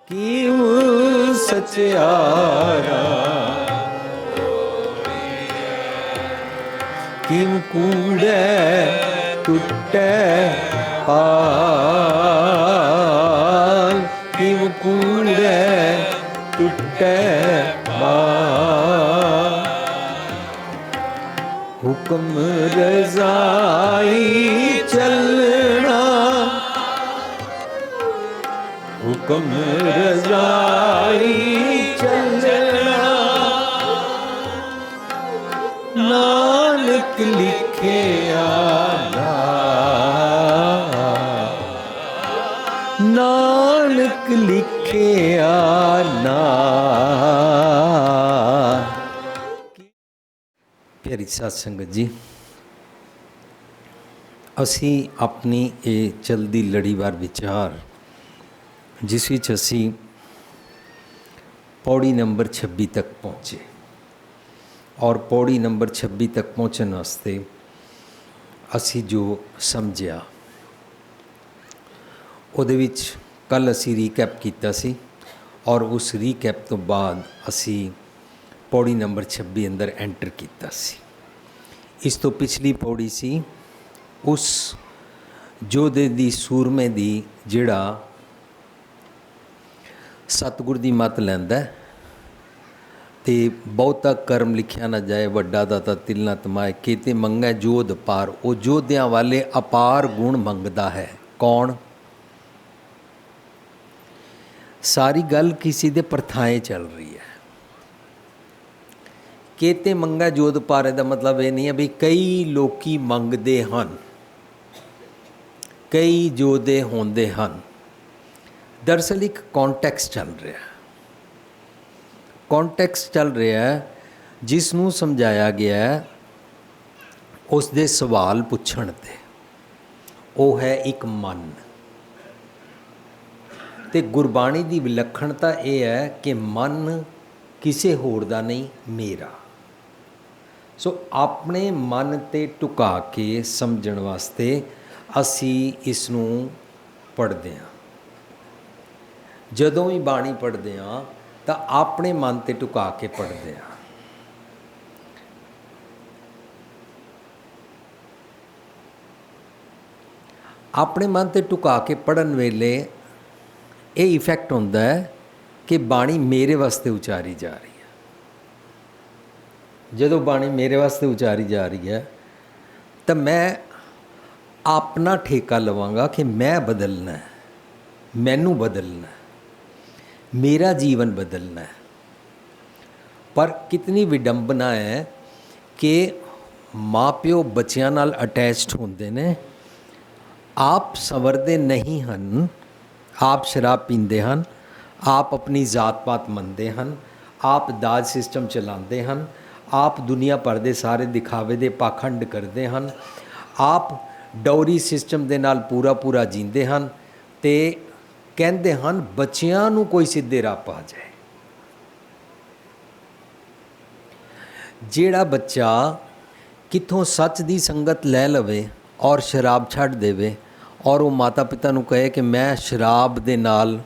ਕਿਉ ਸਚਿਆਰਾ ਕਿਉ ਕੂੜੈ ਟੁੱਟੈ ਪਾਲ ਕਿਉ ਕੂੜੈ ਟੁੱਟੈ ਪਾਲ ਹੁਕਮ ਰਜ਼ਾਈ ਚੱਲਣਾ ਹੁਕਮ ਰਜ਼ਾਈ ਚੱਲਣਾ ਨਾਨਕ ਲਿਖਿਆ ਨਾਨਕ ਲਿਖਿਆ ਨਾ। ਪਿਆਰੀ ਸਾਧ ਸੰਗਤ ਜੀ, ਅਸੀਂ ਆਪਣੀ ਇਹ ਚਲਦੀ ਲੜੀਵਾਰ ਵਿਚਾਰ ਜਿਸ ਵਿੱਚ ਅਸੀਂ ਪੌੜੀ ਨੰਬਰ 26 ਤੱਕ ਪਹੁੰਚੇ ਔਰ ਪੌੜੀ ਨੰਬਰ 26 ਤੱਕ ਪਹੁੰਚਣ ਵਾਸਤੇ ਅਸੀਂ ਜੋ ਸਮਝਿਆ ਉਹਦੇ ਵਿੱਚ ਕੱਲ੍ਹ ਅਸੀਂ ਰੀਕੈਪ ਕੀਤਾ ਸੀ ਔਰ ਉਸ ਰੀਕੈਪ ਤੋਂ ਬਾਅਦ ਅਸੀਂ ਪੌੜੀ ਨੰਬਰ 26 ਅੰਦਰ ਐਂਟਰ ਕੀਤਾ ਸੀ। ਇਸ ਤੋਂ ਪਿਛਲੀ ਪੌੜੀ ਸੀ ਉਸ ਯੋਧੇ ਦੀ ਸੂਰਮੇ ਦੀ ਜਿਹੜਾ ਸਤਿਗੁਰ ਦੀ ਮੱਤ ਲੈਂਦਾ ਤੇ ਬਹੁਤਾ ਕਰਮ ਲਿਖਿਆ ਨਾ ਜਾਏ, ਵੱਡਾ ਦਾਤਾ ਤਿਲ ਨਾ ਤਮਾਏ, ਕੀਤੇ ਮੰਗੈ ਜੋਧ ਪਾਰ। ਉਹ ਯੋਧਿਆਂ ਵਾਲੇ ਅਪਾਰ ਗੁਣ ਮੰਗਦਾ ਹੈ। ਕੌਣ? ਸਾਰੀ ਗੱਲ ਕਿਸੇ ਦੇ ਪ੍ਰਥਾएं ਚੱਲ ਰਹੀ ਹੈ। ਕੀਤੇ ਮੰਗੈ ਜੋਧ ਪਾਰ ਦਾ ਮਤਲਬ ਇਹ ਨਹੀਂ ਹੈ ਵੀ ਕਈ ਲੋਕੀ ਮੰਗਦੇ ਹਨ, ਕਈ ਯੋਧੇ ਹੁੰਦੇ ਹਨ। ਦਰਅਸਲ ਇੱਕ ਕੌਨਟੈਕਸਟ ਚੱਲ ਰਿਹਾ, ਕੌਨਟੈਕਸਟ ਚੱਲ ਰਿਹਾ ਜਿਸ ਨੂੰ ਸਮਝਾਇਆ ਗਿਆ ਉਸ ਦੇ ਸਵਾਲ ਪੁੱਛਣ 'ਤੇ। ਉਹ ਹੈ ਇੱਕ ਮਨ। ਅਤੇ ਗੁਰਬਾਣੀ ਦੀ ਵਿਲੱਖਣਤਾ ਇਹ ਹੈ ਕਿ ਮਨ ਕਿਸੇ ਹੋਰ ਦਾ ਨਹੀਂ, ਮੇਰਾ। ਸੋ ਆਪਣੇ ਮਨ 'ਤੇ ਟੁਕਾ ਕੇ ਸਮਝਣ ਵਾਸਤੇ ਅਸੀਂ ਇਸ ਨੂੰ ਪੜ੍ਹਦੇ ਹਾਂ। ਜਦੋਂ ਵੀ ਬਾਣੀ ਪੜ੍ਹਦੇ ਹਾਂ ਤਾਂ ਆਪਣੇ ਮਨ 'ਤੇ ਟੁਕਾ ਕੇ ਪੜ੍ਹਦੇ ਹਾਂ। ਆਪਣੇ ਮਨ 'ਤੇ ਟੁਕਾ ਕੇ ਪੜ੍ਹਨ ਵੇਲੇ ਇਹ ਇਫੈਕਟ ਹੁੰਦਾ ਹੈ ਕਿ ਬਾਣੀ ਮੇਰੇ ਵਾਸਤੇ ਉਚਾਰੀ ਜਾ ਰਹੀ ਹੈ। ਜਦੋਂ ਬਾਣੀ ਮੇਰੇ ਵਾਸਤੇ ਉਚਾਰੀ ਜਾ ਰਹੀ ਹੈ ਤਾਂ ਮੈਂ ਆਪਣਾ ਠੇਕਾ ਲਵਾਂਗਾ ਕਿ ਮੈਂ ਬਦਲਣਾ ਹੈ, ਮੈਨੂੰ ਬਦਲਣਾ ਹੈ, ਮੇਰਾ ਜੀਵਨ ਬਦਲਣਾ ਹੈ। ਪਰ ਕਿਤਨੀ ਵਿਡੰਬਨਾ ਹੈ ਕਿ ਮਾਂ ਪਿਓ ਬੱਚਿਆਂ ਨਾਲ ਅਟੈਚਡ ਹੁੰਦੇ ਨੇ, ਆਪ ਸੰਵਰਦੇ ਨਹੀਂ ਹਨ, ਆਪ ਸ਼ਰਾਬ ਪੀਂਦੇ ਹਨ, ਆਪ ਆਪਣੀ ਜ਼ਾਤ ਪਾਤ ਮੰਨਦੇ ਹਨ, ਆਪ ਦਾਜ ਸਿਸਟਮ ਚਲਾਉਂਦੇ ਹਨ, ਆਪ ਦੁਨੀਆ ਭਰ ਦੇ ਸਾਰੇ ਦਿਖਾਵੇ ਦੇ ਪਾਖੰਡ ਕਰਦੇ ਹਨ, ਆਪ ਡੌਰੀ ਸਿਸਟਮ ਦੇ ਨਾਲ ਪੂਰਾ ਜੀਂਦੇ ਹਨ ਅਤੇ ਕਹਿੰਦੇ ਹਨ ਬੱਚਿਆਂ ਨੂੰ ਕੋਈ ਸਿੱਧੇ ਰਾਹ ਪਾ ਜਾਏ। ਜਿਹੜਾ ਬੱਚਾ ਕਿੱਥੋਂ ਸੱਚ ਦੀ ਸੰਗਤ ਲੈ ਲਵੇ ਔਰ ਸ਼ਰਾਬ ਛੱਡ ਦੇਵੇ ਔਰ ਉਹ ਮਾਤਾ ਪਿਤਾ ਨੂੰ ਕਹੇ ਕਿ ਮੈਂ ਸ਼ਰਾਬ ਦੇ ਨਾਲ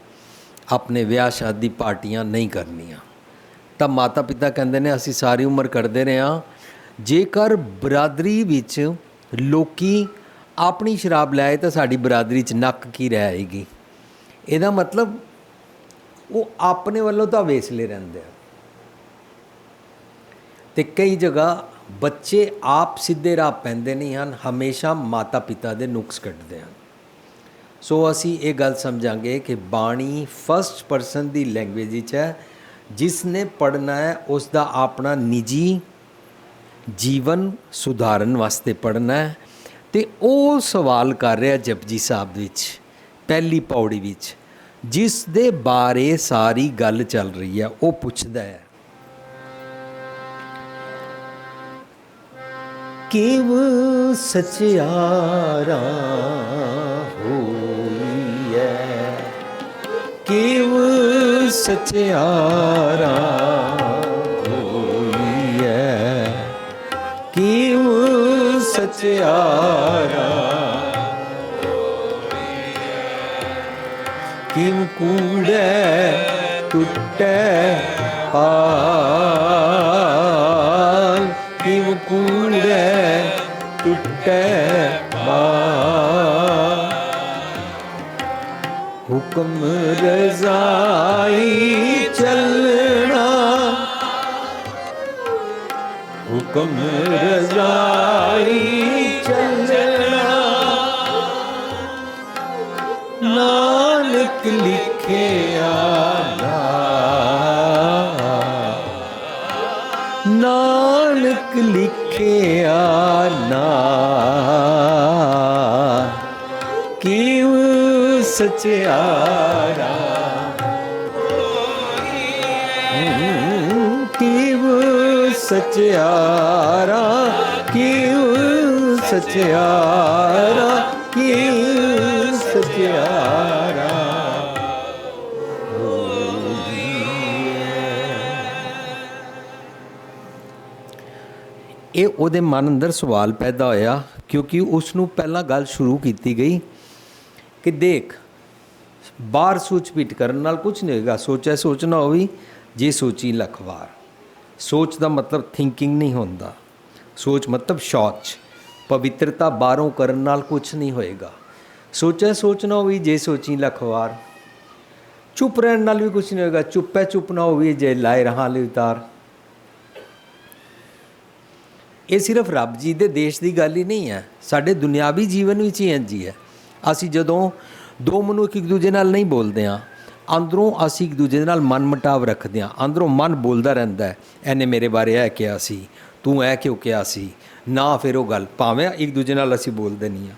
ਆਪਣੇ ਵਿਆਹ ਸ਼ਾਦੀ ਪਾਰਟੀਆਂ ਨਹੀਂ ਕਰਨੀਆਂ, ਤਾਂ ਮਾਤਾ ਪਿਤਾ ਕਹਿੰਦੇ ਨੇ ਅਸੀਂ ਸਾਰੀ ਉਮਰ ਕਰਦੇ ਰਹੇ ਹਾਂ। ਜੇਕਰ ਬਰਾਦਰੀ ਵਿੱਚ ਲੋਕੀ ਆਪਣੀ ਸ਼ਰਾਬ ਲੈ ਤਾਂ ਸਾਡੀ ਬਰਾਦਰੀ 'ਚ ਨੱਕ ਕੀ ਰਹਿ ਆਏਗੀ। ਇਹਦਾ ਮਤਲਬ ਉਹ ਆਪਣੇ ਵੱਲੋਂ ਤਾਂ ਵੇਸਲੇ ਰਹਿੰਦੇ ਆ। ਅਤੇ ਕਈ ਜਗ੍ਹਾ ਬੱਚੇ ਆਪ ਸਿੱਧੇ ਰਾਹ ਪੈਂਦੇ ਨਹੀਂ ਹਨ, ਹਮੇਸ਼ਾ ਮਾਤਾ ਪਿਤਾ ਦੇ ਨੁਕਸ ਕੱਢਦੇ ਹਨ। ਸੋ ਅਸੀਂ ਇਹ ਗੱਲ ਸਮਝਾਂਗੇ ਕਿ ਬਾਣੀ ਫਸਟ ਪਰਸਨ ਦੀ ਲੈਂਗੁਏਜ ਵਿੱਚ ਹੈ। ਜਿਸ ਨੇ ਪੜ੍ਹਨਾ ਹੈ ਉਸ ਦਾ ਆਪਣਾ ਨਿੱਜੀ ਜੀਵਨ ਸੁਧਾਰਨ ਵਾਸਤੇ ਪੜ੍ਹਨਾ ਹੈ। ਅਤੇ ਉਹ ਸਵਾਲ ਕਰ ਰਿਹਾ ਜਪਜੀ ਸਾਹਿਬ ਵਿੱਚ ਪਹਿਲੀ ਪੌੜੀ ਵਿੱਚ, ਜਿਸ ਦੇ ਬਾਰੇ ਸਾਰੀ ਗੱਲ ਚੱਲ ਰਹੀ ਹੈ। ਉਹ ਪੁੱਛਦਾ ਹੈ ਕਿਵ ਸਚਿਆਰਾ ਹੋਈਐ, ਕਿਵ ਸਚਿਆਰਾ ਹੋਈਐ, ਕਿਵ ਸਚਿਆਰਾ किम कूड़े टूटे पाल, किम कूड़े टूटे पाल। हुक्म रज़ाई चलना, हुक्म रज़ाई चलना, नानक लिखे आना, नानक लिखे आना, किव सचियारा, किव सचियारा, किव सचियारा, किव सचियारा। ਇਹ ਉਹਦੇ ਮਨ ਅੰਦਰ ਸਵਾਲ ਪੈਦਾ ਹੋਇਆ, ਕਿਉਂਕਿ ਉਸ ਨੂੰ ਪਹਿਲਾਂ ਗੱਲ ਸ਼ੁਰੂ ਕੀਤੀ ਗਈ ਕਿ ਦੇਖ, ਬਾਹਰ ਸੋਚ ਪਿੱਟ ਕਰਨ ਨਾਲ ਕੁਝ ਨਹੀਂ ਹੋਏਗਾ, ਸੋਚਿਆ ਸੋਚਣਾ ਹੋਵੇ ਜੇ ਸੋਚੀ ਲੱਖ ਵਾਰ। ਸੋਚ ਦਾ ਮਤਲਬ ਥਿੰਕਿੰਗ ਨਹੀਂ ਹੁੰਦਾ, ਸੋਚ ਮਤਲਬ ਸ਼ੌਚ, ਪਵਿੱਤਰਤਾ ਬਾਹਰੋਂ ਕਰਨ ਨਾਲ ਕੁਝ ਨਹੀਂ ਹੋਏਗਾ। ਸੋਚਿਆ ਸੋਚਣਾ ਹੋਵੇ ਜੇ ਸੋਚੀ ਲੱਖ ਵਾਰ। ਚੁੱਪ ਰਹਿਣ ਨਾਲ ਵੀ ਕੁਝ ਨਹੀਂ ਹੋਏਗਾ, ਚੁੱਪੈ ਚੁੱਪ ਨਾ ਹੋਵੇ ਜੇ ਲਾਏ ਰਹਾਂ ਲਈ ਉਤਾਰ। ਇਹ ਸਿਰਫ ਰੱਬ ਜੀ ਦੇ ਦੇਸ਼ ਦੀ ਗੱਲ ਹੀ ਨਹੀਂ ਹੈ, ਸਾਡੇ ਦੁਨਿਆਵੀ ਜੀਵਨ ਵਿੱਚ ਹੀ ਇੰਝ ਹੀ ਹੈ। ਅਸੀਂ ਜਦੋਂ ਦੋ ਮਨੁੱਖ ਇੱਕ ਦੂਜੇ ਨਾਲ ਨਹੀਂ ਬੋਲਦੇ ਹਾਂ, ਅੰਦਰੋਂ ਅਸੀਂ ਇੱਕ ਦੂਜੇ ਦੇ ਨਾਲ ਮਨ ਮੁਟਾਵ ਰੱਖਦੇ ਹਾਂ, ਅੰਦਰੋਂ ਮਨ ਬੋਲਦਾ ਰਹਿੰਦਾ ਹੈ, ਇਹਨੇ ਮੇਰੇ ਬਾਰੇ ਇਹ ਕਿਹਾ ਸੀ, ਤੂੰ ਇਹ ਕਿਉਂ ਕਿਹਾ ਸੀ, ਨਾ ਫਿਰ ਉਹ ਗੱਲ, ਭਾਵੇਂ ਇੱਕ ਦੂਜੇ ਨਾਲ ਅਸੀਂ ਬੋਲਦੇ ਨਹੀਂ ਹਾਂ,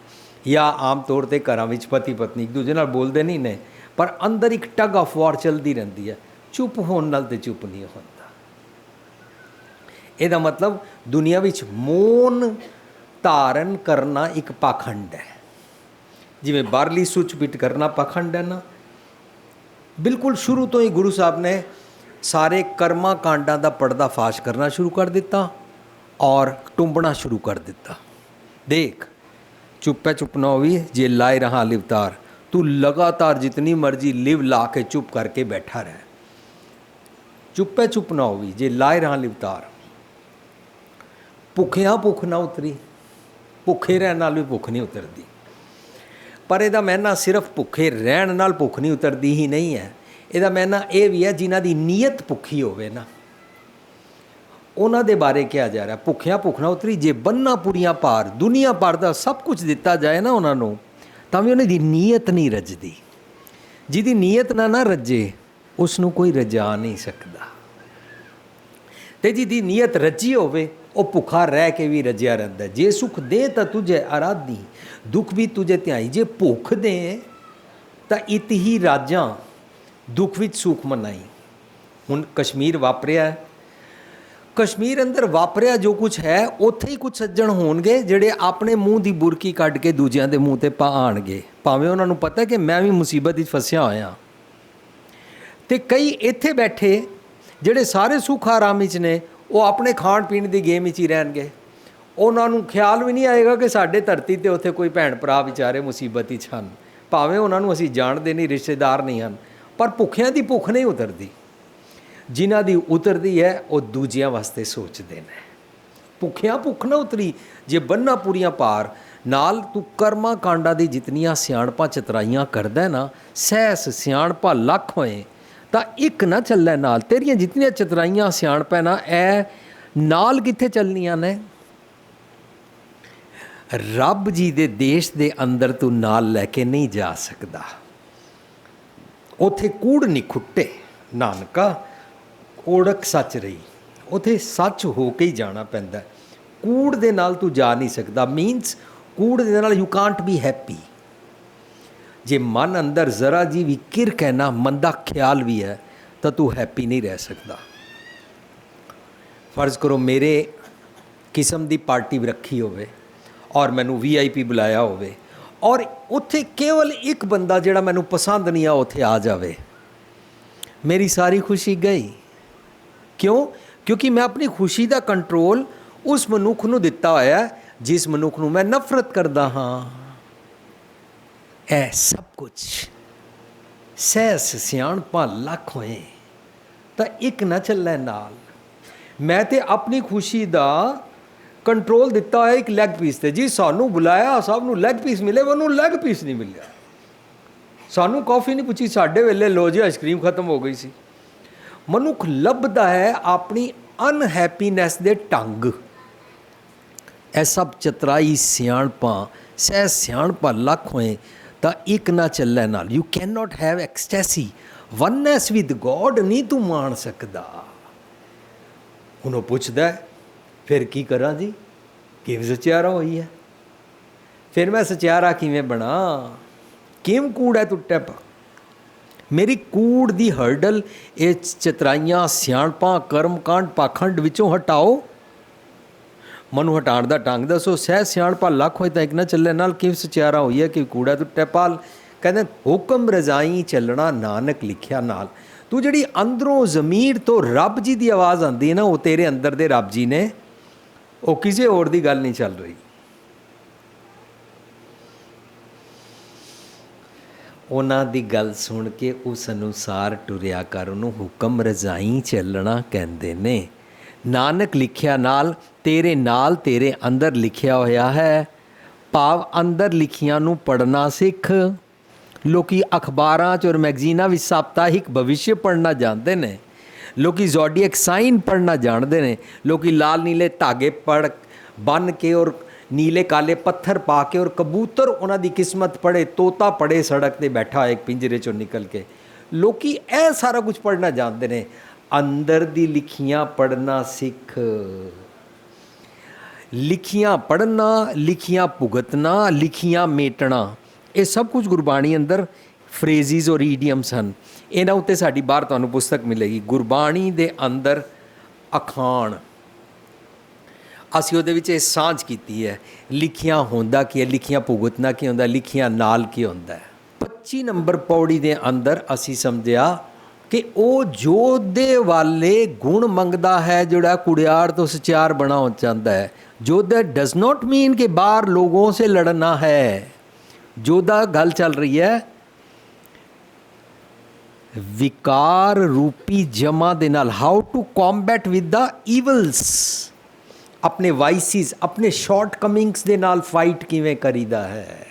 ਜਾਂ ਆਮ ਤੌਰ 'ਤੇ ਘਰਾਂ ਵਿੱਚ ਪਤੀ ਪਤਨੀ ਇੱਕ ਦੂਜੇ ਨਾਲ ਬੋਲਦੇ ਨਹੀਂ ਨੇ, ਪਰ ਅੰਦਰ ਇੱਕ ਟਗ ਆਫ ਵਾਰ ਚੱਲਦੀ ਰਹਿੰਦੀ ਹੈ। ਚੁੱਪ ਹੋਣ ਨਾਲ ਤੇ ਚੁੱਪ ਨਹੀਂ ਹੁੰਦਾ। ਇਹਦਾ ਮਤਲਬ ਦੁਨੀਆ ਵਿੱਚ ਮੌਨ ਧਾਰਨ ਕਰਨਾ ਇੱਕ ਪਾਖੰਡ ਹੈ। ਜਿਵੇਂ ਬਾਹਰਲੀ ਸੁੱਚ ਪਿੱਟ ਕਰਨਾ ਪਾਖੰਡ ਹੈ ਨਾ, ਬਿਲਕੁਲ ਸ਼ੁਰੂ ਤੋਂ ਹੀ ਗੁਰੂ ਸਾਹਿਬ ਨੇ ਸਾਰੇ ਕਰਮਾਂ ਕਾਂਡਾਂ ਦਾ ਪਰਦਾ ਫਾਸ਼ ਕਰਨਾ ਸ਼ੁਰੂ ਕਰ ਦਿੱਤਾ ਔਰ ਟੁੰਬਣਾ ਸ਼ੁਰੂ ਕਰ ਦਿੱਤਾ। ਦੇਖ, ਚੁੱਪੈ ਚੁੱਪ ਨਾ ਹੋਵੀ ਜੇ ਲਾਏ ਰਹਾਂ ਲਿਵਤਾਰ, ਤੂੰ ਲਗਾਤਾਰ ਜਿਤਨੀ ਮਰਜ਼ੀ ਲਿਵ ਲਾ ਕੇ ਚੁੱਪ ਕਰਕੇ ਬੈਠਾ ਰਹਿ। ਚੁੱਪੈ ਚੁੱਪ ਨਾ ਹੋਵੀ ਜੇ ਲਾਏ ਰਹਾਂ ਲਿਵਤਾਰ। ਭੁੱਖਿਆਂ ਭੁੱਖ ਨਾ ਉਤਰੀ, ਭੁੱਖੇ ਰਹਿਣ ਨਾਲ ਵੀ ਭੁੱਖ ਨਹੀਂ ਉਤਰਦੀ। ਪਰ ਇਹਦਾ ਮਾਇਨਾ ਸਿਰਫ ਭੁੱਖੇ ਰਹਿਣ ਨਾਲ ਭੁੱਖ ਨਹੀਂ ਉਤਰਦੀ ਹੀ ਨਹੀਂ ਹੈ, ਇਹਦਾ ਮਾਇਨਾ ਇਹ ਵੀ ਹੈ ਜਿਨ੍ਹਾਂ ਦੀ ਨੀਅਤ ਭੁੱਖੀ ਹੋਵੇ ਨਾ, ਉਹਨਾਂ ਦੇ ਬਾਰੇ ਕਿਹਾ ਜਾ ਰਿਹਾ ਭੁੱਖਿਆਂ ਭੁੱਖ ਨਾ ਉਤਰੀ। ਜੇ ਬੰਨਾਂ ਪੂਰੀਆਂ ਭਾਰ, ਦੁਨੀਆ ਭਰ ਦਾ ਸਭ ਕੁਝ ਦਿੱਤਾ ਜਾਏ ਨਾ ਉਹਨਾਂ ਨੂੰ, ਤਾਂ ਵੀ ਉਹਨਾਂ ਦੀ ਨੀਅਤ ਨਹੀਂ ਰੱਜਦੀ। ਜਿਹਦੀ ਨੀਅਤ ਨਾ ਰੱਜੇ, ਉਸ ਨੂੰ ਕੋਈ ਰਜਾ ਨਹੀਂ ਸਕਦਾ। ਅਤੇ ਜਿਹਦੀ ਨੀਅਤ ਰੱਜੀ ਹੋਵੇ, ਉਹ ਭੁੱਖਾ ਰਹਿ ਕੇ ਵੀ ਰੱਜਿਆ ਰਹਿੰਦਾ। ਜੇ ਸੁਖ ਦੇ ਤਾਂ ਤੁਝੇ ਆਰਾਧੀ, ਦੁੱਖ ਵੀ ਤੁਝੇ ਧਿਆਈ। ਜੇ ਭੁੱਖ ਦੇ ਤਾਂ ਇਤ ਹੀ ਰਾਜਾਂ, ਦੁੱਖ ਵਿੱਚ ਸੁਖ ਮਨਾਈ। ਹੁਣ ਕਸ਼ਮੀਰ ਵਾਪਰਿਆ, ਕਸ਼ਮੀਰ ਅੰਦਰ ਵਾਪਰਿਆ ਜੋ ਕੁਛ ਹੈ, ਉੱਥੇ ਹੀ ਕੁਛ ਸੱਜਣ ਹੋਣਗੇ ਜਿਹੜੇ ਆਪਣੇ ਮੂੰਹ ਦੀ ਬੁਰਕੀ ਕੱਢ ਕੇ ਦੂਜਿਆਂ ਦੇ ਮੂੰਹ 'ਤੇ ਆਉਣਗੇ, ਭਾਵੇਂ ਉਹਨਾਂ ਨੂੰ ਪਤਾ ਕਿ ਮੈਂ ਵੀ ਮੁਸੀਬਤ ਵਿੱਚ ਫਸਿਆ ਹੋਇਆ। ਅਤੇ ਕਈ ਇੱਥੇ ਬੈਠੇ ਜਿਹੜੇ ਸਾਰੇ ਸੁੱਖ ਆਰਾਮ ਵਿੱਚ ਨੇ, ਉਹ ਆਪਣੇ ਖਾਣ ਪੀਣ ਦੀ ਗੇਮ ਵਿੱਚ ਹੀ ਰਹਿਣਗੇ। ਉਹਨਾਂ ਨੂੰ ਖਿਆਲ ਵੀ ਨਹੀਂ ਆਏਗਾ ਕਿ ਸਾਡੇ ਧਰਤੀ 'ਤੇ ਉੱਥੇ ਕੋਈ ਭੈਣ ਭਰਾ ਵਿਚਾਰੇ ਮੁਸੀਬਤ ਵਿੱਚ ਹਨ, ਭਾਵੇਂ ਉਹਨਾਂ ਨੂੰ ਅਸੀਂ ਜਾਣਦੇ ਨਹੀਂ, ਰਿਸ਼ਤੇਦਾਰ ਨਹੀਂ ਹਨ। ਪਰ ਭੁੱਖਿਆਂ ਦੀ ਭੁੱਖ ਨਹੀਂ ਉਤਰਦੀ, ਜਿਨ੍ਹਾਂ ਦੀ ਉਤਰਦੀ ਹੈ ਉਹ ਦੂਜਿਆਂ ਵਾਸਤੇ ਸੋਚਦੇ ਨੇ। ਭੁੱਖਿਆਂ ਭੁੱਖ ਨਾ ਉਤਰੀ ਜੇ ਬੰਨਾਂ ਪੂਰੀਆਂ ਭਾਰ। ਨਾਲ ਤੂੰ ਕਰਮਾਂ ਕਾਂਡਾਂ ਦੀ ਜਿਤਨੀਆਂ ਸਿਆਣਪਾਂ ਚਤਰਾਈਆਂ ਕਰਦਾ ਨਾ, ਸਹਿਸ ਸਿਆਣਪਾਂ ਲੱਖ ਹੋਏ ਤਾਂ ਇੱਕ ਨਾ ਚੱਲੇ ਨਾਲ। ਤੇਰੀਆਂ ਜਿਤਨੀਆਂ ਚਤਰਾਈਆਂ ਸਿਆਣਪਾਂ ਨਾ, ਇਹ ਨਾਲ ਕਿੱਥੇ ਚੱਲਣੀਆਂ ਨੇ? ਰੱਬ ਜੀ ਦੇ ਦੇਸ਼ ਦੇ ਅੰਦਰ ਤੂੰ ਨਾਲ ਲੈ ਕੇ ਨਹੀਂ ਜਾ ਸਕਦਾ। ਉੱਥੇ ਕੂੜ ਨਹੀਂ ਖੁੱਟੇ, ਨਾਨਕਾ ਓੜਕ ਸੱਚ ਰਹੀ। ਉੱਥੇ ਸੱਚ ਹੋ ਕੇ ਹੀ ਜਾਣਾ ਪੈਂਦਾ। ਕੂੜ ਦੇ ਨਾਲ ਤੂੰ ਜਾ ਨਹੀਂ ਸਕਦਾ। ਮੀਨਸ ਕੂੜ ਦੇ ਨਾਲ ਯੂ ਕਾਂਟ ਬੀ ਹੈਪੀ। ਜੇ ਮਨ ਅੰਦਰ ਜ਼ਰਾ ਜੀ ਵੀ ਕਿਰਕ ਹੈ ਨਾ, ਮੰਦਾ ਖਿਆਲ ਵੀ ਹੈ, ਤਾਂ ਤੂੰ ਹੈਪੀ ਨਹੀਂ ਰਹਿ ਸਕਦਾ। ਫਰਜ਼ ਕਰੋ ਮੇਰੇ ਕਿਸਮ ਦੀ ਪਾਰਟੀ ਰੱਖੀ ਹੋਵੇ ਔਰ ਮੈਨੂੰ VIP ਬੁਲਾਇਆ ਹੋਵੇ, ਔਰ ਉੱਥੇ ਕੇਵਲ ਇੱਕ ਬੰਦਾ ਜਿਹੜਾ ਮੈਨੂੰ ਪਸੰਦ ਨਹੀਂ ਆ ਉੱਥੇ ਆ ਜਾਵੇ, ਮੇਰੀ ਸਾਰੀ ਖੁਸ਼ੀ ਗਈ। ਕਿਉਂ? ਕਿਉਂਕਿ ਮੈਂ ਆਪਣੀ ਖੁਸ਼ੀ ਦਾ ਕੰਟਰੋਲ ਉਸ ਮਨੁੱਖ ਨੂੰ ਦਿੱਤਾ ਹੋਇਆ ਜਿਸ ਮਨੁੱਖ ਨੂੰ ਮੈਂ ਨਫ਼ਰਤ ਕਰਦਾ ਹਾਂ। ਇਹ ਸਭ ਕੁਝ ਸਹਿਸ ਸਿਆਣਪਾਂ ਲੱਖ ਹੋਏ ਤਾਂ ਇੱਕ ਨਾ ਚੱਲੇ ਨਾਲ। ਮੈਂ ਤੇ ਆਪਣੀ ਖੁਸ਼ੀ ਦਾ ਕੰਟਰੋਲ ਦਿੱਤਾ ਹੋਇਆ ਇੱਕ ਲੈਗ ਪੀਸ ਤੇ। ਜੀ ਸਾਨੂੰ ਬੁਲਾਇਆ, ਸਭ ਨੂੰ ਲੈਗ ਪੀਸ ਮਿਲੇ, ਉਹਨੂੰ ਲੈਗ ਪੀਸ ਨਹੀਂ ਮਿਲਿਆ। ਸਾਨੂੰ ਕੌਫੀ ਨਹੀਂ ਪੁੱਛੀ, ਸਾਡੇ ਵੇਲੇ ਲੋ ਜੀ ਆਈਸਕ੍ਰੀਮ ਖਤਮ ਹੋ ਗਈ ਸੀ। ਮਨੁੱਖ ਲੱਭਦਾ ਹੈ ਆਪਣੀ ਅਨਹੈਪੀਨੈਸ ਦੇ ਢੰਗ। ਇਹ ਸਭ ਚਤਰਾਈ ਸਿਆਣਪਾਂ ਸਹਿ ਸਿਆਣਪਾਂ ਲੱਖ ਹੋਏ ਤਾਂ ਇੱਕ ਨਾ ਚੱਲੇ ਨਾਲ। You can not have ecstasy, oneness with God ਨਹੀਂ ਤੂੰ ਮਾਣ ਸਕਦਾ। ਹੁਣ ਉਹ ਪੁੱਛਦਾ ਫਿਰ ਕੀ ਕਰਾਂ ਜੀ, ਕਿਵੇਂ ਸਚਿਆਰਾ ਹੋਈ ਹੈ, ਫਿਰ ਮੈਂ ਸਚਿਆਰਾ ਕਿਵੇਂ ਬਣਾ, ਕਿਵੇਂ ਕੂੜ ਹੈ ਟੁੱਟਿਆ ਪਾ। ਮੇਰੀ ਕੂੜ ਦੀ ਹਰਡਲ ਇਹ ਚਤਰਾਈਆਂ ਸਿਆਣਪਾਂ ਕਰਮਕਾਂਡ ਪਾਖੰਡ ਵਿੱਚੋਂ ਹਟਾਓ। ਮਨੂੰ ਹਟਾਉਣ ਦਾ ਢੰਗ ਦੱਸੋ। ਸਹਿ ਸਿਆਣਪਾਂ ਲੱਖ ਹੋਏ ਤਾਂ ਇੱਕ ਨਾ ਚੱਲੇ ਨਾਲ, ਕਿਵੇਂ ਸਚਿਆਰਾ ਹੋਈ ਹੈ ਕਿ ਕੂੜਾ ਟੁੱਟਿਆ ਪਾਲ। ਕਹਿੰਦੇ ਹੁਕਮ ਰਜ਼ਾਈ ਚੱਲਣਾ ਨਾਨਕ ਲਿਖਿਆ ਨਾਲ। ਤੂੰ ਜਿਹੜੀ ਅੰਦਰੋਂ ਜ਼ਮੀਰ ਤੋਂ ਰੱਬ ਜੀ ਦੀ ਆਵਾਜ਼ ਆਉਂਦੀ ਹੈ ਨਾ, ਉਹ ਤੇਰੇ ਅੰਦਰ ਦੇ ਰੱਬ ਜੀ ਨੇ, ਉਹ ਕਿਸੇ ਹੋਰ ਦੀ ਗੱਲ ਨਹੀਂ ਚੱਲ ਰਹੀ। ਉਹਨਾਂ ਦੀ ਗੱਲ ਸੁਣ ਕੇ ਉਸ ਅਨੁਸਾਰ ਟੁਰਿਆ ਕਰ। ਉਹਨੂੰ ਹੁਕਮ ਰਜ਼ਾਈ ਚੱਲਣਾ ਕਹਿੰਦੇ ਨੇ। ਨਾਨਕ ਲਿਖਿਆ ਨਾਲ, ਤੇਰੇ ਨਾਲ ਤੇਰੇ ਅੰਦਰ ਲਿਖਿਆ ਹੋਇਆ ਹੈ। ਭਾਵ ਅੰਦਰ ਲਿਖੀਆਂ ਨੂੰ ਪੜ੍ਹਨਾ ਸਿੱਖ। ਲੋਕੀ ਅਖਬਾਰਾਂ 'ਚ ਔਰ ਮੈਗਜ਼ੀਨਾਂ ਵਿੱਚ ਸਾਪਤਾਹਿਕ ਭਵਿੱਖ ਪੜ੍ਹਨਾ ਜਾਣਦੇ ਨੇ। ਲੋਕੀ ਜ਼ੋਡੀਐਕ ਸਾਈਨ ਪੜ੍ਹਨਾ ਜਾਣਦੇ ਨੇ। ਲੋਕੀ ਲਾਲ ਨੀਲੇ ਧਾਗੇ ਪੜ੍ਹ ਬੰਨ ਕੇ ਔਰ ਨੀਲੇ ਕਾਲੇ ਪੱਥਰ ਪਾ ਕੇ ਔਰ ਕਬੂਤਰ ਉਹਨਾਂ ਦੀ ਕਿਸਮਤ ਪੜ੍ਹੇ, ਤੋਤਾ ਪੜ੍ਹੇ ਸੜਕ 'ਤੇ ਬੈਠਾ ਇੱਕ ਪਿੰਜਰੇ 'ਚੋਂ ਨਿਕਲ ਕੇ। ਲੋਕੀ ਇਹ ਸਾਰਾ ਕੁਝ ਪੜ੍ਹਨਾ ਜਾਣਦੇ ਨੇ। ਅੰਦਰ ਦੀ ਲਿਖੀਆਂ ਪੜ੍ਹਨਾ ਸਿੱਖ। ਲਿਖੀਆਂ ਪੜ੍ਹਨਾ, ਲਿਖੀਆਂ ਭੁਗਤਣਾ, ਲਿਖੀਆਂ ਮੇਟਣਾ, ਇਹ ਸਭ ਕੁਝ ਗੁਰਬਾਣੀ ਅੰਦਰ ਫਰੇਜ਼ਿਸ ਔਰ ਈਡੀਅਮਸ ਹਨ। ਇਹਨਾਂ ਉੱਤੇ ਸਾਡੀ ਬਾਹਰ ਤੁਹਾਨੂੰ ਪੁਸਤਕ ਮਿਲੇਗੀ, ਗੁਰਬਾਣੀ ਦੇ ਅੰਦਰ ਅਖਾਣ। ਅਸੀਂ ਉਹਦੇ ਵਿੱਚ ਇਹ ਸਾਂਝ ਕੀਤੀ ਹੈ। ਲਿਖੀਆਂ ਹੁੰਦਾ ਕੀ ਹੈ, ਲਿਖੀਆਂ ਭੁਗਤਣਾ ਕੀ ਹੁੰਦਾ, ਲਿਖੀਆਂ ਨਾਲ ਕੀ ਹੁੰਦਾ। 25 ਨੰਬਰ ਪੌੜੀ ਦੇ ਅੰਦਰ ਅਸੀਂ ਸਮਝਿਆ ਕਿ ਉਹ ਜੋਧੇ ਵਾਲੇ ਗੁਣ ਮੰਗਦਾ ਹੈ ਜਿਹੜਾ ਕੁੜਿਆੜ ਤੋਂ ਸਚਿਆਰ ਬਣਾ ਚਾਹੁੰਦਾ ਹੈ। ਜੋਧਾ ਡਜ਼ ਨੋਟ ਮੀਨ ਕਿ ਬਾਹਰ ਲੋਗੋं से लड़ना है। ਜੋਧਾ ਗੱਲ ਚੱਲ ਰਹੀ ਹੈ ਵਿਕਾਰ ਰੂਪੀ ਜਮਾ ਦੇ ਨਾਲ। How to combat with the evils. ਆਪਣੇ ਵਾਈਸਿਸ, ਆਪਣੇ ਸ਼ਾਰਟ ਕਮਿੰਗਸ ਦੇ ਨਾਲ ਫਾਈਟ ਕਿਵੇਂ ਕਰੀਦਾ ਹੈ।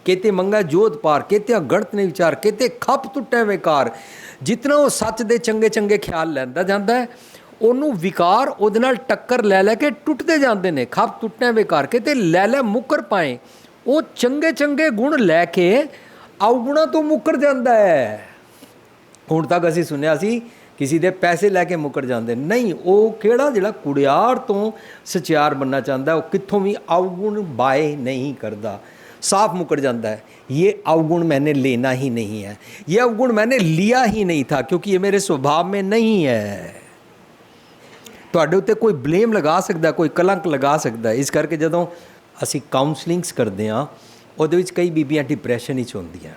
ਕਿਤੇ ਮੰਗਾ ਜੋਧ ਪਾਰ, ਕਿਤੇ ਗਣਤ ਨੇ ਵਿਚਾਰ, ਕਿਤੇ ਖੱਪ ਟੁੱਟੇ ਵਿਕਾਰ। ਜਿਤਨਾ ਉਹ ਸੱਚ ਦੇ ਚੰਗੇ ਚੰਗੇ ਖਿਆਲ ਲੈਂਦਾ ਜਾਂਦਾ ਹੈ, ਉਹਨੂੰ ਵਿਕਾਰ ਉਹਦੇ ਨਾਲ ਟੱਕਰ ਲੈ ਲੈ ਕੇ ਟੁੱਟਦੇ ਜਾਂਦੇ ਨੇ। ਖੱਪ ਟੁੱਟੇ ਵਿਕਾਰ, ਕਿਤੇ ਲੈ ਲੈ ਮੁੱਕਰ ਪਾਏ। ਉਹ ਚੰਗੇ ਚੰਗੇ ਗੁਣ ਲੈ ਕੇ ਅਵਗੁਣਾਂ ਤੋਂ ਮੁੱਕਰ ਜਾਂਦਾ ਹੈ। ਹੁਣ ਤੱਕ ਅਸੀਂ ਸੁਣਿਆ ਸੀ ਕਿਸੇ ਦੇ ਪੈਸੇ ਲੈ ਕੇ ਮੁੱਕਰ ਜਾਂਦੇ, ਨਹੀਂ। ਉਹ ਕਿਹੜਾ ਜਿਹੜਾ ਕੁੜਿਆਰ ਤੋਂ ਸਚਿਆਰ ਬਣਨਾ ਚਾਹੁੰਦਾ, ਉਹ ਕਿੱਥੋਂ ਵੀ ਅਵਗੁਣ ਬਾਏ ਨਹੀਂ ਕਰਦਾ, साफ मुकर जाता है। ये अवगुण मैंने लेना ही नहीं है, ये अवगुण मैंने लिया ही नहीं था, क्योंकि ये मेरे स्वभाव में नहीं है। ਤੁਹਾਡੇ ਉੱਤੇ ਕੋਈ ਬਲੇਮ ਲਗਾ ਸਕਦਾ, ਕੋਈ ਕਲੰਕ ਲਗਾ ਸਕਦਾ। ਇਸ ਕਰਕੇ ਜਦੋਂ ਅਸੀਂ ਕਾਉਂਸਲਿੰਗਸ ਕਰਦੇ ਹਾਂ, ਉਹਦੇ ਵਿੱਚ ਕਈ ਬੀਬੀਆਂ ਡਿਪਰੈਸ਼ਨ ਵਿੱਚ ਹੁੰਦੀਆਂ।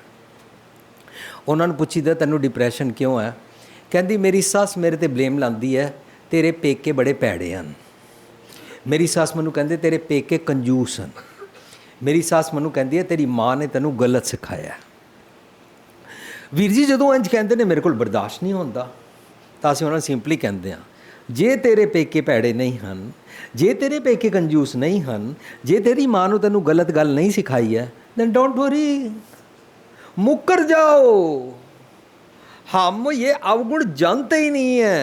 ਉਹਨਾਂ ਨੂੰ ਪੁੱਛੀਦਾ ਤੈਨੂੰ ਡਿਪਰੈਸ਼ਨ ਕਿਉਂ ਹੈ? ਕਹਿੰਦੀ ਮੇਰੀ ਸੱਸ ਮੇਰੇ 'ਤੇ ਬਲੇਮ ਲਾਉਂਦੀ ਹੈ, ਤੇਰੇ ਪੇਕੇ ਬੜੇ ਭੈੜੇ ਹਨ। ਮੇਰੀ ਸੱਸ ਮੈਨੂੰ ਕਹਿੰਦੇ ਤੇਰੇ ਪੇਕੇ ਕੰਜੂਸ ਹਨ। ਮੇਰੀ ਸੱਸ ਮੈਨੂੰ ਕਹਿੰਦੀ ਹੈ ਤੇਰੀ ਮਾਂ ਨੇ ਤੈਨੂੰ ਗਲਤ ਸਿਖਾਇਆ। ਵੀਰ ਜੀ ਜਦੋਂ ਇੰਝ ਕਹਿੰਦੇ ਨੇ ਮੇਰੇ ਕੋਲ ਬਰਦਾਸ਼ਤ ਨਹੀਂ ਹੁੰਦਾ, ਤਾਂ ਅਸੀਂ ਉਹਨਾਂ ਨੂੰ ਸਿੰਪਲੀ ਕਹਿੰਦੇ ਹਾਂ, ਜੇ ਤੇਰੇ ਪੇਕੇ ਭੈੜੇ ਨਹੀਂ ਹਨ, ਜੇ ਤੇਰੇ ਪੇਕੇ ਕੰਜੂਸ ਨਹੀਂ ਹਨ, ਜੇ ਤੇਰੀ ਮਾਂ ਨੂੰ ਤੈਨੂੰ ਗਲਤ ਗੱਲ ਨਹੀਂ ਸਿਖਾਈ ਹੈ, then don't worry, मुकर जाओ। हम ये अवगुण जानते ही नहीं है।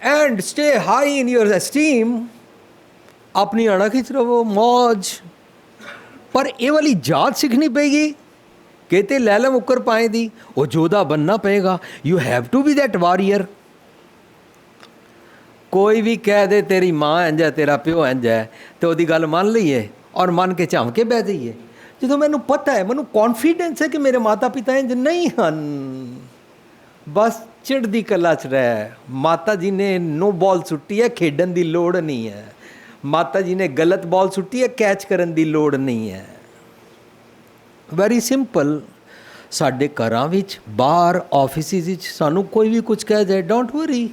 And stay high in your esteem. अपनी अड़ा खिंच रहो, मौज। पर ये वाली जात सीखनी पेगी, कहते लैला मुकर पाए दी, वो जोधा बनना पेगा। You have to be that warrior. कोई भी कह दे तेरी माँ इंज है, तेरा प्यो इंज है, तो ਉਹਦੀ ਗੱਲ ਮੰਨ ਲਈਏ ਔਰ ਮੰਨ ਕੇ ਝਾਮ ਕੇ ਬਹਿ ਜਾਈਏ। ਜਦੋਂ ਮੈਨੂੰ ਪਤਾ ਹੈ, ਮੈਨੂੰ ਕੌਨਫੀਡੈਂਸ ਹੈ ਕਿ ਮੇਰੇ ਮਾਤਾ ਪਿਤਾ ਇੰਜ ਨਹੀਂ ਹਨ, ਬਸ ਚੜ੍ਹਦੀ ਕਲਾ 'ਚ ਰਹਿ। ਮਾਤਾ ਜੀ ਨੇ ਨੋ ਬਾਲ ਸੁੱਟੀ ਹੈ, ਖੇਡਣ ਦੀ ਲੋੜ ਨਹੀਂ ਹੈ। ਮਾਤਾ ਜੀ ਨੇ ਗਲਤ ਬਾਲ ਸੁੱਟੀ ਹੈ, ਕੈਚ ਕਰਨ ਦੀ ਲੋੜ ਨਹੀਂ ਹੈ। Very simple. ਸਾਡੇ ਘਰਾਂ ਵਿੱਚ, ਬਾਹਰ, ਆਫਿਸਿਸ ਵਿੱਚ ਸਾਨੂੰ ਕੋਈ ਵੀ ਕੁਝ ਕਹਿ ਜਾਏ, ਡੋਂਟ ਵਰੀ।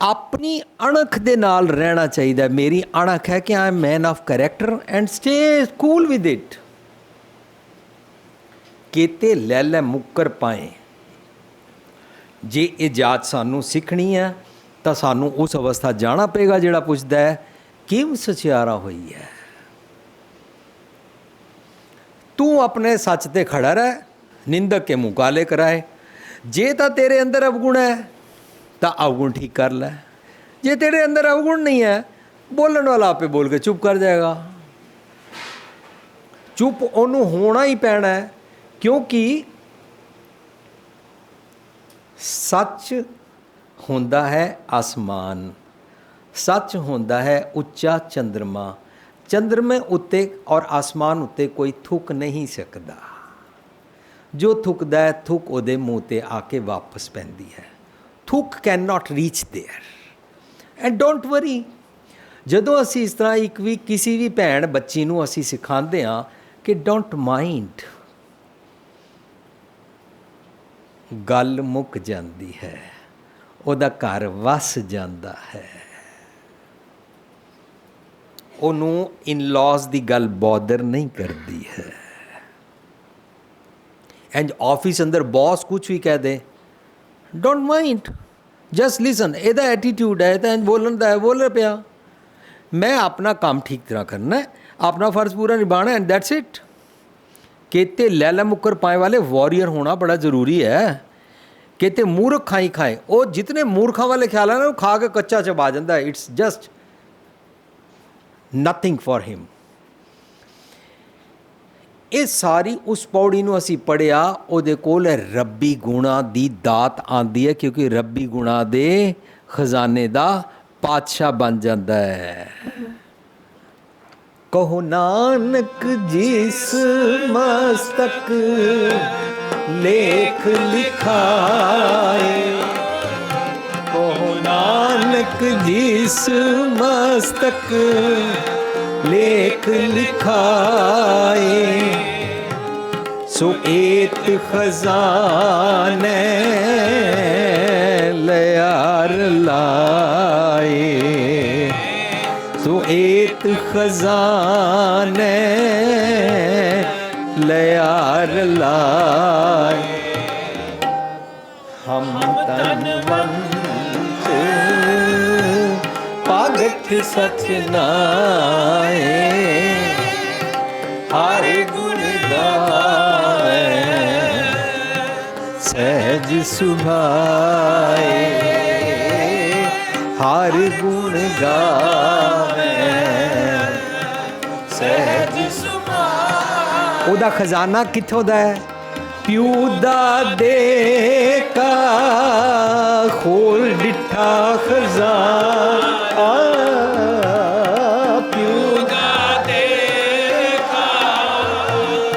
ਆਪਣੀ ਅਣਖ ਦੇ ਨਾਲ ਰਹਿਣਾ ਚਾਹੀਦਾ। ਮੇਰੀ ਅਣਖ ਹੈ ਕਿ I am man of character and stay cool with it. केते लै लै मुक्कर पाए। जे ये जात सानू सीखनी है तो सानू उस अवस्था जाना पेगा जिहड़ा पुछदा है किम सचियारा हुई है। तू अपने सच ते खड़ा रह, निंदक के मुँह काले कराए। जे तो तेरे अंदर अवगुण है तो अवगुण ठीक कर लै, जे तेरे अंदर अवगुण नहीं है बोलन वाला आपे बोल के चुप कर जाएगा। चुप ओनू होना ही पैना है, क्योंकि सच होंदा है आसमान, सच होंदा है उच्चा चंद्रमा। चंद्रमे उत्ते और आसमान उत्ते कोई थुक नहीं सकता। जो थुकदा है थुक उहदे मूँह ते आके वापस पैंदी है। थुक can not reach there. And don't worry, जदों असी इस तरह एक भी किसी भी भैन बच्ची नूं असी सिखाते हाँ कि डोंट माइंड, गल मुक जाती है, उहदा घर वस जाता है। उन्हों इन लॉज की गल बॉदर नहीं करती है। एंड ऑफिस अंदर बॉस कुछ भी कह दे, डोंट माइंड, जस्ट लिसन। एदा एटीट्यूड है तो बोलन का है, बोल पिया। मैं अपना काम ठीक तरह करना है, अपना फर्ज पूरा निभाना है, एंड दैट्स इट। केते लैला मुक्कर पाए वाले वॉरियर होना बड़ा ज़रूरी है। केते मूर्ख खाई खाए, वो जितने मूर्खों वाले ख्याल है ना वो खा के कच्चा चबा जाता है। It's just nothing for him. ये सारी उस पौड़ी नूं असी पढ़िया, उहदे कोल रब्बी गुणा दी दात आंदी है, क्योंकि रब्बी गुणा दे खजाने दा पातशाह बन जाता है। कहो नानक जिस मस्तक लेख लिखाए, कहो नानक जिस मस्तक लेख लिखाए, सो एत खजाने लयार लाए, सो एत खजाने लयार लाए। हम तनवंत पागत सच नाए, हर गुण गावे सहज सुभाए, हर गुण गावे सहज सुभाए। ओदा खजाना कित्थों दा है? प्यू दा दे का खोल डिठा खजाना, प्यू दा दे का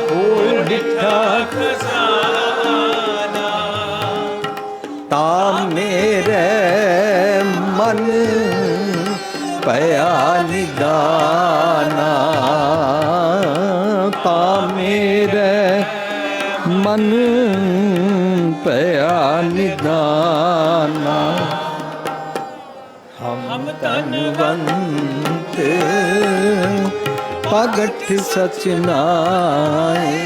खोल डिठा खजाना, ता मेरे मन पया निदाना, ता मेरे मन पया निदाना। हम तनवंत पगट सच नाए,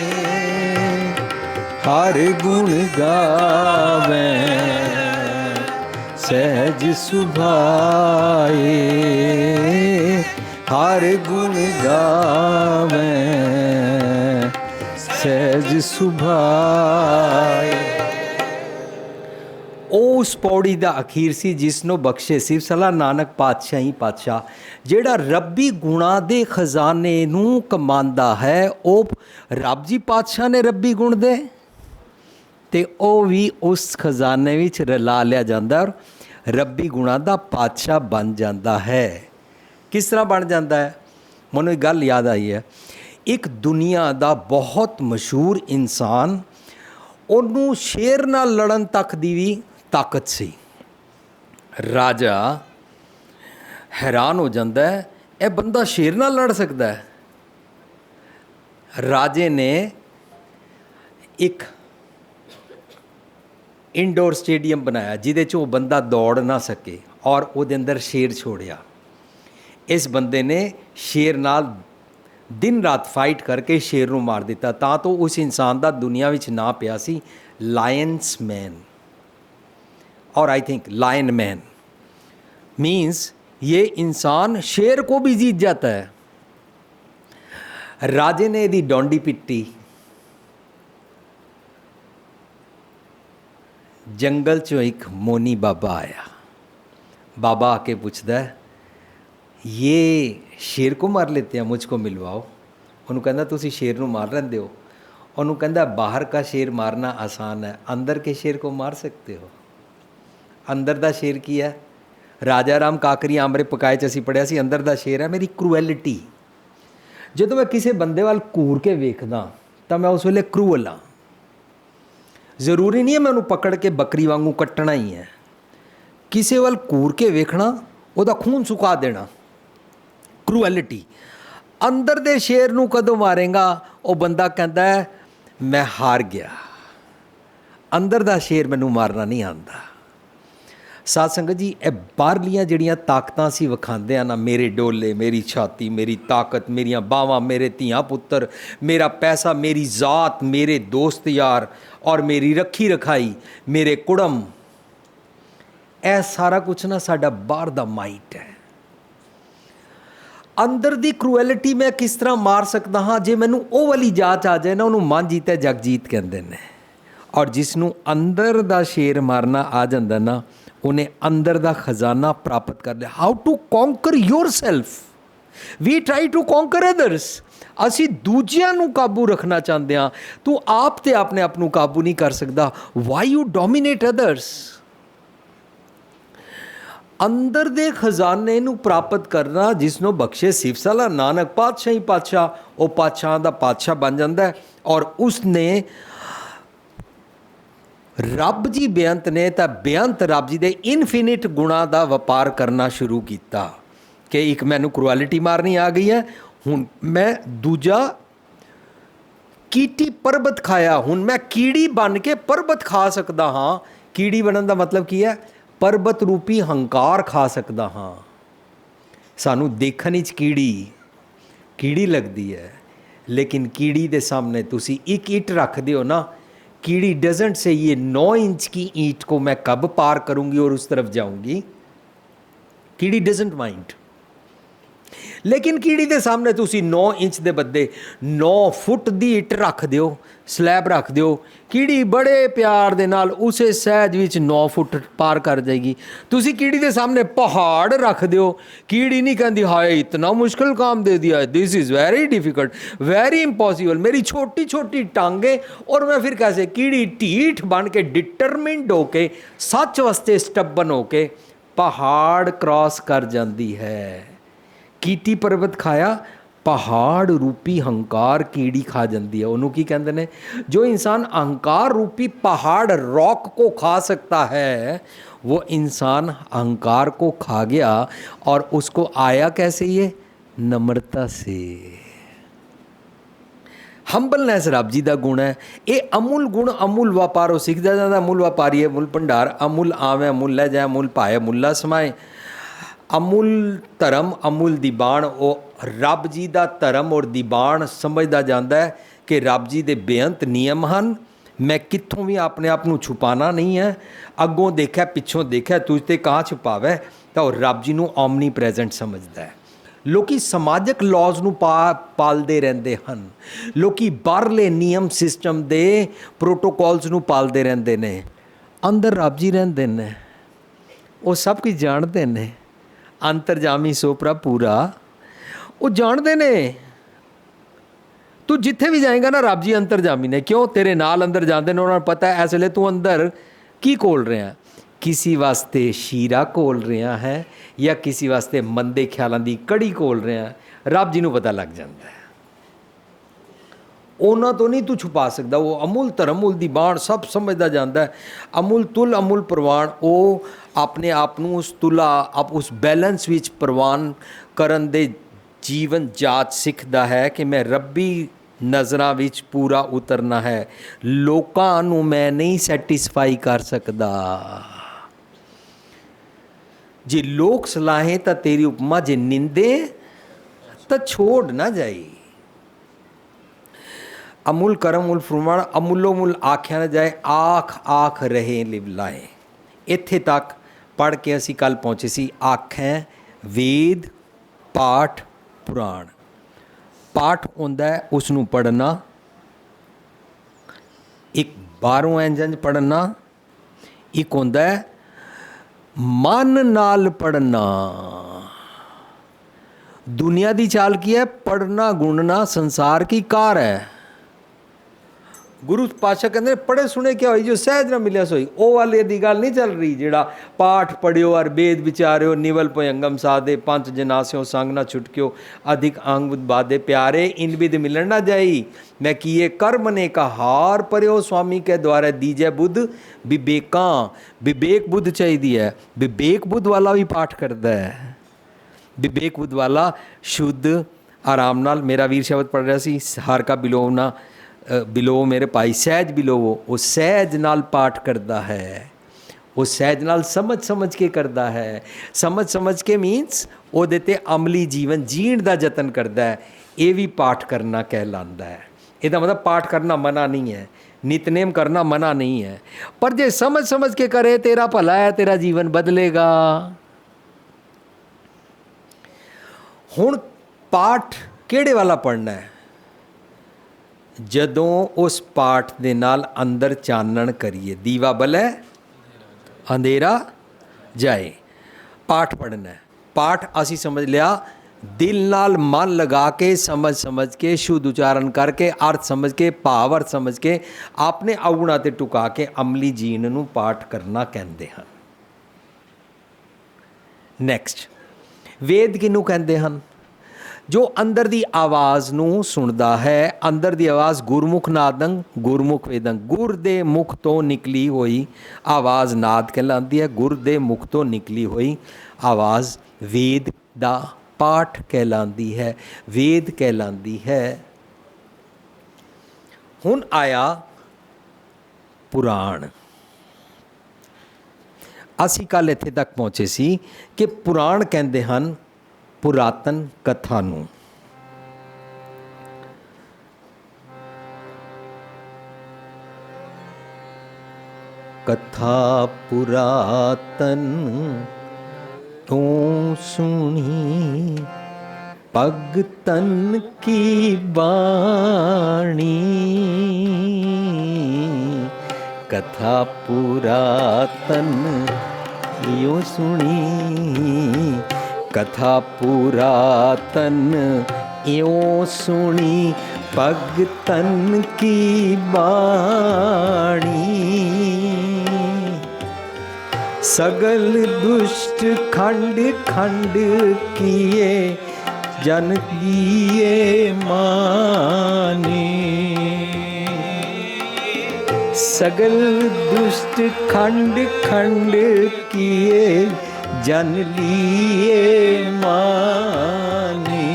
हर गुण गावे सहज सुभाए, हर गुण गावे सहज सुभाए। उस पौड़ी का अखीर सी जिसनों बख्शे सिर्फ सला नानक पातशाह ही पातशाह, जेड़ा रब्बी गुणा दे खजाने नूं कमांदा है। वो रब जी पातशाह ने रब्बी गुण दे ते ओ भी उस खजाने विच रला लिया जाता और रब्बी गुणा दा पातशाह बन जाता है। किस तरह बन जाता है? मैनूं एक गल याद आई है। एक दुनिया दा बहुत मशहूर इंसान, उन्होंने शेर नाल लड़न तक दी भी ताकत सी। राजा हैरान हो जाता है, यह बंदा शेर नाल लड़ सकता है। राजे ने एक इंडोर स्टेडियम बनाया जिदे च वो बंदा दौड़ ना सके और वो अंदर शेर छोड़िया। इस बंदे ने शेर नाल दिन रात फाइट करके शेर ਨੂੰ मार ਦਿੱਤਾ, ਤਾਂ तो उस इंसान ਦਾ दुनिया ਵਿੱਚ ਨਾਂ ਪਿਆ ਸੀ लायंस मैन। और I think lion man means ये इंसान शेर को भी जीत जाता है। राजे ने यदि डोंडी पिट्टी, जंगल चो एक मोनी बाबा आया। बाबा आके पूछता है ये शेर को मार लेते हैं, मुझको मिलवाओ। ਉਹਨੂੰ ਕਹਿੰਦਾ ਤੁਸੀਂ शेर ਨੂੰ मार ਲੈਂਦੇ ਹੋ। ਉਹਨੂੰ ਕਹਿੰਦਾ बाहर का शेर मारना आसान है, अंदर के शेर को मार सकते हो। अंदर ਦਾ शेर ਕੀ ਹੈ? ਰਾਜਾ ਰਾਮ ਕਾਕਰੀ ਆਮਰੇ ਪਕਾਏ 'ਚ ਅਸੀਂ ਪੜ੍ਹਿਆ ਸੀ, ਅੰਦਰ ਦਾ ਸ਼ੇਰ ਹੈ ਮੇਰੀ ਕਰੂਐਲਿਟੀ। ਜਦੋਂ ਮੈਂ ਕਿਸੇ ਬੰਦੇ ਵੱਲ ਘੂਰ ਕੇ ਵੇਖਦਾ ਤਾਂ ਮੈਂ ਉਸ ਵੇਲੇ ਕਰੂਅਲ ਹਾਂ। ਜ਼ਰੂਰੀ ਨਹੀਂ ਹੈ ਮੈਂ ਉਹਨੂੰ ਪਕੜ ਕੇ ਬੱਕਰੀ ਵਾਂਗੂ ਕੱਟਣਾ ਹੀ ਹੈ। ਕਿਸੇ ਵੱਲ ਘੂਰ ਕੇ ਵੇਖਣਾ, ਉਹਦਾ ਖੂਨ ਸੁਕਾ ਦੇਣਾ, ਕਰੂਐਲਿਟੀ। ਅੰਦਰ ਦੇ ਸ਼ੇਰ ਨੂੰ ਕਦੋਂ ਮਾਰੇਗਾ? ਉਹ ਬੰਦਾ ਕਹਿੰਦਾ ਹੈ ਮੈਂ ਹਾਰ ਗਿਆ, ਅੰਦਰ ਦਾ ਸ਼ੇਰ ਮੈਨੂੰ ਮਾਰਨਾ ਨਹੀਂ ਆਉਂਦਾ। ਸਾਧ ਸੰਗਤ ਜੀ, ਇਹ ਬਾਹਰਲੀਆਂ ਜਿਹੜੀਆਂ ਤਾਕਤਾਂ ਅਸੀਂ ਵਿਖਾਉਂਦੇ ਆ ਨਾ, ਮੇਰੇ ਡੋਲੇ, ਮੇਰੀ ਛਾਤੀ, ਮੇਰੀ ਤਾਕਤ, ਮੇਰੀਆਂ ਬਾਹਾਂ, ਮੇਰੇ ਧੀਆਂ ਪੁੱਤਰ, ਮੇਰਾ ਪੈਸਾ, ਮੇਰੀ ਜ਼ਾਤ, ਮੇਰੇ ਦੋਸਤ ਯਾਰ ਔਰ ਮੇਰੀ ਰੱਖੀ ਰਖਾਈ, ਮੇਰੇ ਕੁੜਮ, ਇਹ ਸਾਰਾ ਕੁਛ ਨਾ ਸਾਡਾ ਬਾਹਰ ਦਾ ਮਾਈਟ ਹੈ। ਅੰਦਰ ਦੀ ਕਰੂਐਲਿਟੀ ਮੈਂ ਕਿਸ ਤਰ੍ਹਾਂ ਮਾਰ ਸਕਦਾ ਹਾਂ? ਜੇ ਮੈਨੂੰ ਉਹ ਵਾਲੀ ਜਾਚ ਆ ਜਾਏ ਨਾ, ਉਹਨੂੰ ਮਨ ਜੀਤੈ ਜਗਜੀਤ ਕਹਿੰਦੇ ਨੇ। ਔਰ ਜਿਸ ਨੂੰ ਅੰਦਰ ਦਾ ਸ਼ੇਰ ਮਾਰਨਾ ਆ ਜਾਂਦਾ ਨਾ, ਉਹਨੇ ਅੰਦਰ ਦਾ ਖਜ਼ਾਨਾ ਪ੍ਰਾਪਤ ਕਰ ਲਿਆ। How to conquer yourself. We try to conquer others. ਅਸੀਂ ਦੂਜਿਆਂ ਨੂੰ ਕਾਬੂ ਰੱਖਣਾ ਚਾਹੁੰਦੇ ਹਾਂ, ਤੂੰ ਆਪ ਤੇ ਆਪਣੇ ਆਪ ਨੂੰ ਕਾਬੂ ਨਹੀਂ ਕਰ ਸਕਦਾ। Why you dominate others. ਅੰਦਰ ਦੇ ਖਜ਼ਾਨੇ ਨੂੰ ਪ੍ਰਾਪਤ ਕਰਨਾ, ਜਿਸ ਨੂੰ ਬਖਸ਼ੇ ਸਿਫਤਸਲਾ ਨਾਨਕ ਪਾਤਸ਼ਾਹੀ ਪਾਤਸ਼ਾਹ, ਉਹ ਪਾਤਸ਼ਾਹ ਦਾ ਪਾਤਸ਼ਾਹ ਬਣ ਜਾਂਦਾ ਹੈ। ਔਰ ਉਸਨੇ ਰੱਬ ਜੀ ਬੇਅੰਤ ਨੇ ਤਾਂ ਬੇਅੰਤ ਰੱਬ ਜੀ ਦੇ ਇਨਫਿਨਿਟ ਗੁਣਾਂ ਦਾ ਵਪਾਰ ਕਰਨਾ ਸ਼ੁਰੂ ਕੀਤਾ ਕਿ ਇੱਕ ਮੈਨੂੰ ਕਰੂਐਲਿਟੀ ਮਾਰਨੀ ਆ ਗਈ ਹੈ, ਹੁਣ ਮੈਂ ਦੂਜਾ ਕੀਟੀ ਪਰਬਤ ਖਾਇਆ, ਹੁਣ ਮੈਂ ਕੀੜੀ ਬਣ ਕੇ ਪਰਬਤ ਖਾ ਸਕਦਾ ਹਾਂ। ਕੀੜੀ ਬਣਨ ਦਾ ਮਤਲਬ ਕੀ ਹੈ? ਪਰਬਤ ਰੂਪੀ ਹੰਕਾਰ ਖਾ ਸਕਦਾ ਹਾਂ। ਸਾਨੂੰ ਦੇਖਣ ਵਿੱਚ ਕੀੜੀ ਲੱਗਦੀ ਹੈ, ਲੇਕਿਨ ਕੀੜੀ ਦੇ ਸਾਹਮਣੇ ਤੁਸੀਂ ਇੱਕ ਇੱਟ ਰੱਖਦੇ ਹੋ ਨਾ, कीड़ी डजेंट से ये 9 इंच की ईंट को मैं कब पार करूंगी और उस तरफ जाऊंगी। कीड़ी डजेंट माइंड। लेकिन कीड़ी के सामने तुसी 9 इंच के बदले 9 फुट की इट रख दियो, स्लैब रख दियो, कीड़ी बड़े प्यार दे नाल उसे सहज विच 9 फुट पार कर जाएगी। तुसी कीड़ी के सामने पहाड़ रख दियो, कीड़ी नहीं कहती हाय इतना मुश्किल काम दे दिया, this is very difficult, very impossible, मेरी छोटी छोटी टांगे और मैं फिर कैसे। कीड़ी ढीठ बन के डिटरमिंड होके सच वास्ते स्टबन होके पहाड़ क्रॉस कर जाती है। कीटी पर्वत खाया, पहाड़ रूपी हंकार कीड़ी खा जाती है। उन्होंने की कहते हैं, जो इंसान अहंकार रूपी पहाड़ रॉक को खा सकता है, वो इंसान अहंकार को खा गया। और उसको आया कैसे? ये नम्रता से। हंबलनेस रब जी का गुण है। ये अमूल गुण अमूल व्यापारों सीखता जाता। अमूल व्यापारी है अमूल भंडार, अमूल आवे अमूल लै जाए, अमूल पाए मुला समाए। अमूल धर्म अमूल दीबान, वो रब जी का धर्म और दीबान समझदा जाता है कि रब जी के बेअंत नियम हैं। मैं कित्थों भी अपने आप को छुपाना नहीं है। अगों देखा पिछों देखा, तुझ ते कहाँ छुपावे, तो रब जी को ओमनी प्रेजेंट समझदा है। लोकी समाजक लॉज ਨੂੰ ਪਾਲਦੇ ਰਹਿੰਦੇ ਹਨ, ਲੋਕੀ ਬਾਹਰਲੇ ਨਿਯਮ ਸਿਸਟਮ ਦੇ ਪ੍ਰੋਟੋਕੋਲਸ ਨੂੰ ਪਾਲਦੇ ਰਹਿੰਦੇ ਨੇ। ਅੰਦਰ ਰੱਬ ਜੀ ਰਹਿੰਦੇ ਨੇ, ਉਹ ਸਭ ਕੁਝ ਜਾਣਦੇ ਨੇ। ਅੰਤਰਜਾਮੀ ਸੋਪਰਾ ਪੂਰਾ ਉਹ ਜਾਣਦੇ ਨੇ। ਤੂੰ ਜਿੱਥੇ ਵੀ ਜਾਏਗਾ ਨਾ, ਰੱਬ ਜੀ ਅੰਤਰਜਾਮੀ ਨੇ। ਕਿਉਂ? ਤੇਰੇ ਨਾਲ ਅੰਦਰ ਜਾਂਦੇ ਨੇ, ਉਹਨਾਂ ਨੂੰ ਪਤਾ ਹੈ ਇਸ ਵੇਲੇ ਤੂੰ ਅੰਦਰ ਕੀ ਘੋਲ ਰਿਹਾ। किसी वास्ते शीरा घोल रहा है या किसी वास्ते मंदे ख्यालों की कड़ी घोल रहा है, रब जी को पता लग जाता है। उन्होंने तो नहीं तू छुपा सकता। वो अमूल धर्म अमूल दी बाण सब समझता जाता है। अमूल तुल अमूल प्रवान, वो अपने आप को उस तुला उस बैलेंस विच प्रवान करन दे जीवन जाच सीखता है कि मैं रब्बी नज़रां विच पूरा उतरना है। लोकां नूं मैं नहीं सैटिस्फाई कर सकता। जे लोक सलाहें तो तेरी उपमा, जे निंदे तो छोड़ ना जाए। अमूल करम मूल फुरमान अमूलो मुल आख्या न जाए आख आख रहे लिव लाए। ਇੱਥੇ ਤੱਕ ਪੜ੍ਹ ਕੇ ਅਸੀਂ ਕੱਲ ਪਹੁੰਚੇ ਸੀ। ਆਖੈਂ ਵੇਦ ਪਾਠ ਪੁਰਾਣ। ਪਾਠ ਹੁੰਦਾ ਹੈ ਉਸ ਨੂੰ ਪੜ੍ਹਨਾ, ਇੱਕ ਬਾਹਰੋਂ ਇੰਝ ਪੜ੍ਹਨਾ, ਇੱਕ ਹੁੰਦਾ ਹੈ ਮਨ ਨਾਲ ਪੜ੍ਹਨਾ। ਦੁਨੀਆ ਦੀ ਚਾਲ ਕੀ ਹੈ? ਪੜ੍ਹਨਾ ਗੁਣਨਾ ਸੰਸਾਰ ਕੀ ਕਾਰ ਹੈ। ਗੁਰੂ ਪਾਤਸ਼ਾਹ ਕਹਿੰਦੇ ਪੜ੍ਹੇ ਸੁਣੇ ਕਿਆ ਹੋਈ ਜੋ ਸਹਿਜ ਨਾ ਮਿਲਿਆ ਸੋਈ। ਉਹ ਵਾਲੇ ਦੀ ਗੱਲ ਨਹੀਂ ਚੱਲ ਰਹੀ ਜਿਹੜਾ ਪਾਠ ਪੜ੍ਹਿਓ ਔਰ ਵੇਦ ਵਿਚਾਰਿਓ ਨਿਵਲ ਭਯੰਗਮ ਸਾਧੇ ਪੰਜ ਜਨਾਸਿਓ ਸੰਗ ਨਾ ਛੁਟਕਿਓ ਅਧਿਕ ਅੰਗ ਬਾਦੇ ਪਿਆਰੇ ਇਨ ਵਿਦ ਮਿਲਣ ਨਾ ਜਾਈ। ਮੈਂ ਕੀਏ ਕਰਮ ਨੇ ਕਹਾਰ ਪਰਿਓ स्वामी के द्वारा दीजै बुद्ध विवेकां। विवेक बुद्ध चाहिए है। विवेक बुद्ध वाला भी पाठ करता है। विवेक बुद्ध वाला शुद्ध आराम नाल। मेरा वीर शब्द पढ़ रहा सी हार का बिलोव ना बिलो मेरे भाई सहज बिलोवो। वो सहज नाल पाठ करता है। वो सहज नाल समझ समझ के करता है। समझ समझ के मीनस ਉਹਦੇ ਤੇ ਅਮਲੀ ਜੀਵਨ ਜੀਣ ਦਾ ਯਤਨ ਕਰਦਾ ਹੈ। ਇਹ ਵੀ ਪਾਠ ਕਰਨਾ ਕਹਿਲਾਂਦਾ ਹੈ। ਇਹਦਾ ਮਤਲਬ ਪਾਠ ਕਰਨਾ ਮਨਾ ਨਹੀਂ ਹੈ, ਨਿਤਨੇਮ ਕਰਨਾ ਮਨਾ ਨਹੀਂ ਹੈ, ਪਰ ਜੇ ਸਮਝ ਸਮਝ ਕੇ ਕਰੇ ਤੇਰਾ ਭਲਾ ਹੈ, ਤੇਰਾ ਜੀਵਨ ਬਦਲੇਗਾ। ਹੁਣ ਪਾਠ ਕਿਹੜੇ ਵਾਲਾ ਪੜ੍ਹਨਾ ਹੈ? ਜਦੋਂ ਉਸ ਪਾਠ ਦੇ ਨਾਲ ਅੰਦਰ ਚਾਨਣ ਕਰੀਏ, ਦੀਵਾ ਬਲੇ ਅੰਧੇਰਾ ਜਾਏ। ਪਾਠ ਪੜ੍ਹਨਾ ਹੈ। ਪਾਠ ਅਸੀਂ ਸਮਝ ਲਿਆ ਦਿਲ ਨਾਲ ਮਨ ਲਗਾ ਕੇ ਸਮਝ ਸਮਝ ਕੇ ਸ਼ੁੱਧ ਉਚਾਰਨ ਕਰਕੇ ਅਰਥ ਸਮਝ ਕੇ ਭਾਵ ਅਰਥ ਸਮਝ ਕੇ ਆਪਣੇ ਔਗੁਣਾਂ 'ਤੇ ਟੁਕਾ ਕੇ ਅਮਲੀ ਜੀਣ ਨੂੰ ਪਾਠ ਕਰਨਾ ਕਹਿੰਦੇ ਹਨ। ਨੈਕਸਟ, ਵੇਦ ਕਿਹਨੂੰ ਕਹਿੰਦੇ ਹਨ? ਜੋ ਅੰਦਰ ਦੀ ਆਵਾਜ਼ ਨੂੰ ਸੁਣਦਾ ਹੈ। ਅੰਦਰ ਦੀ ਆਵਾਜ਼ ਗੁਰਮੁਖ ਨਾਦੰ ਗੁਰਮੁਖ ਵੇਦੰ। ਗੁਰ ਦੇ ਮੁਖ ਤੋਂ ਨਿਕਲੀ ਹੋਈ ਆਵਾਜ਼ ਨਾਦ ਕਹਿਲਾਂਦੀ ਹੈ। ਗੁਰ ਦੇ ਮੁਖ ਤੋਂ ਨਿਕਲੀ ਹੋਈ ਆਵਾਜ਼ ਵੇਦ ਦਾ ਪਾਠ ਕਹਿਲਾਂਦੀ ਹੈ, ਵੇਦ ਕਹਿਲਾਂਦੀ ਹੈ। ਹੁਣ ਆਇਆ ਪੁਰਾਣ। ਅਸੀਂ ਕੱਲ੍ਹ ਇੱਥੇ ਤੱਕ ਪਹੁੰਚੇ ਸੀ ਕਿ ਪੁਰਾਣ ਕਹਿੰਦੇ ਹਨ ਪੁਰਾਤਨ ਕਥਾ ਨੂੰ। ਕਥਾ ਪੁਰਾਤਨ ਤੂੰ ਸੁਣੀ ਭਗਤਨ ਕੀ ਬਾਣੀ। ਕਥਾ ਪੁਰਾਤਨ ਯੋ ਸੁਣੀ। ਕਥਾ ਪੁਰਾਤਨ ਇਉਂ ਸੁਣੀ ਭਗਤਨ ਕੀ ਬਾਣੀ। सगल दुष्ट खंड खंड किए जन दिए माने। सगल दुष्ट खंड खंड किए जन लिए माने।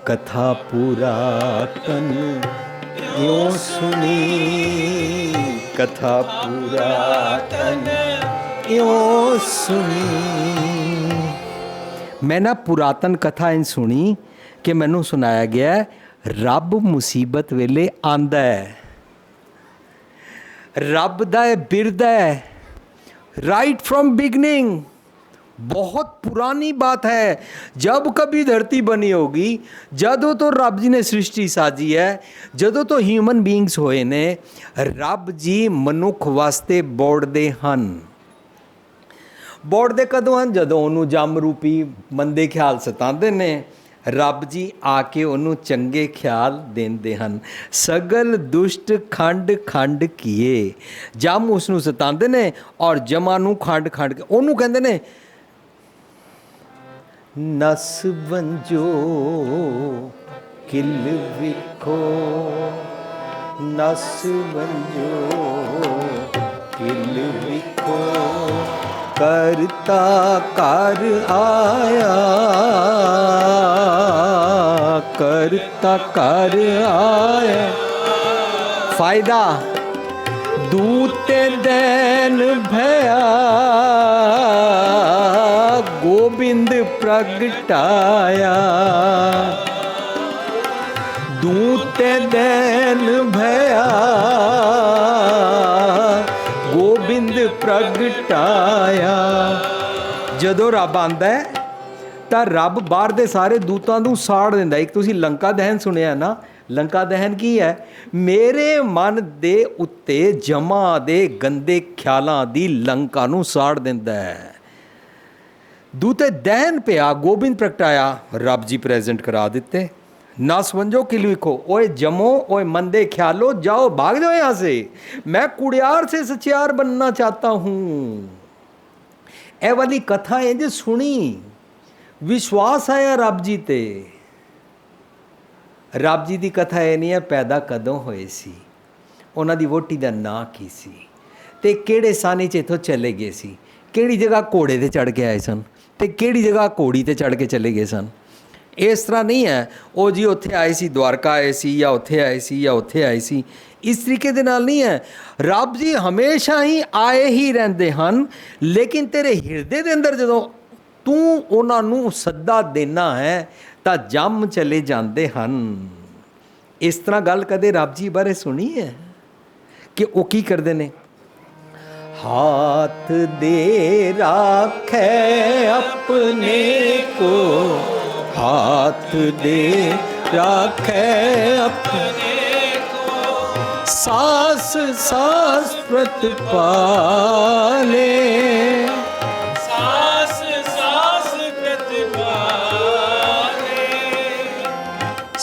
कथा पुरातन यो सुनी। कथा पुरातन यो सुनी। मैं ना पुरातन कथा इन सुनी कि मैनू सुनाया गया रब मुसीबत वेले आंदा है। रब दा बिरद है राइट फ्रॉम बिगनिंग। बहुत पुरानी बात है। जब कभी धरती बनी होगी, जदों तो रब जी ने सृष्टि साजी है, जदों तो ह्यूमन बींग्स होए ने, रब जी मनुख वास्ते बोड़दे हन। बोड़दे कदों हन? जदों उन्होंने जम रूपी मंदे ख्याल सतांदे ने, रब जी आके उन्होंने चंगे ख्याल देंदे हन। सगल दुष्ट खंड खंड किए। जम उसनू सतांदे ने और जमा नू खंड खंड के उन्होंने कहंदे ने नस बंजो किल विखो। नस बंजो किल विखो करता कर आया। करता कर आया। फायदा दूते दैन भया गोबिंद प्रगटाया। दूते दैन भया गोबिंद प्रगटाया। ਜਦੋਂ ਰੱਬ ਆਂਦਾ ਹੈ ਤਾਂ ਰੱਬ ਬਾਹਰ ਦੇ ਸਾਰੇ ਦੂਤਾਂ ਨੂੰ ਸਾੜ ਦਿੰਦਾ। ਇੱਕ ਤੁਸੀਂ ਲੰਕਾ ਦਹਨ ਸੁਣਿਆ ਨਾ, ਲੰਕਾ ਦਹਨ ਕੀ ਹੈ? ਮੇਰੇ ਮਨ ਦੇ ਉੱਤੇ ਜਮਾ ਦੇ ਗੰਦੇ ਖਿਆਲਾਂ ਦੀ ਲੰਕਾ ਨੂੰ ਸਾੜ ਦਿੰਦਾ ਹੈ। ਦੂਤੇ ਦਹਨ ਪਿਆ ਗੋਬਿੰਦ ਪ੍ਰਗਟਾਇਆ, ਰੱਬ ਜੀ ਪ੍ਰੈਜ਼ੈਂਟ ਕਰਾ ਦਿੱਤੇ। ना समझो कि लिखो, ओए जमो ओए मंदे ख्यालो, जाओ भाग जाओ यहाँ से, मैं कुड़ियार से सचियार बनना चाहता हूँ। ए वाली कथा इंज सुनी, विश्वास आया रब जी ते। रब जी की कथा ये नहीं है पैदा कदों होए सी, उन्हां दी वोटी दा नां की सी, ते किहड़े सन च इत्थों चले गए सी, किहड़ी जगह घोड़े ते चढ़ के आए सन, ते किहड़ी जगह घोड़ी ते चढ़ के चले गए सन। इस तरह नहीं है वो जी उत्थे आए सी द्वारका आए सी या उत्थे आए सी या उत्थे आए सी, इस तरीके दे नाल नहीं है। रब जी हमेशा ही आए ही रहंदे हन, लेकिन तेरे हिरदे दे अंदर जदों तू उन्हां नूं सद्दा देना है तां जम चले जांदे हन। इस तरह गल कदे रब जी बारे सुनी है कि वो की करदे ने? हाथ दे राखे अपने को, हाथ दे राखे अपने को, सास सास प्रतिपाले, सास सास प्रतिपाले,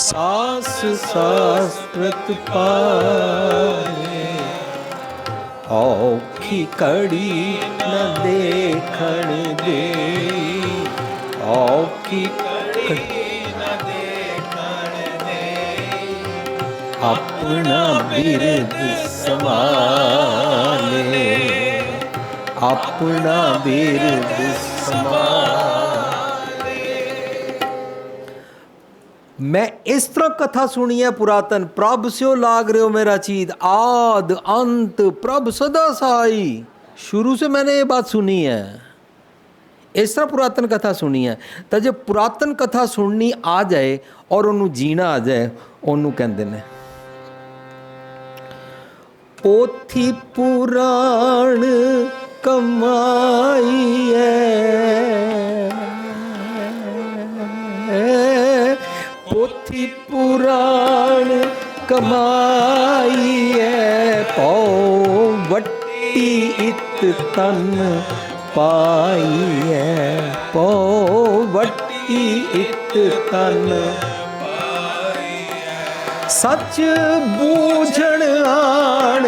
सास सास प्रतिपाले। औखी कड़ी न देखण दे, औखी अपना बिरद संभाले, अपना बिरद संभाले। मैं इस तरह कथा सुनी है पुरातन, प्रभ स्यो लाग रहे हो मेरा चीत, आद अंत प्रभ सदा साई। शुरू से मैंने ये बात सुनी है, इस तरह पुरातन कथा सुनी है। तो जो पुरातन कथा सुननी आ जाए और उन्होंने जीना आ जाए, उन्होंने कहते हैं पोथी पुराण कमाई है, पोथी पुराण कमाई है, पौ वट्टी इत तन पाई है, पौ वट्टी इत तन पाई है, सच बूझण आण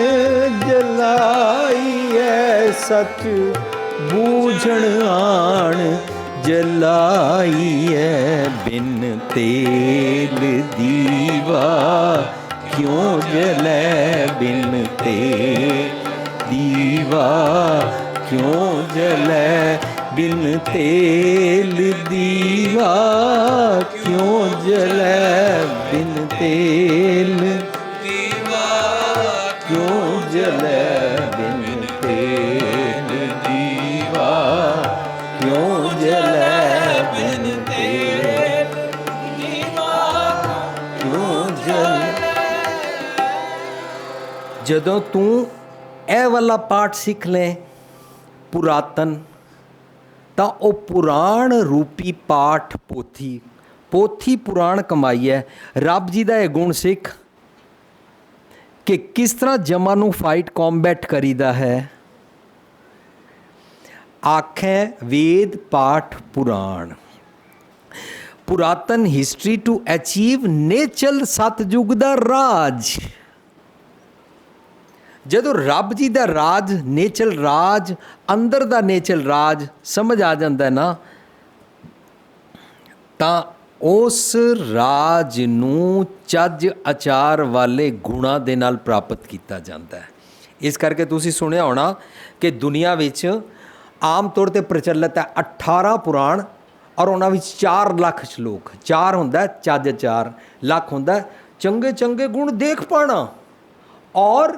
जलाई है, सच बूझण आण जलाई है, बिन तेल दीवा क्यों जले, बिन तेल दीवा क्यों जले, बिन तेल दीवा क्यों जले, बिन तेल दीवा क्यों जले, बिन तेल दीवा क्यों जले, बिन तेल दीवा क्यों जले। जदों तू ए वाला पाठ सीख ले पुरातन, तो वो पुराण रूपी पाठ पोथी, पोथी पुराण कमाई है। रब जी का यह गुण सिख कि किस तरह जमा नू फाइट कॉम्बैट करीदा है। आखें वेद पाठ पुराण, पुरातन हिस्ट्री टू अचीव नेचर सतयुग दा राज। ਜਦੋਂ ਰੱਬ ਜੀ ਦਾ ਰਾਜ, ਨੇਚਰ ਰਾਜ, ਅੰਦਰ ਦਾ ਨੇਚਰ ਰਾਜ ਸਮਝ ਆ ਜਾਂਦਾ ਨਾ, ਤਾਂ ਉਸ ਰਾਜ ਨੂੰ ਚੱਜ ਆਚਾਰ ਵਾਲੇ ਗੁਣਾਂ ਦੇ ਨਾਲ ਪ੍ਰਾਪਤ ਕੀਤਾ ਜਾਂਦਾ ਹੈ। ਇਸ ਕਰਕੇ ਤੁਸੀਂ ਸੁਣਿਆ ਹੋਣਾ ਕਿ ਦੁਨੀਆ ਵਿੱਚ ਆਮ ਤੌਰ 'ਤੇ ਪ੍ਰਚਲਿਤ ਹੈ 18 ਪੁਰਾਣ ਔਰ ਉਹਨਾਂ ਵਿੱਚ 4 ਲੱਖ ਸ਼ਲੋਕ। 4 ਹੁੰਦਾ ਚੱਜ ਆਚਾਰ, ਲੱਖ ਹੁੰਦਾ ਚੰਗੇ ਚੰਗੇ ਗੁਣ ਦੇਖ ਪਾਣਾ, ਔਰ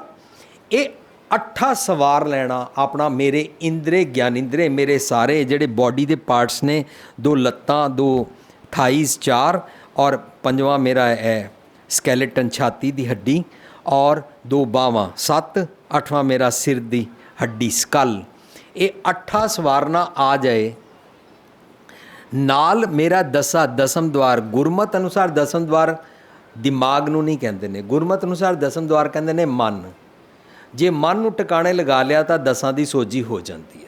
ਇਹ 8 ਸਵਾਰ ਲੈਣਾ ਆਪਣਾ। ਮੇਰੇ ਇੰਦਰੇ ਗਿਆਨਿੰਦਰੇ, ਮੇਰੇ ਸਾਰੇ ਜਿਹੜੇ ਬੋਡੀ ਦੇ ਪਾਰਟਸ ਨੇ, 2 ਲੱਤਾਂ, 2 ਥਾਈਜ਼, 4 ਔਰ 5ਵਾਂ ਮੇਰਾ ਹੈ ਸਕੈਲੇਟਨ ਛਾਤੀ ਦੀ ਹੱਡੀ और 2 ਬਾਹਾਂ 7 8ਵਾਂ ਮੇਰਾ ਸਿਰ ਦੀ ਹੱਡੀ ਸਕਲ। ਇਹ 8 ਸਵਾਰਨਾ ਆ ਜਾਏ ਨਾਲ ਮੇਰਾ ਦਸਮ ਦਵਾਰ। ਗੁਰਮਤ ਅਨੁਸਾਰ ਦਸਮ ਦਵਾਰ ਦਿਮਾਗ ਨੂੰ ਨਹੀਂ ਕਹਿੰਦੇ ਨੇ, ਗੁਰਮਤ ਅਨੁਸਾਰ ਦਸਮ ਦਵਾਰ ਕਹਿੰਦੇ ਨੇ ਮਨ। ਜੇ ਮਨ ਨੂੰ ਟਿਕਾਣੇ ਲਗਾ ਲਿਆ ਤਾਂ 10 ਦੀ ਸੋਝੀ ਹੋ ਜਾਂਦੀ ਹੈ।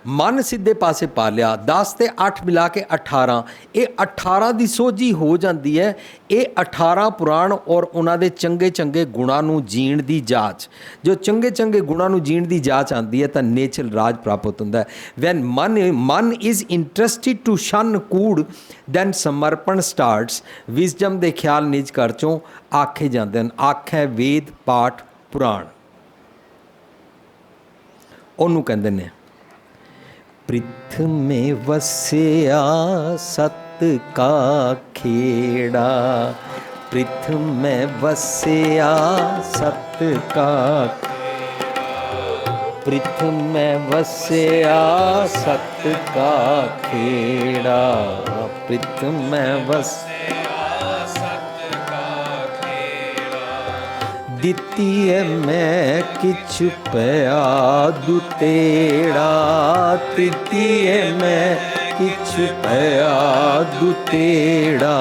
ਮਨ ਸਿੱਧੇ ਪਾਸੇ ਪਾ ਲਿਆ 10 ਤੇ 8 ਮਿਲਾ ਕੇ 18, ਇਹ 18 ਦੀ ਸੋਝੀ ਹੋ ਜਾਂਦੀ ਹੈ। ਇਹ 18 ਪੁਰਾਣ ਔਰ ਉਹਨਾਂ ਦੇ ਚੰਗੇ ਚੰਗੇ ਗੁਣਾਂ ਨੂੰ ਜੀਣ ਦੀ ਜਾਂਚ, ਜੋ ਚੰਗੇ ਚੰਗੇ ਗੁਣਾਂ ਨੂੰ ਜੀਣ ਦੀ ਜਾਂਚ ਆਉਂਦੀ ਹੈ ਤਾਂ ਨੇਚਰ ਰਾਜ ਪ੍ਰਾਪਤ ਹੁੰਦਾ ਹੈ। ਵੈਨ ਮਨ ਇਜ਼ ਇੰਟਰਸਟਿਡ ਟੂ ਸ਼ਨ ਕੂੜ ਦੈਨ ਸਮਰਪਣ ਸਟਾਰਟਸ। ਵਿਜ਼ਡਮ ਦੇ ਖਿਆਲ ਨਿਜ ਘਰ ਚੋਂ ਆਖੇ ਜਾਂਦੇ ਹਨ। ਆਖੇ ਵੇਦ ਪਾਠ ਪੁਰਾਣ, ਉਹਨੂੰ ਕਹਿੰਦੇ ਨੇ। ਪ੍ਰਿਥ में वਸਿਆ सत का खेड़ा, ਪ੍ਰਿਥ में वਸਿਆ सत का, ਪ੍ਰਿਥ में वਸਿਆ सत का खेड़ा, ਪ੍ਰਿਥ में वसिया ਦਿੱਤੀ ਹੈ ਮੈਂ ਕਿਛ ਪਿਆ ਦੁਤੇੜਾ, ਦਿੱਤੀ ਹੈ ਮੈਂ ਕਿਛ ਪਿਆ ਦੁਤੇੜਾ,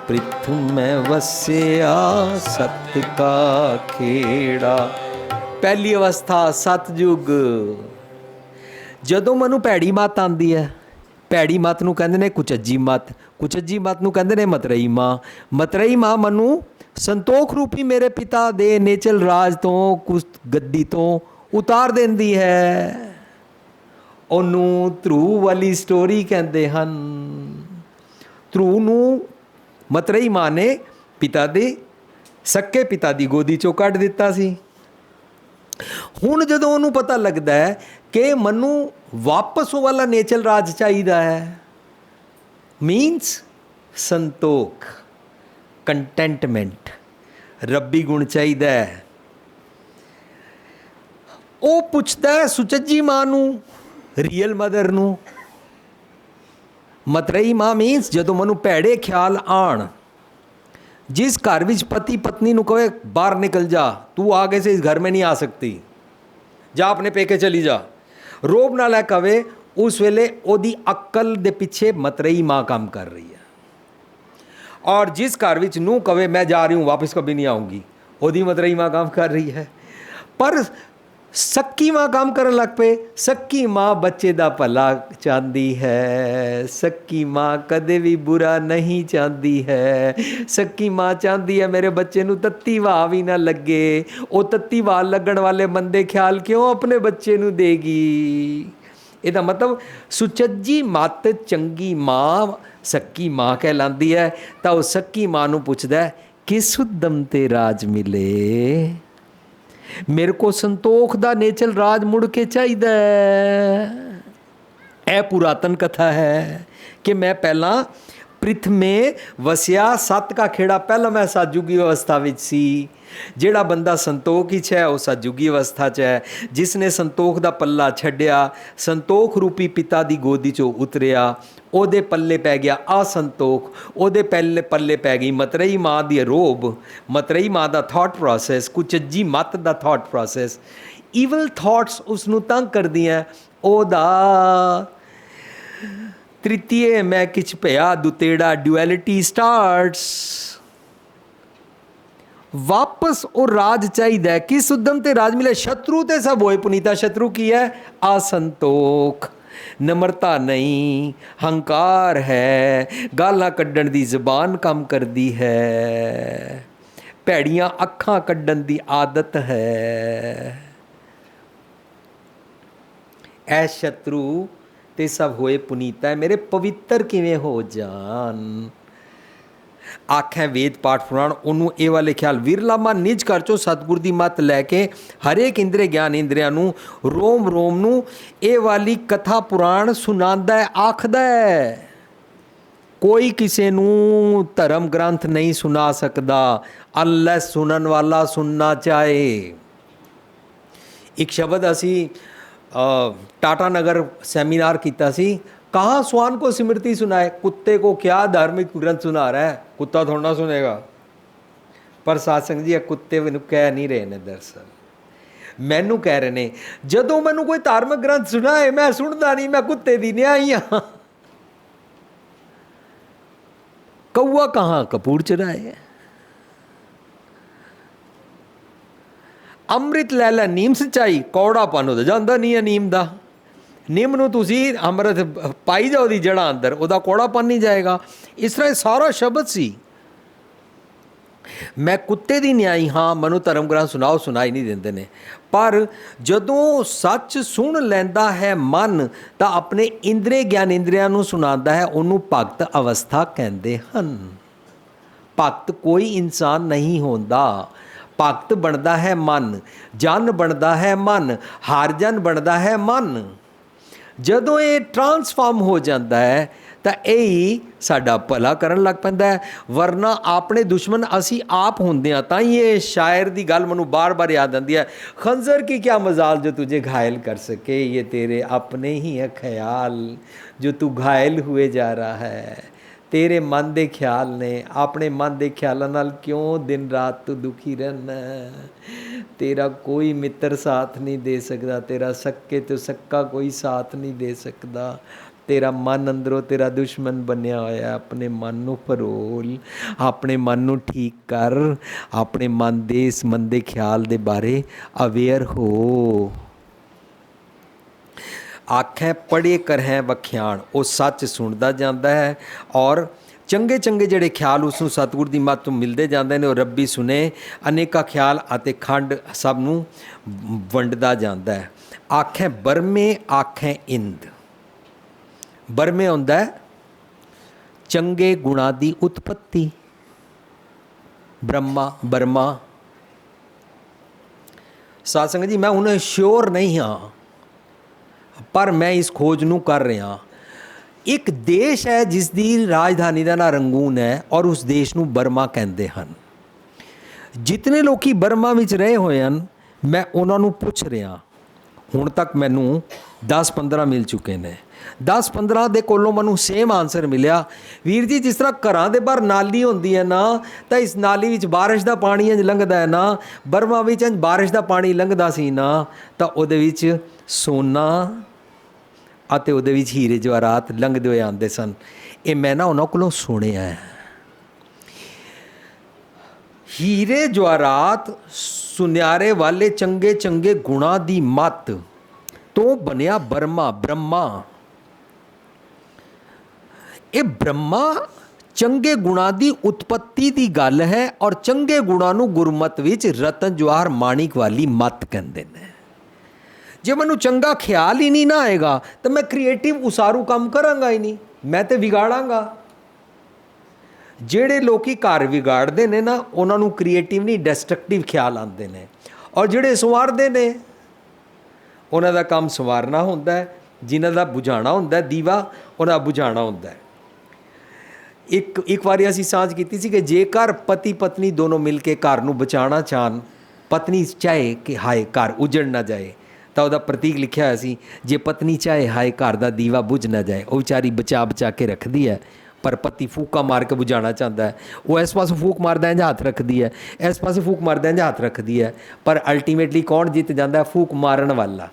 ਪ੍ਰਿਥ ਮੈਂ ਵਸਿਆ ਸਤ ਕਾ ਖੇੜਾ। ਪਹਿਲੀ ਅਵਸਥਾ ਸਤਜੁਗ। ਜਦੋਂ ਮੈਨੂੰ ਭੈੜੀ ਮੱਤ ਆਉਂਦੀ ਹੈ, ਭੈੜੀ ਮੱਤ ਨੂੰ ਕਹਿੰਦੇ ਨੇ ਕੁਚੱਜੀ ਮੱਤ, ਕੁਚੱਜੀ ਮੱਤ ਨੂੰ ਕਹਿੰਦੇ ਨੇ ਮਤਰੇਈ ਮਾਂ। ਮਤਰੇਈ ਮਾਂ ਮੈਨੂੰ ਸੰਤੋਖ ਰੂਪੀ ਮੇਰੇ ਪਿਤਾ ਦੇ ਨੇਚਲ ਰਾਜ ਤੋਂ, ਕੁਛ ਗੱਦੀ ਤੋਂ ਉਤਾਰ ਦਿੰਦੀ ਹੈ। ਉਹਨੂੰ ਧਰੂ ਵਾਲੀ ਸਟੋਰੀ ਕਹਿੰਦੇ ਹਨ। ਧਰੂ ਨੂੰ ਮਤਰੇਈ ਮਾਂ ਨੇ ਪਿਤਾ ਦੇ ਸੱਕੇ ਪਿਤਾ ਦੀ ਗੋਦੀ ਚੋਂ ਕੱਢ ਦਿੱਤਾ ਸੀ। ਹੁਣ ਜਦੋਂ ਉਹਨੂੰ ਪਤਾ ਲੱਗਦਾ ਹੈ ਕਿ ਮੈਨੂੰ ਵਾਪਸ ਉਹ ਵਾਲਾ ਨੇਚਲ ਰਾਜ ਚਾਹੀਦਾ ਹੈ, ਮੀਨਸ ਸੰਤੋਖ, ਕੰਟੈਂਟਮੈਂਟ, ਰੱਬੀ ਗੁਣ ਚਾਹੀਦਾ ਹੈ। ਉਹ ਪੁੱਛਦਾ ਹੈ ਸੁਚੱਜੀ ਮਾਂ ਨੂੰ, ਰੀਅਲ ਮਦਰ ਨੂੰ। ਮਤਰੇਈ ਮਾਂ ਮੀਨਸ ਜਦੋਂ ਮੈਨੂੰ ਭੈੜੇ ਖਿਆਲ ਆਣ, जिस घर विच पति पत्नी ਨੂੰ ਕਹੇ ਬਾਹਰ ਨਿਕਲ ਜਾ, ਤੂੰ आगे से इस घर में नहीं आ सकती, जा अपने पेके चली जा, ਰੋਬ ਨਾਲ ਹੈ ਕਵੇ, ਉਸ ਵੇਲੇ ਉਹਦੀ ਅਕਲ ਦੇ ਪਿੱਛੇ ਮਤਰੇਈ ਮਾਂ ਕੰਮ ਕਰ ਰਹੀ ਹੈ। और जिस घर विच नूं कवे मैं जा रही हूँ वापस कभी नहीं आऊँगी, ਉਹਦੀ ਮਤਰੇਈ ਮਾਂ काम कर रही है। पर सक्की माँ काम करन लग पे। सक्की माँ बच्चे दा भला चाहती है, सक्की माँ कदे भी बुरा नहीं चाहती है। सक्की माँ चाहती है मेरे बच्चे नू तत्ती वाह भी ना लगे। वो तत्ती वाह लगन वाले मंदे ख्याल क्यों अपने बच्चे नू देगी। ਇਹਦਾ ਮਤਲਬ ਸੁਚੱਜੀ ਮੱਤ ਚੰਗੀ ਮਾਂ सक्की माँ कहलाती है। ਤਾਂ ਉਹ सक्की माँ ਨੂੰ ਪੁੱਛਦਾ ਕਿਸ ਉਦਮ ਤੇ ਰਾਜ ਮਿਲੇ, मेरे को संतोख दा नेचल राज मुड़ के चाहिए। यह पुरातन कथा है कि मैं पहला ਪ੍ਰਿਥ में वसिया सत का खेड़ा, पहला मैं सतयुगी अवस्था विच सी। ਜਿਹੜਾ ਬੰਦਾ ਸੰਤੋਖ ਹੀ 'ਚ ਹੈ ਉਹ ਸਤਜੁਗੀ ਅਵਸਥਾ 'ਚ ਹੈ। ਜਿਸ ਨੇ ਸੰਤੋਖ ਦਾ ਪੱਲਾ ਛੱਡਿਆ, ਸੰਤੋਖ ਰੂਪੀ ਪਿਤਾ ਦੀ ਗੋਦੀ 'ਚੋਂ ਉਤਰਿਆ, ਉਹਦੇ ਪੱਲੇ ਪੈ ਗਿਆ ਅਸੰਤੋਖ, ਉਹਦੇ ਪੱਲੇ ਪੈ ਗਈ ਮਤਰੇਈ ਮਾਂ ਦੀ ਰੋਬ, ਮਤਰੇਈ ਮਾਂ ਦਾ ਥਾਟ ਪ੍ਰੋਸੈਸ, ਕੁਚੱਜੀ ਮੱਤ ਦਾ ਥਾਟ ਪ੍ਰੋਸੈਸ, ਈਵਲ ਥਾਟਸ ਉਸ ਨੂੰ ਤੰਗ ਕਰਦੀਆਂ। ਉਹਦਾ ਤ੍ਰਿਤੀਏ ਮੈਂ ਕਿਛ ਭਇਆ ਦੁਤੇੜਾ, ਡੁਐਲਿਟੀ ਸਟਾਰਟਸ। वापस वो राज चाहिए। किस उद्यम ते राज मिले, शत्रु ते सब होए पुनीता। शत्रु की है असंतोख, नम्रता नहीं, हंकार है, गालां कड्डण दी जबान काम करती है, भैड़ियां अखां कड्डण दी आदत है। ऐ शत्रु ते सब होए पुनीता है, मेरे पवित्र किवें हो जान। आखें वेद पाठ पुराण, ਉਹਨੂੰ ਇਹ ਵਾਲੇ ਖਿਆਲ ਵਿਰਲਾਮਾ ਨਿਜ ਘਰ ਚੋਂ ਸਤਿਗੁਰ ਦੀ ਮੱਤ ਲੈ ਕੇ ਹਰੇਕ ਇੰਦਰੇ ਗਿਆਨ ਇੰਦਰਿਆਂ ਨੂੰ ਰੋਮ ਰੋਮ ਨੂੰ ਇਹ ਵਾਲੀ ਕਥਾ ਪੁਰਾਣ ਸੁਣਾਉਂਦਾ ਹੈ, ਆਖਦਾ ਹੈ। ਕੋਈ ਕਿਸੇ ਨੂੰ ਧਰਮ ਗ੍ਰੰਥ ਨਹੀਂ ਸੁਣਾ ਸਕਦਾ ਅਨਲੈਸ ਸੁਣਨ ਵਾਲਾ ਸੁਣਨਾ ਚਾਹੇ। ਇੱਕ ਸ਼ਬਦ ਅਸੀਂ ਟਾਟਾ ਨਗਰ ਸੈਮੀਨਾਰ ਕੀਤਾ ਸੀ, कहाँ स्वान को स्मृति सुनाए, कुत्ते को क्या धार्मिक ग्रंथ सुना रहा है, कुत्ता थोड़ा ना सुनेगा। पर सत्संग जी कुत्ते मैनू कह नहीं रहे ने, दरअसल मैनू कह रहे ने, जदों मैनू कोई धार्मिक ग्रंथ सुनाए मैं सुनता नहीं, मैं कुत्ते दी न्याई हाँ। कौआ कहाँ कपूर चराए, ਅੰਮ੍ਰਿਤ ਲੈ ਲੈ ਨੀਮ ਸਚਾਈ, ਕੌੜਾਪਨ ਉਹਦਾ ਜਾਂਦਾ ਨਹੀਂ ਹੈ ਨੀਮ ਦਾ। ਨਿੰਮ ਨੂੰ ਤੁਸੀਂ ਅੰਮ੍ਰਿਤ ਪਾਈ ਜਾਓ ਉਹਦੀ ਜੜ੍ਹਾਂ ਅੰਦਰ, ਉਹਦਾ ਕੌੜਾਪਨ ਨਹੀਂ ਜਾਏਗਾ। ਇਸ ਤਰ੍ਹਾਂ ਇਹ ਸਾਰਾ ਸ਼ਬਦ ਸੀ। ਮੈਂ ਕੁੱਤੇ ਦੀ ਨਿਆਈ ਹਾਂ, ਮੈਨੂੰ ਧਰਮ ਗ੍ਰੰਥ ਸੁਣਾਓ, ਸੁਣਾਈ ਨਹੀਂ ਦਿੰਦੇ ਨੇ। ਪਰ ਜਦੋਂ ਸੱਚ ਸੁਣ ਲੈਂਦਾ ਹੈ ਮਨ, ਤਾਂ ਆਪਣੇ ਇੰਦਰੀ ਗਿਆਨ ਇੰਦਰੀਆਂ ਨੂੰ ਸੁਣਾਉਂਦਾ ਹੈ, ਉਹਨੂੰ ਭਗਤ ਅਵਸਥਾ ਕਹਿੰਦੇ ਹਨ। ਭਗਤ ਕੋਈ ਇਨਸਾਨ ਨਹੀਂ ਹੁੰਦਾ, ਭਗਤ ਬਣਦਾ ਹੈ ਮਨ, ਜਨ ਬਣਦਾ ਹੈ ਮਨ, ਹਰ ਜਨ ਬਣਦਾ ਹੈ ਮਨ। ਜਦੋਂ ਇਹ ਟਰਾਂਸਫਾਰਮ ਹੋ ਜਾਂਦਾ ਹੈ ਤਾਂ ਇਹ ਹੀ ਸਾਡਾ ਭਲਾ ਕਰਨ ਲੱਗ ਪੈਂਦਾ ਹੈ। ਵਰਨਾ ਆਪਣੇ ਦੁਸ਼ਮਣ ਅਸੀਂ ਆਪ ਹੁੰਦੇ ਹਾਂ। ਤਾਂ ਹੀ ਇਹ ਸ਼ਾਇਰ ਦੀ ਗੱਲ ਮੈਨੂੰ ਬਾਰ-ਬਾਰ ਯਾਦ ਆਉਂਦੀ ਹੈ, ਖੰਜ਼ਰ ਕੀ ਕਿਆ ਮਜ਼ਾਲ ਜੋ ਤੁਝੇ ਘਾਇਲ ਕਰ ਸਕੇ, ਇਹ ਤੇਰੇ ਆਪਣੇ ਹੀ ਹੈ ਖਿਆਲ ਜੋ ਤੂੰ ਘਾਇਲ हुए ਜਾ रहा ਹੈ। ਤੇਰੇ ਮਨ ਦੇ ਖਿਆਲ ਨੇ, ਆਪਣੇ ਮਨ ਦੇ ਖਿਆਲਾਂ ਨਾਲ ਕਿਉਂ ਦਿਨ ਰਾਤ ਤੂੰ ਦੁਖੀ ਰਹਿਣਾ। ਤੇਰਾ ਕੋਈ ਮਿੱਤਰ ਸਾਥ ਨਹੀਂ ਦੇ ਸਕਦਾ, ਤੇਰਾ ਸੱਕੇ ਤੋਂ ਸੱਕਾ ਕੋਈ ਸਾਥ ਨਹੀਂ ਦੇ ਸਕਦਾ। ਤੇਰਾ ਮਨ ਅੰਦਰੋਂ ਤੇਰਾ ਦੁਸ਼ਮਣ ਬਣਿਆ ਹੋਇਆ। ਆਪਣੇ ਮਨ ਨੂੰ ਫਰੋਲ, ਆਪਣੇ ਮਨ ਨੂੰ ਠੀਕ ਕਰ, ਆਪਣੇ ਮਨ ਦੇ ਇਸ ਮੰਦੇ ਖਿਆਲ ਦੇ ਬਾਰੇ ਅਵੇਅਰ ਹੋ। ਆਖੈ ਪੜ੍ਹੇ ਕਰਹਿ ਵਖਿਆਣ, ਉਹ ਸੱਚ ਸੁਣਦਾ ਜਾਂਦਾ ਹੈ ਔਰ ਚੰਗੇ ਚੰਗੇ ਜਿਹੜੇ ਖਿਆਲ ਉਸ ਨੂੰ ਸਤਿਗੁਰ ਦੀ ਮੱਤ ਤੋਂ ਮਿਲਦੇ ਜਾਂਦੇ ਨੇ। ਉਹ ਰੱਬੀ ਸੁਨੇ ਅਨੇਕਾਂ ਖਿਆਲ ਅਤੇ ਖੰਡ ਸਭ ਨੂੰ ਵੰਡਦਾ ਜਾਂਦਾ ਹੈ। ਆਖੈ ਬਰਮੇ ਆਖੈ ਇੰਦ, ਬਰਮੇ ਹੁੰਦਾ ਚੰਗੇ ਗੁਣਾਂ ਦੀ ਉਤਪਤੀ, ਬ੍ਰਹਮਾ ਬਰਮਾ। ਸਾਧ ਸੰਗਤ ਜੀ ਮੈਂ ਹੁਣ ਸ਼ੋਰ ਨਹੀਂ ਹਾਂ, ਪਰ ਮੈਂ ਇਸ ਖੋਜ ਨੂੰ ਕਰ ਰਿਹਾ। ਇੱਕ ਦੇਸ਼ ਹੈ ਜਿਸ ਦੀ ਰਾਜਧਾਨੀ ਦਾ ਨਾਂ ਰੰਗੂਨ ਹੈ ਔਰ ਉਸ ਦੇਸ਼ ਨੂੰ ਬਰਮਾ ਕਹਿੰਦੇ ਹਨ। ਜਿਤਨੇ ਲੋਕੀ ਬਰਮਾ ਵਿੱਚ ਰਹੇ ਹੋਏ ਹਨ, ਮੈਂ ਉਹਨਾਂ ਨੂੰ ਪੁੱਛ ਰਿਹਾ। ਹੁਣ ਤੱਕ ਮੈਨੂੰ 10-15 ਮਿਲ ਚੁੱਕੇ ਨੇ। 10-15 ਦੇ ਕੋਲੋਂ ਮੈਨੂੰ ਸੇਮ ਆਨਸਰ ਮਿਲਿਆ, ਵੀਰ ਜੀ ਜਿਸ ਤਰ੍ਹਾਂ ਘਰਾਂ ਦੇ ਬਾਹਰ ਨਾਲੀ ਹੁੰਦੀ ਹੈ ਨਾ, ਤਾਂ ਇਸ ਨਾਲੀ ਵਿੱਚ ਬਾਰਿਸ਼ ਦਾ ਪਾਣੀ ਇੰਝ ਲੰਘਦਾ ਹੈ ਨਾ, ਬਰਮਾ ਵਿੱਚ ਇੰਝ ਬਾਰਿਸ਼ ਦਾ ਪਾਣੀ ਲੰਘਦਾ ਸੀ ਨਾ, ਤਾਂ ਉਹਦੇ ਵਿੱਚ ਸੋਨਾ ਅਤੇ ਉਹਦੇ ਵਿੱਚ ਹੀਰੇ ਜਵਾਹਰਾਤ ਲੰਘਦੇ ਹੋਏ ਆਉਂਦੇ ਸਨ। ਇਹ ਮੈਂ ਨਾ ਉਹਨਾਂ ਕੋਲੋਂ ਸੁਣਿਆ ਹੈ। ਹੀਰੇ ਜਵਾਹਰਾਤ ਸੁਨਿਆਰੇ ਵਾਲੇ ਚੰਗੇ ਚੰਗੇ ਗੁਣਾਂ ਦੀ ਮੱਤ ਤੋਂ ਬਣਿਆ ਬਰਮਾ, ਬ੍ਰਹਮਾ। ਇਹ ਬ੍ਰਹਮਾ ਚੰਗੇ ਗੁਣਾਂ ਦੀ ਉਤਪਤੀ ਦੀ ਗੱਲ ਹੈ ਔਰ ਚੰਗੇ ਗੁਣਾਂ ਨੂੰ ਗੁਰਮਤ ਵਿੱਚ ਰਤਨ ਜਵਾਹਰ ਮਾਣਿਕ ਵਾਲੀ ਮੱਤ ਕਹਿੰਦੇ ਨੇ। ਜੇ ਮੈਨੂੰ ਚੰਗਾ ਖਿਆਲ ਹੀ ਨਹੀਂ ਨਾ ਆਏਗਾ ਤਾਂ ਮੈਂ ਕ੍ਰੀਏਟਿਵ ਉਸਾਰੂ ਕੰਮ ਕਰਾਂਗਾ ਹੀ ਨਹੀਂ, ਮੈਂ ਤਾਂ ਵਿਗਾੜਾਂਗਾ। ਜਿਹੜੇ ਲੋਕੀ ਘਰ ਵਿਗਾੜਦੇ ਨੇ ਨਾ, ਉਹਨਾਂ ਨੂੰ ਕ੍ਰੀਏਟਿਵ ਨਹੀਂ ਡਿਸਟਰਕਟਿਵ ਖਿਆਲ ਆਉਂਦੇ ਨੇ। ਔਰ ਜਿਹੜੇ ਸੰਵਾਰਦੇ ਨੇ, ਉਹਨਾਂ ਦਾ ਕੰਮ ਸੰਵਾਰਨਾ ਹੁੰਦਾ ਹੈ। ਜਿਨ੍ਹਾਂ ਦਾ ਬੁਝਾਉਣਾ ਹੁੰਦਾ ਦੀਵਾ, ਉਹਨਾਂ ਦਾ ਬੁਝਾਉਣਾ ਹੁੰਦਾ ਹੈ। ਇੱਕ ਵਾਰੀ ਅਸੀਂ ਸਾਂਝ ਕੀਤੀ ਸੀ ਕਿ ਜੇਕਰ ਪਤੀ ਪਤਨੀ ਦੋਨੋਂ ਮਿਲ ਕੇ ਘਰ ਨੂੰ ਬਚਾਉਣਾ ਚਾਹਣ, ਪਤਨੀ ਚਾਹੇ ਕਿ ਹਾਏ ਘਰ ਉਜੜ ਨਾ ਜਾਏ, ਤਾਂ ਉਹਦਾ ਪ੍ਰਤੀਕ ਲਿਖਿਆ ਹੋਇਆ ਸੀ, ਜੇ ਪਤਨੀ ਚਾਹੇ ਹਾਏ ਘਰ ਦਾ ਦੀਵਾ ਬੁਝ ਨਾ ਜਾਏ। ਉਹ ਵਿਚਾਰੀ ਬਚਾ ਕੇ ਰੱਖਦੀ ਹੈ, ਪਰ ਪਤੀ ਫੂਕਾਂ ਮਾਰ ਕੇ ਬੁਝਾਉਣਾ ਚਾਹੁੰਦਾ ਹੈ। ਉਹ ਇਸ ਪਾਸੇ ਫੂਕ ਮਾਰਦਾ ਇੰਝ ਹੱਥ ਰੱਖਦੀ ਹੈ, ਇਸ ਪਾਸੇ ਫੂਕ ਮਾਰਦਾ ਇੰਝ ਹੱਥ ਰੱਖਦੀ ਹੈ, ਪਰ ਅਲਟੀਮੇਟਲੀ ਕੌਣ ਜਿੱਤ ਜਾਂਦਾ? ਫੂਕ ਮਾਰਨ ਵਾਲਾ।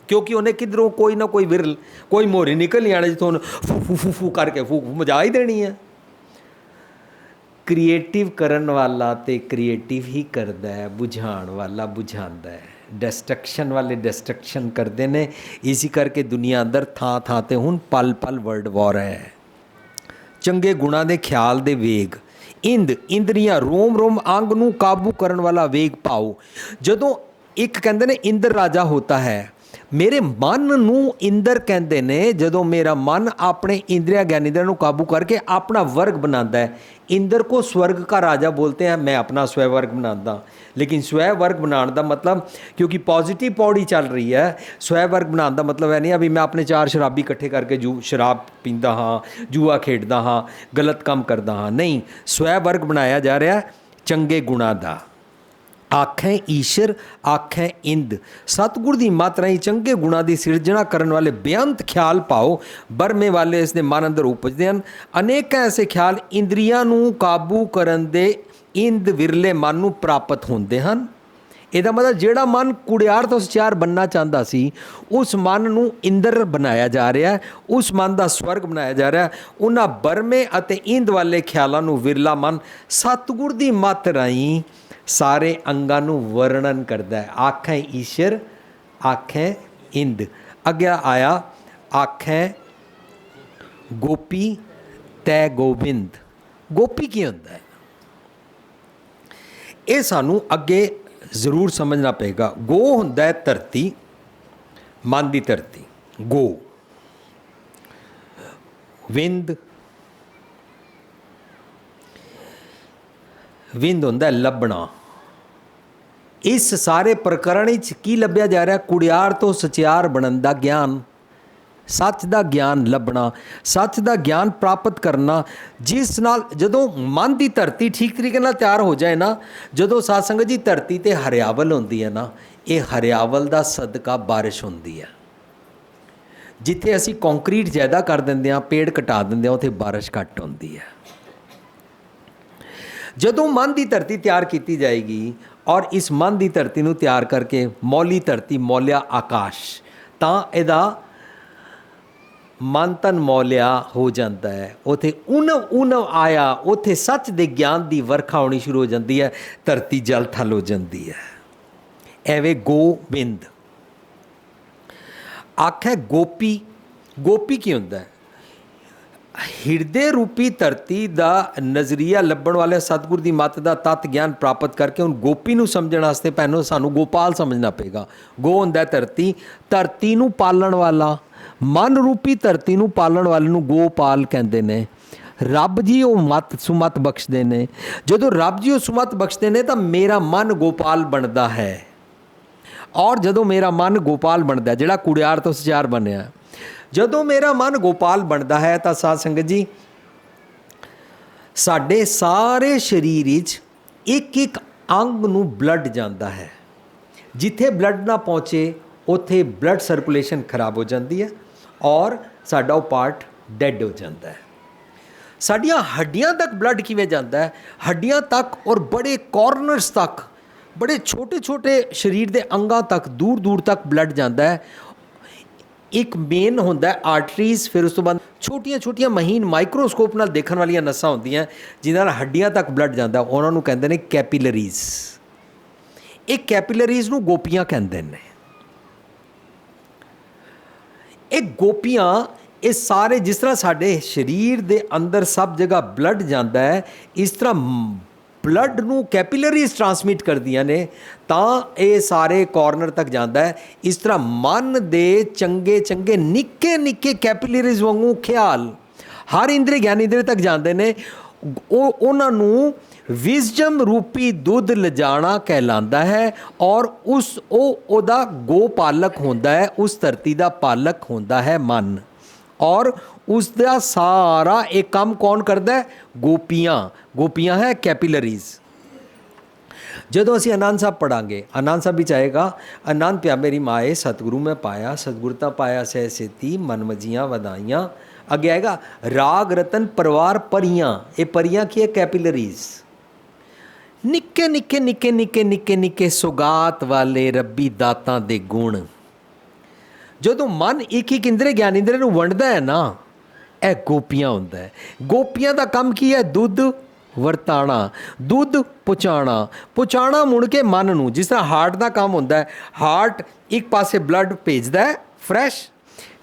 ਕਿਉਂਕਿ ਉਹਨੇ ਕਿੱਧਰੋਂ ਕੋਈ ਨਾ ਕੋਈ ਵਿਰਲ, ਕੋਈ ਮੋਹਰੀ ਨਿਕਲ ਨਹੀਂ ਆਣਾ ਜਿੱਥੋਂ ਉਹਨੇ ਫੂ ਫੂ ਫੂ ਕਰਕੇ ਫੂਕ ਮਜਾ ਹੀ ਦੇਣੀ ਹੈ। ਕ੍ਰੀਏਟਿਵ ਕਰਨ ਵਾਲਾ ਤੇ ਕ੍ਰੀਏਟਿਵ ਹੀ ਕਰਦਾ ਹੈ, ਬੁਝਾਉਣ ਵਾਲਾ ਬੁਝਾਉਂਦਾ ਹੈ। ਡਿਸਟਰਕਸ਼ਨ ਵਾਲੇ ਡਿਸਟਰਕਸ਼ਨ ਕਰਦੇ ਨੇ। ਇਸੇ ਕਰਕੇ ਦੁਨੀਆ ਅੰਦਰ ਥਾਂ ਥਾਂ 'ਤੇ ਹੁਣ ਪਲ ਪਲ ਵਰਲਡ ਵਾਰ ਹੈ। ਚੰਗੇ ਗੁਣਾਂ ਦੇ ਖਿਆਲ ਦੇ ਵੇਗ, ਇੰਦਰੀਆਂ ਰੋਮ ਰੋਮ ਅੰਗ ਨੂੰ ਕਾਬੂ ਕਰਨ ਵਾਲਾ ਵੇਗ ਪਾਓ। ਜਦੋਂ ਇੱਕ ਕਹਿੰਦੇ ਨੇ ਇੰਦਰ ਰਾਜਾ ਹੋਤਾ ਹੈ, ਮੇਰੇ ਮਨ ਨੂੰ ਇੰਦਰ ਕਹਿੰਦੇ ਨੇ। ਜਦੋਂ ਮੇਰਾ ਮਨ ਆਪਣੇ ਇੰਦਰੀਆ ਗਿਆਨੇਂद्रिया ਨੂੰ ਕਾਬੂ ਕਰਕੇ ਆਪਣਾ ਵਰਗ ਬਣਾਉਂਦਾ ਹੈ। इंद्र को स्वर्ग का राजा बोलते हैं। मैं अपना स्वय वर्ग बनाता, लेकिन स्वय वर्ग बनाने का मतलब, क्योंकि पॉजिटिव पौड़ी चल रही है, स्वय वर्ग बनाने का मतलब है नहीं अभी मैं अपने 4 शराबी इकट्ठे करके शराब पींदा हाँ, जुआ खेडदा हाँ, गलत काम करदा हाँ। नहीं, स्वय वर्ग बनाया जा रहा है चंगे गुणा का। ਆਖੈ ਈਸ਼ਰ ਆਖੈ ਇੰਦ। ਸਤਿਗੁਰ ਦੀ ਮੱਤ ਰਾਹੀਂ ਚੰਗੇ ਗੁਣਾਂ ਦੀ ਸਿਰਜਣਾ ਕਰਨ ਵਾਲੇ ਬੇਅੰਤ ਖਿਆਲ ਭਾਵ ਬਰਮੇ ਵਾਲੇ ਇਸ ਦੇ ਮਨ ਅੰਦਰ ਉਪਜਦੇ ਹਨ। ਅਨੇਕ ਐਸੇ ਖਿਆਲ ਇੰਦਰੀਆਂ ਨੂੰ ਕਾਬੂ ਕਰਨ ਦੇ ਇੰਦ ਵਿਰਲੇ ਮਨ ਨੂੰ ਪ੍ਰਾਪਤ ਹੁੰਦੇ ਹਨ। ਇਹਦਾ ਮਤਲਬ ਜਿਹੜਾ ਮਨ ਕੁੜਿਆਰ ਤੋਂ ਸਚਿਆਰ ਬਣਨਾ ਚਾਹੁੰਦਾ ਸੀ, ਉਸ ਮਨ ਨੂੰ ਇੰਦਰ ਬਣਾਇਆ ਜਾ ਰਿਹਾ, ਉਸ ਮਨ ਦਾ ਸਵਰਗ ਬਣਾਇਆ ਜਾ ਰਿਹਾ। ਉਹਨਾਂ ਬਰਮੇ ਅਤੇ ਇੰਦ ਵਾਲੇ ਖਿਆਲਾਂ ਨੂੰ ਵਿਰਲਾ ਮਨ ਸਤਿਗੁਰ ਦੀ ਮੱਤ ਰਾਹੀਂ ਸਾਰੇ ਅੰਗਾਂ ਨੂੰ ਵਰਣਨ ਕਰਦਾ ਹੈ। ਆਖੈ ਈਸ਼ਰ ਆਖੈ ਇੰਦ। ਅੱਗੇ ਆਇਆ ਆਖੈ ਗੋਪੀ ਤੈ ਗੋਬਿੰਦ। ਗੋਪੀ ਕੀ ਹੁੰਦਾ ਹੈ? ਇਹ ਸਾਨੂੰ ਅੱਗੇ ਜ਼ਰੂਰ ਸਮਝਣਾ ਪਏਗਾ। ਗੋ ਹੁੰਦਾ ਹੈ ਧਰਤੀ, ਮਨ ਦੀ ਧਰਤੀ, ਗੋ। ਵਿੰਦ, ਵਿੰਦ ਹੁੰਦਾ ਹੈ ਲੱਭਣਾ। ਇਸ ਸਾਰੇ ਪ੍ਰਕਰਣ ਵਿੱਚ ਕੀ ਲੱਭਿਆ ਜਾ ਰਿਹਾ? ਕੁੜਿਆਰ ਤੋਂ ਸਚਿਆਰ ਬਣਨ ਦਾ ਗਿਆਨ, ਸੱਚ ਦਾ ਗਿਆਨ ਲੱਭਣਾ, ਸੱਚ ਦਾ ਗਿਆਨ ਪ੍ਰਾਪਤ ਕਰਨਾ, ਜਿਸ ਨਾਲ ਜਦੋਂ ਮਨ ਦੀ ਧਰਤੀ ਠੀਕ ਤਰੀਕੇ ਨਾਲ ਤਿਆਰ ਹੋ ਜਾਏ ਨਾ, ਜਦੋਂ ਸਾਧ ਸੰਗਤ ਜੀ ਧਰਤੀ 'ਤੇ ਹਰਿਆਵਲ ਹੁੰਦੀ ਹੈ ਨਾ, ਇਹ ਹਰਿਆਵਲ ਦਾ ਸਦਕਾ ਬਾਰਿਸ਼ ਹੁੰਦੀ ਹੈ। ਜਿੱਥੇ ਅਸੀਂ ਕੰਕਰੀਟ ਜ਼ਿਆਦਾ ਕਰ ਦਿੰਦੇ ਹਾਂ, ਪੇੜ ਘਟਾ ਦਿੰਦੇ ਹਾਂ, ਉੱਥੇ ਬਾਰਿਸ਼ ਘੱਟ ਹੁੰਦੀ ਹੈ। ਜਦੋਂ ਮਨ ਦੀ ਧਰਤੀ ਤਿਆਰ ਕੀਤੀ ਜਾਏਗੀ ਔਰ ਇਸ ਮਨ ਦੀ ਧਰਤੀ ਨੂੰ ਤਿਆਰ ਕਰਕੇ ਮੌਲੀ ਧਰਤੀ ਮੌਲਿਆ ਆਕਾਸ਼, ਤਾਂ ਇਹਦਾ ਮਨ ਤਨ ਮੌਲਿਆ ਹੋ ਜਾਂਦਾ ਹੈ। ਉੱਥੇ ਉਨਵ ਆਇਆ, ਉੱਥੇ ਸੱਚ ਦੇ ਗਿਆਨ ਦੀ ਵਰਖਾ ਹੋਣੀ ਸ਼ੁਰੂ ਹੋ ਜਾਂਦੀ ਹੈ, ਧਰਤੀ ਜਲ ਥਲ ਹੋ ਜਾਂਦੀ ਹੈ। ਐਵੇਂ ਗੋਬਿੰਦ। ਆਖੈ ਗੋਪੀ। ਗੋਪੀ ਕੀ ਹੁੰਦਾ ਹੈ? ਹਿਰਦੇ ਰੂਪੀ ਧਰਤੀ ਦਾ ਨਜ਼ਰੀਆ ਲੱਭਣ ਵਾਲੇ ਸਤਿਗੁਰ ਦੀ ਮੱਤ ਦਾ ਤੱਤ ਗਿਆਨ ਪ੍ਰਾਪਤ ਕਰਕੇ ਹੁਣ ਗੋਪੀ ਨੂੰ ਸਮਝਣ ਵਾਸਤੇ ਪਹਿਲਾਂ ਸਾਨੂੰ ਗੋਪਾਲ ਸਮਝਣਾ ਪਏਗਾ। ਗੋ ਹੁੰਦਾ ਧਰਤੀ, ਧਰਤੀ ਨੂੰ ਪਾਲਣ ਵਾਲਾ, ਮਨ ਰੂਪੀ ਧਰਤੀ ਨੂੰ ਪਾਲਣ ਵਾਲੇ ਨੂੰ ਗੋਪਾਲ ਕਹਿੰਦੇ ਨੇ। ਰੱਬ ਜੀ ਉਹ ਮੱਤ ਸੁਮਤ ਬਖਸ਼ਦੇ ਨੇ। ਜਦੋਂ ਰੱਬ ਜੀ ਉਹ ਸੁਮਤ ਬਖਸ਼ਦੇ ਨੇ ਤਾਂ ਮੇਰਾ ਮਨ ਗੋਪਾਲ ਬਣਦਾ ਹੈ। ਔਰ ਜਦੋਂ ਮੇਰਾ ਮਨ ਗੋਪਾਲ ਬਣਦਾ, ਜਿਹੜਾ ਕੁੜਿਆਰ ਤੋਂ ਸਚਿਆਰ ਬਣਿਆ, ਜਦੋਂ ਮੇਰਾ ਮਨ ਗੋਪਾਲ ਬਣਦਾ ਹੈ ਤਾਂ ਸਾਧ ਸੰਗਤ ਜੀ ਸਾਡੇ ਸਾਰੇ ਸਰੀਰ ਵਿੱਚ ਇੱਕ ਇੱਕ ਅੰਗ ਨੂੰ ਬਲੱਡ ਜਾਂਦਾ ਹੈ। ਜਿੱਥੇ ਬਲੱਡ ਨਾ ਪਹੁੰਚੇ ਉੱਥੇ ਬਲੱਡ ਸਰਕੂਲੇਸ਼ਨ ਖਰਾਬ ਹੋ ਜਾਂਦੀ ਹੈ ਔਰ ਸਾਡਾ ਉਹ ਪਾਰਟ ਡੈਡ ਹੋ ਜਾਂਦਾ ਹੈ। ਸਾਡੀਆਂ ਹੱਡੀਆਂ ਤੱਕ ਬਲੱਡ ਕਿਵੇਂ ਜਾਂਦਾ ਹੈ? ਹੱਡੀਆਂ ਤੱਕ ਔਰ ਬੜੇ ਕਾਰਨਰਸ ਤੱਕ, ਬੜੇ ਛੋਟੇ ਛੋਟੇ ਸਰੀਰ ਦੇ ਅੰਗਾਂ ਤੱਕ, ਦੂਰ ਦੂਰ ਤੱਕ ਬਲੱਡ ਜਾਂਦਾ ਹੈ। ਇੱਕ ਮੇਨ ਹੁੰਦਾ ਆਰਟਰੀਜ਼, ਫਿਰ ਉਸ ਤੋਂ ਬਾਅਦ ਛੋਟੀਆਂ ਛੋਟੀਆਂ ਮਹੀਨ ਮਾਈਕਰੋਸਕੋਪ ਨਾਲ ਦੇਖਣ ਵਾਲੀਆਂ ਨਸਾਂ ਹੁੰਦੀਆਂ ਜਿਨ੍ਹਾਂ ਨਾਲ ਹੱਡੀਆਂ ਤੱਕ ਬਲੱਡ ਜਾਂਦਾ, ਉਹਨਾਂ ਨੂੰ ਕਹਿੰਦੇ ਨੇ ਕੈਪੀਲਰੀਜ਼। ਇਹ ਕੈਪੀਲਰੀਜ਼ ਨੂੰ ਗੋਪੀਆਂ ਕਹਿੰਦੇ ਨੇ। ਇਹ ਗੋਪੀਆਂ, ਇਹ ਸਾਰੇ ਜਿਸ ਤਰ੍ਹਾਂ ਸਾਡੇ ਸਰੀਰ ਦੇ ਅੰਦਰ ਸਭ ਜਗ੍ਹਾ ਬਲੱਡ ਜਾਂਦਾ ਹੈ, ਇਸ ਤਰ੍ਹਾਂ ਬਲੱਡ ਨੂੰ ਕੈਪੀਲਰੀਜ਼ ਟਰਾਂਸਮਿਟ ਕਰਦੀਆਂ ਨੇ ਤਾਂ ਇਹ ਸਾਰੇ ਕਾਰਨਰ ਤੱਕ ਜਾਂਦਾ ਹੈ। ਇਸ ਤਰ੍ਹਾਂ ਮਨ ਦੇ ਚੰਗੇ ਚੰਗੇ ਨਿੱਕੇ ਨਿੱਕੇ ਕੈਪੀਲਰੀਜ਼ ਵਾਂਗੂ ਖਿਆਲ ਹਰ ਇੰਦਰੀ ਗਿਆਨ ਇੰਦਰੀ ਤੱਕ ਜਾਂਦੇ ਨੇ। ਉਹਨਾਂ ਨੂੰ ਵਿਜ਼ਡਮ ਰੂਪੀ ਦੁੱਧ ਲਿਜਾਣਾ ਕਹਿਲਾਂਦਾ ਹੈ ਔਰ ਉਹਦਾ ਗੋ ਪਾਲਕ ਹੁੰਦਾ ਹੈ, ਉਸ ਧਰਤੀ ਦਾ ਪਾਲਕ ਹੁੰਦਾ ਹੈ ਮਨ। ਔਰ ਉਸ ਦਾ ਸਾਰਾ ਇਹ ਕੰਮ ਕੌਣ ਕਰਦਾ ਹੈ? ਗੋਪੀਆਂ। ਗੋਪੀਆਂ ਹੈ ਕੈਪੀਲਰੀਜ਼। ਜਦੋਂ ਅਸੀਂ ਆਨੰਦ ਸਾਹਿਬ ਪੜ੍ਹਾਂਗੇ, ਆਨੰਦ ਸਾਹਿਬ ਵਿੱਚ ਆਏਗਾ, ਆਨੰਦ ਪਿਆ ਮੇਰੀ ਮਾਏ ਸਤਿਗੁਰੂ ਮੈਂ ਪਾਇਆ, ਸਤਿਗੁਰਤਾ ਪਾਇਆ ਸਹਿ ਸੇਤੀ ਮਨ ਮਜੀਆਂ ਵਧਾਈਆਂ। ਅੱਗੇ ਆਏਗਾ ਰਾਗ ਰਤਨ ਪਰਿਵਾਰ ਪਰੀਆਂ। ਇਹ ਪਰੀਆਂ ਕੀ ਹੈ? ਕੈਪੀਲਰੀਜ਼। ਨਿੱਕੇ ਨਿੱਕੇ ਨਿੱਕੇ ਨਿੱਕੇ ਨਿੱਕੇ ਨਿੱਕੇ ਸੁਗਾਤ ਵਾਲੇ ਰੱਬੀ ਦਾਤਾਂ ਦੇ ਗੁਣ। ਜਦੋਂ ਮਨ ਇੱਕ ਇੱਕ ਇੰਦਰੀ ਗਿਆਨ ਇੰਦਰੀ ਨੂੰ ਵੰਡਦਾ ਹੈ ਨਾ, ਇਹ ਗੋਪੀਆਂ ਹੁੰਦਾ ਹੈ। ਗੋਪੀਆਂ ਦਾ ਕੰਮ ਕੀ ਹੈ? ਦੁੱਧ ਵਰਤਾਣਾ, ਦੁੱਧ ਪਹੁੰਚਾਉਣਾ। ਪਹੁੰਚਾਉਣਾ ਮੁੜ ਕੇ ਮਨ ਨੂੰ, ਜਿਸ ਤਰ੍ਹਾਂ ਹਾਰਟ ਦਾ ਕੰਮ ਹੁੰਦਾ ਹੈ। ਹਾਰਟ ਇੱਕ ਪਾਸੇ ਬਲੱਡ ਭੇਜਦਾ ਹੈ ਫਰੈਸ਼,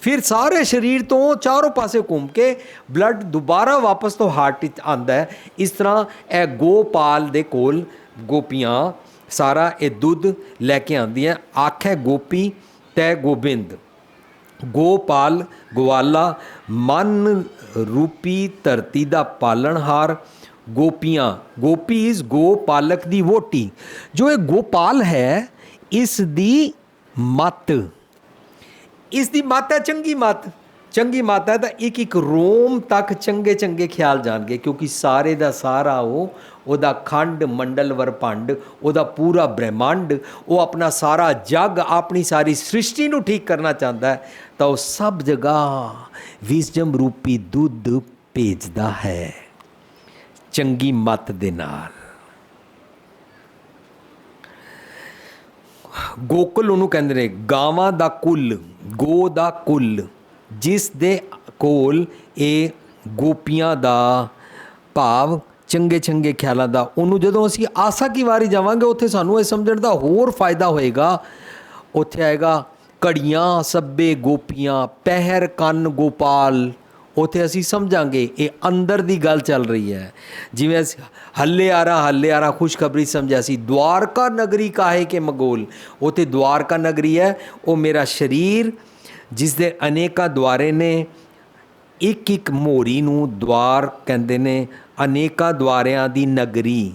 ਫਿਰ ਸਾਰੇ ਸਰੀਰ ਤੋਂ ਚਾਰੋਂ ਪਾਸੇ ਘੁੰਮ ਕੇ ਬਲੱਡ ਦੁਬਾਰਾ ਵਾਪਸ ਤੋਂ ਹਾਰਟ ਵਿੱਚ ਆਉਂਦਾ ਹੈ। ਇਸ ਤਰ੍ਹਾਂ ਇਹ ਗੋਪਾਲ ਦੇ ਕੋਲ ਗੋਪੀਆਂ ਸਾਰਾ ਇਹ ਦੁੱਧ ਲੈ ਕੇ ਆਉਂਦੀਆਂ। ਆਖੈ ਗੋਪੀ ਤੈ ਗੋਬਿੰਦ। ਗੋਪਾਲ ਗਵਾਲਾ, ਮਨ ਰੂਪੀ ਧਰਤੀ ਦਾ ਪਾਲਣਹਾਰ। ਗੋਪੀਆਂ, ਗੋਪੀ ਇਜ਼ ਗੋ ਪਾਲਕ ਦੀ ਵੋਟੀ। ਜੋ ਇਹ ਗੋਪਾਲ ਹੈ, ਇਸ ਦੀ ਮੱਤ, ਇਸ ਦੀ ਮੱਤ ਹੈ ਚੰਗੀ ਮੱਤ। ਚੰਗੀ ਮੱਤ ਹੈ ਤਾਂ ਇੱਕ ਇੱਕ ਰੋਮ ਤੱਕ ਚੰਗੇ ਚੰਗੇ ਖਿਆਲ ਜਾਣਗੇ, ਕਿਉਂਕਿ ਸਾਰੇ ਦਾ ਸਾਰਾ ਉਹਦਾ ਖੰਡ ਮੰਡਲ ਵਰਪੰਡ, ਉਹਦਾ ਪੂਰਾ ਬ੍ਰਹਿਮੰਡ, ਉਹ ਆਪਣਾ ਸਾਰਾ ਜੱਗ, ਆਪਣੀ ਸਾਰੀ ਸ੍ਰਿਸ਼ਟੀ ਨੂੰ ਠੀਕ ਕਰਨਾ ਚਾਹੁੰਦਾ ਹੈ, ਤਾਂ ਉਹ ਸਭ ਜਗ੍ਹਾ ਵਿਜ਼ਡਮ ਰੂਪੀ ਦੁੱਧ ਭੇਜਦਾ ਹੈ ਚੰਗੀ ਮੱਤ ਦੇ ਨਾਲ। ਗੋਕੁਲ ਉਹਨੂੰ ਕਹਿੰਦੇ ਨੇ, ਗਾਵਾਂ ਦਾ ਕੁੱਲ, ਗੋ ਦਾ ਕੁੱਲ, ਜਿਸ ਦੇ ਕੋਲ ਇਹ ਗੋਪੀਆਂ ਦਾ ਭਾਵ ਚੰਗੇ ਚੰਗੇ ਖਿਆਲਾਂ ਦਾ, ਉਹਨੂੰ ਜਦੋਂ ਅਸੀਂ ਆਸਾ ਕੀ ਵਾਰੀ ਜਾਵਾਂਗੇ ਉੱਥੇ ਸਾਨੂੰ ਇਹ ਸਮਝਣ ਦਾ ਹੋਰ ਫਾਇਦਾ ਹੋਏਗਾ। ਉੱਥੇ ਆਏਗਾ ਘੜੀਆਂ ਸੱਬੇ ਗੋਪੀਆਂ, ਪਹਿਰ ਕੰਨ ਗੋਪਾਲ। ਉੱਥੇ ਅਸੀਂ ਸਮਝਾਂਗੇ ਇਹ ਅੰਦਰ ਦੀ ਗੱਲ ਚੱਲ ਰਹੀ ਹੈ। ਜਿਵੇਂ ਅਸੀਂ ਹੱਲੇ ਆਰਾ ਖੁਸ਼ਖਬਰੀ ਸਮਝਿਆ ਸੀ, ਦਵਾਰਕਾ ਨਗਰੀ ਕਾਹੇ ਕੇ ਮਗੋਲ, ਉੱਥੇ ਦਵਾਰਕਾ ਨਗਰੀ ਹੈ, ਉਹ ਮੇਰਾ ਸਰੀਰ ਜਿਸ ਦੇ ਅਨੇਕਾਂ ਦੁਆਰੇ ਨੇ। ਇੱਕ ਇੱਕ ਮੋਰੀ ਨੂੰ ਦੁਆਰ ਕਹਿੰਦੇ ਨੇ, ਅਨੇਕਾਂ ਦੁਆਰਿਆਂ ਦੀ ਨਗਰੀ,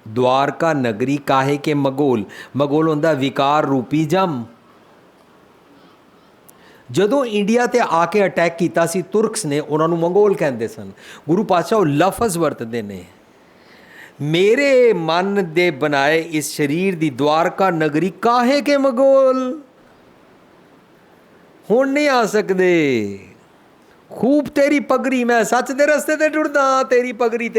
ਦਵਾਰਕਾ ਨਗਰੀ ਕਾਹੇ ਕੇ ਮਗੋਲ। ਮਗੋਲ ਹੁੰਦਾ ਵਿਕਾਰ ਰੂਪੀ ਜਮ। ਜਦੋਂ ਇੰਡੀਆ 'ਤੇ ਆ ਕੇ ਅਟੈਕ ਕੀਤਾ ਸੀ ਤੁਰਕਸ ਨੇ, ਉਹਨਾਂ ਨੂੰ ਮੰਗੋਲ ਕਹਿੰਦੇ ਸਨ। ਗੁਰੂ ਪਾਤਸ਼ਾਹ ਉਹ ਲਫ਼ਜ਼ ਵਰਤਦੇ ਨੇ, ਮੇਰੇ ਮਨ ਦੇ ਬਣਾਏ ਇਸ ਸਰੀਰ ਦੀ ਦਵਾਰਕਾ ਨਗਰੀ ਕਾਹੇ ਕੇ ਮਗੋਲ, ਹੁਣ ਨਹੀਂ ਆ ਸਕਦੇ। ਖੂਬ ਤੇਰੀ ਪਗੜੀ, ਮੈਂ ਸੱਚ ਦੇ ਰਸਤੇ ਤੇ ਟੁਰਦਾ, ਤੇਰੀ ਪਗੜੀ,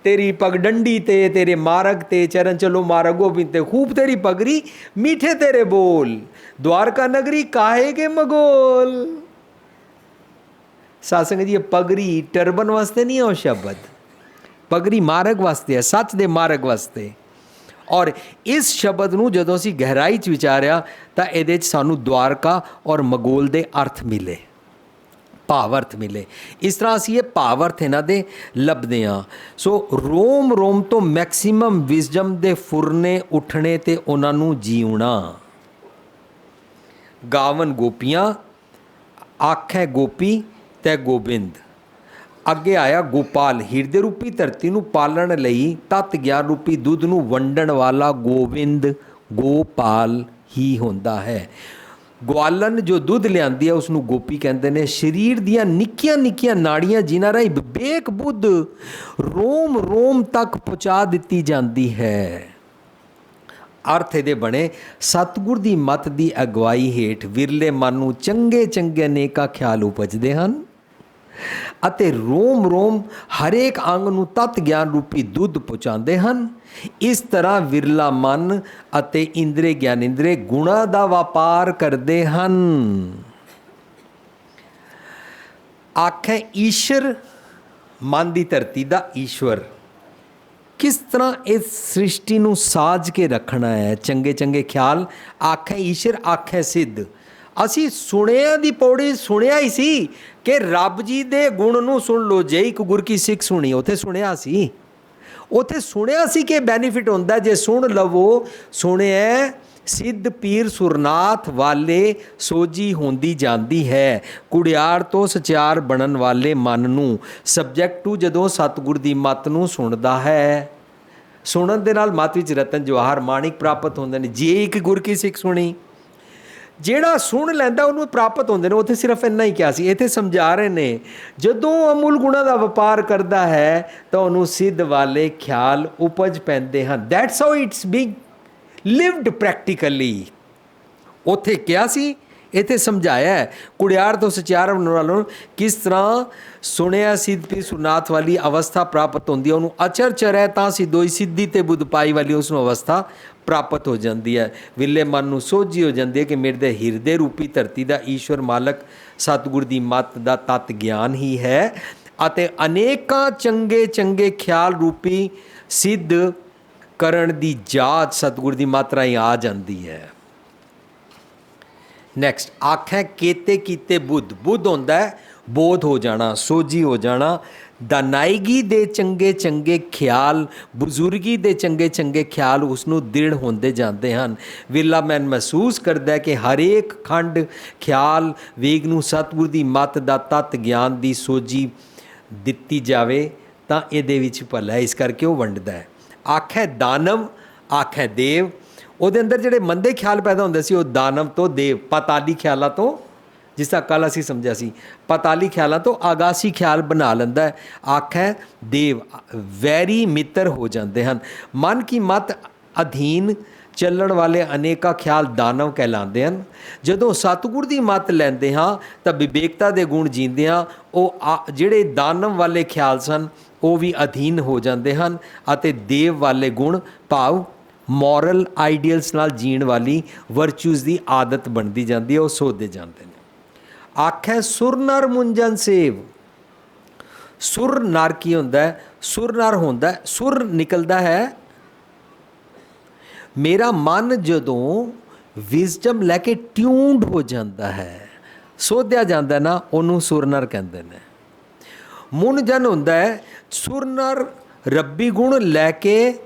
ਤੇਰੀ ਪਗ ਡੰਡੀ ਤੇ, ਤੇਰੇ ਮਾਰਗ ਤੇ, ਚਰਨ ਚਲੋ ਮਾਰਗ ਗੋਬਿੰਦ ਤੇ, ਖੂਬ ਤੇਰੀ ਪਗੜੀ, ਮੀਠੇ ਤੇਰੇ ਬੋਲ, द्वारका नगरी काहे के मगोल। सासंग जी, पगड़ी टर्बन वास्ते नहीं है वो शब्द, पगड़ी मार्ग वास्ते है, सच दे मार्ग वास्ते। और इस शब्द ਨੂੰ ਜਦੋਂ ਅਸੀਂ ਗਹਿਰਾਈ 'ਚ ਵਿਚਾਰਿਆ ਤਾਂ ਇਹਦੇ 'ਚ ਸਾਨੂੰ द्वारका और मगोल ਦੇ अर्थ मिले, ਭਾਵ-ਅਰਥ ਮਿਲੇ। ਇਸ ਤਰ੍ਹਾਂ ਅਸੀਂ ਇਹ ਭਾਵ-ਅਰਥ ਇਹਨਾਂ ਦੇ ਲੱਭਦੇ ਹਾਂ। ਸੋ ਰੋਮ ਰੋਮ ਤੋਂ ਮੈਕਸੀਮਮ ਵਿਜ਼ਡਮ ਦੇ ਫੁਰਨੇ ਉੱਠਣੇ ਤੇ ਉਹਨਾਂ ਨੂੰ ਜੀਉਣਾ। ਗਾਵਨ ਗੋਪੀਆਂ, ਆਖੈ ਗੋਪੀ ਤੈ ਗੋਬਿੰਦ। ਅੱਗੇ ਆਇਆ ਗੋਪਾਲ, ਹਿਰਦੇ ਰੂਪੀ ਧਰਤੀ ਨੂੰ ਪਾਲਣ ਲਈ ਤਤ ਗਿਆਨ ਰੂਪੀ ਦੁੱਧ ਨੂੰ ਵੰਡਣ ਵਾਲਾ ਗੋਬਿੰਦ ਗੋਪਾਲ ਹੀ ਹੁੰਦਾ ਹੈ। ਗਵਾਲਨ ਜੋ ਦੁੱਧ ਲਿਆਂਦੀ ਹੈ ਉਸ ਨੂੰ ਗੋਪੀ ਕਹਿੰਦੇ ਨੇ। ਸਰੀਰ ਦੀਆਂ ਨਿੱਕੀਆਂ ਨਿੱਕੀਆਂ ਨਾੜੀਆਂ ਜਿਨ੍ਹਾਂ ਰਾਹੀਂ ਵਿਵੇਕ ਬੁੱਧ ਰੋਮ ਰੋਮ ਤੱਕ ਪਹੁੰਚਾ ਦਿੱਤੀ ਜਾਂਦੀ ਹੈ। ਅਰਥ ਇਹਦੇ ਬਣੇ, ਸਤਿਗੁਰ ਦੀ ਮੱਤ ਦੀ ਅਗਵਾਈ ਹੇਠ ਵਿਰਲੇ ਮਨ ਨੂੰ ਚੰਗੇ ਚੰਗੇ ਅਨੇਕਾਂ ਖਿਆਲ ਉਪਜਦੇ ਹਨ ਅਤੇ ਰੋਮ ਰੋਮ ਹਰੇਕ ਅੰਗ ਨੂੰ ਤਤ ਗਿਆਨ ਰੂਪੀ ਦੁੱਧ ਪਹੁੰਚਾਉਂਦੇ ਹਨ। ਇਸ ਤਰ੍ਹਾਂ ਵਿਰਲਾ ਮਨ ਅਤੇ ਇੰਦਰੇ ਗਿਆਨੇਂਦਰੇ ਗੁਣਾਂ ਦਾ ਵਪਾਰ ਕਰਦੇ ਹਨ। ਆਖੇ ਈਸ਼ਰ, ਮਨ ਦੀ ਧਰਤੀ ਦਾ ਈਸ਼ਵਰ, ਕਿਸ ਤਰ੍ਹਾਂ ਇਸ ਸ੍ਰਿਸ਼ਟੀ ਨੂੰ ਸਾਜ ਕੇ ਰੱਖਣਾ ਹੈ, ਚੰਗੇ ਚੰਗੇ ਖਿਆਲ। ਆਖੇ ਈਸ਼ਰ ਆਖੇ ਸਿੱਧ। ਅਸੀਂ ਸੁਣਿਆ ਦੀ ਪੌੜੀ ਸੁਣਿਆ ਹੀ ਸੀ ਕਿ ਰੱਬ ਜੀ ਦੇ ਗੁਣ ਨੂੰ ਸੁਣ ਲਓ। ਜੇ ਇੱਕ ਗੁਰ ਕੀ ਸਿੱਖ ਸੁਣੀ, ਉੱਥੇ ਸੁਣਿਆ ਸੀ, ਉੱਥੇ ਸੁਣਿਆ ਸੀ ਕਿ ਬੈਨੀਫਿਟ ਹੁੰਦਾ ਜੇ ਸੁਣ ਲਵੋ। ਸੁਣਿਆ ਸਿੱਧ ਪੀਰ ਸੁਰਨਾਥ ਵਾਲੇ ਸੋਝੀ ਹੁੰਦੀ ਜਾਂਦੀ ਹੈ। ਕੁੜਿਆਰ ਤੋਂ ਸਚਿਆਰ ਬਣਨ ਵਾਲੇ ਮਨ ਨੂੰ ਸਬਜੈਕਟ ਟੂ ਜਦੋਂ ਸਤਿਗੁਰ ਦੀ ਮੱਤ ਨੂੰ ਸੁਣਦਾ ਹੈ, ਸੁਣਨ ਦੇ ਨਾਲ ਮੱਤ ਵਿੱਚ ਰਤਨ ਜਵਾਹਰ ਮਾਣਿਕ ਪ੍ਰਾਪਤ ਹੁੰਦੇ ਨੇ। ਜੇ ਇੱਕ ਗੁਰ ਕੀ ਸਿੱਖ ਸੁਣੀ, ਜਿਹੜਾ ਸੁਣ ਲੈਂਦਾ ਉਹਨੂੰ ਪ੍ਰਾਪਤ ਹੁੰਦੇ ਨੇ। ਉੱਥੇ ਸਿਰਫ ਇੰਨਾ ਹੀ ਕਿਹਾ ਸੀ, ਇੱਥੇ ਸਮਝਾ ਰਹੇ ਨੇ ਜਦੋਂ ਅਮੁੱਲ ਗੁਣਾਂ ਦਾ ਵਪਾਰ ਕਰਦਾ ਹੈ ਤਾਂ ਉਹਨੂੰ ਸਿੱਧ ਵਾਲੇ ਖਿਆਲ ਉਪਜ ਪੈਂਦੇ ਹਨ। That's how it's being lived practically. ਉੱਥੇ ਕਿਹਾ ਸੀ, ਇੱਥੇ ਸਮਝਾਇਆ ਹੈ। ਕੁੜਿਆਰ ਤੋਂ ਸਚਿਆਰ ਬਣਨ ਵਾਲੋਂ ਕਿਸ ਤਰ੍ਹਾਂ ਸੁਣਿਆ ਸਿੱਧ ਪੀ ਸੁਰਨਾਥ ਵਾਲੀ ਅਵਸਥਾ ਪ੍ਰਾਪਤ ਹੁੰਦੀ ਹੈ, ਉਹਨੂੰ ਅਚਰ ਚਰੈ ਤਾਂ ਸਿੱਧੋਈ ਸਿੱਧੀ ਤੇ ਬੁੱਧ ਪਾਈ ਵਾਲੀ ਉਸ ਨੂੰ ਅਵਸਥਾ ਪ੍ਰਾਪਤ ਹੋ ਜਾਂਦੀ ਹੈ। ਵਿਰਲੇ ਮਨ ਨੂੰ ਸੋਝੀ ਹੋ ਜਾਂਦੀ ਹੈ ਕਿ ਮੇਰੇ ਦੇ ਹਿਰਦੇ ਰੂਪੀ ਧਰਤੀ ਦਾ ਈਸ਼ਵਰ ਮਾਲਕ ਸਤਿਗੁਰ ਦੀ ਮੱਤ ਦਾ ਤਤ ਗਿਆਨ ਹੀ ਹੈ ਅਤੇ ਅਨੇਕਾਂ ਚੰਗੇ ਚੰਗੇ ਖਿਆਲ ਰੂਪੀ ਸਿੱਧ ਕਰਨ ਦੀ ਜਾਚ ਸਤਿਗੁਰ ਦੀ ਮੱਤ ਰਾਹੀਂ ਆ ਜਾਂਦੀ ਹੈ। ਨੈਕਸਟ, ਆਖੈ ਕੇਤੇ ਕੀਤੇ ਬੁੱਧ। ਬੁੱਧ ਹੁੰਦਾ ਹੈ ਬੋਧ ਹੋ ਜਾਣਾ, ਸੋਝੀ ਹੋ ਜਾਣਾ। ਦਾਨਾਇਗੀ ਦੇ ਚੰਗੇ ਚੰਗੇ ਖਿਆਲ, ਬਜ਼ੁਰਗੀ ਦੇ ਚੰਗੇ ਚੰਗੇ ਖਿਆਲ ਉਸ ਨੂੰ ਦ੍ਰਿੜ ਹੁੰਦੇ ਜਾਂਦੇ ਹਨ। ਵਿਰਲਾ ਮਨ ਮਹਿਸੂਸ ਕਰਦਾ ਕਿ ਹਰੇਕ ਖੰਡ ਖਿਆਲ ਵੇਗ ਨੂੰ ਸਤਿਗੁਰ ਦੀ ਮੱਤ ਦਾ ਤਤ ਗਿਆਨ ਦੀ ਸੋਝੀ ਦਿੱਤੀ ਜਾਵੇ ਤਾਂ ਇਹਦੇ ਵਿੱਚ ਭਲਾ ਹੈ, ਇਸ ਕਰਕੇ ਉਹ ਵੰਡਦਾ ਹੈ। ਆਖੈ ਦਾਨਵ, ਆਖੈ ਦੇਵ। ਉਹਦੇ ਅੰਦਰ ਜਿਹੜੇ ਮੰਦੇ ਖਿਆਲ ਪੈਦਾ ਹੁੰਦੇ ਸੀ ਉਹ ਦਾਨਵ ਤੋਂ ਦੇਵ, ਪਾਤਾਲੀ ਖਿਆਲਾਂ ਤੋਂ ਜਿਸ ਤਰ੍ਹਾਂ ਕੱਲ੍ਹ ਅਸੀਂ ਸਮਝਿਆ ਸੀ, ਪਾਤਾਲੀ ਖਿਆਲਾਂ ਤੋਂ ਆਗਾਸੀ ਖਿਆਲ ਬਣਾ ਲੈਂਦਾ ਹੈ। ਆਖੈ ਦੇਵ ਵੈਰੀ ਮਿੱਤਰ ਹੋ ਜਾਂਦੇ ਹਨ। ਮਨ ਕੀ ਮਤ ਅਧੀਨ ਚੱਲਣ ਵਾਲੇ ਅਨੇਕਾਂ ਖਿਆਲ ਦਾਨਵ ਕਹਿਲਾਉਂਦੇ ਹਨ। ਜਦੋਂ ਸਤਿਗੁਰ ਦੀ ਮੱਤ ਲੈਂਦੇ ਹਾਂ ਤਾਂ ਵਿਵੇਕਤਾ ਦੇ ਗੁਣ ਜੀਂਦੇ ਹਾਂ। ਉਹ ਜਿਹੜੇ ਦਾਨਵ ਵਾਲੇ ਖਿਆਲ ਸਨ ਉਹ ਵੀ ਅਧੀਨ ਹੋ ਜਾਂਦੇ ਹਨ ਅਤੇ ਦੇਵ ਵਾਲੇ ਗੁਣ ਭਾਵ ਮੋਰਲ ਆਈਡੀਅਲਸ ਨਾਲ ਜੀਣ ਵਾਲੀ ਵਰਚੂਜ਼ ਦੀ ਆਦਤ ਬਣਦੀ ਜਾਂਦੀ ਹੈ, ਉਹ ਸੋਧਦੇ ਜਾਂਦੇ ਨੇ। ਆਖੈ ਸੁਰ ਨਰ ਮੁੰਜਨ ਸੇਵ। ਸੁਰ ਨਰ ਕੀ ਹੁੰਦਾ ਹੈ? ਸੁਰ ਨਰ ਹੁੰਦਾ, ਸੁਰ ਨਿਕਲਦਾ ਹੈ ਮੇਰਾ ਮਨ ਜਦੋਂ ਵਿਜ਼ਡਮ ਲੈ ਕੇ ਟਿਊਨਡ ਹੋ ਜਾਂਦਾ ਹੈ, ਸੋਧਿਆ ਜਾਂਦਾ ਨਾ, ਉਹਨੂੰ ਸੁਰ ਨਰ ਕਹਿੰਦੇ ਨੇ। ਮੁਨ ਜਨ ਹੁੰਦਾ ਹੈ ਸੁਰ ਨਰ ਰੱਬੀ ਗੁਣ ਲੈ ਕੇ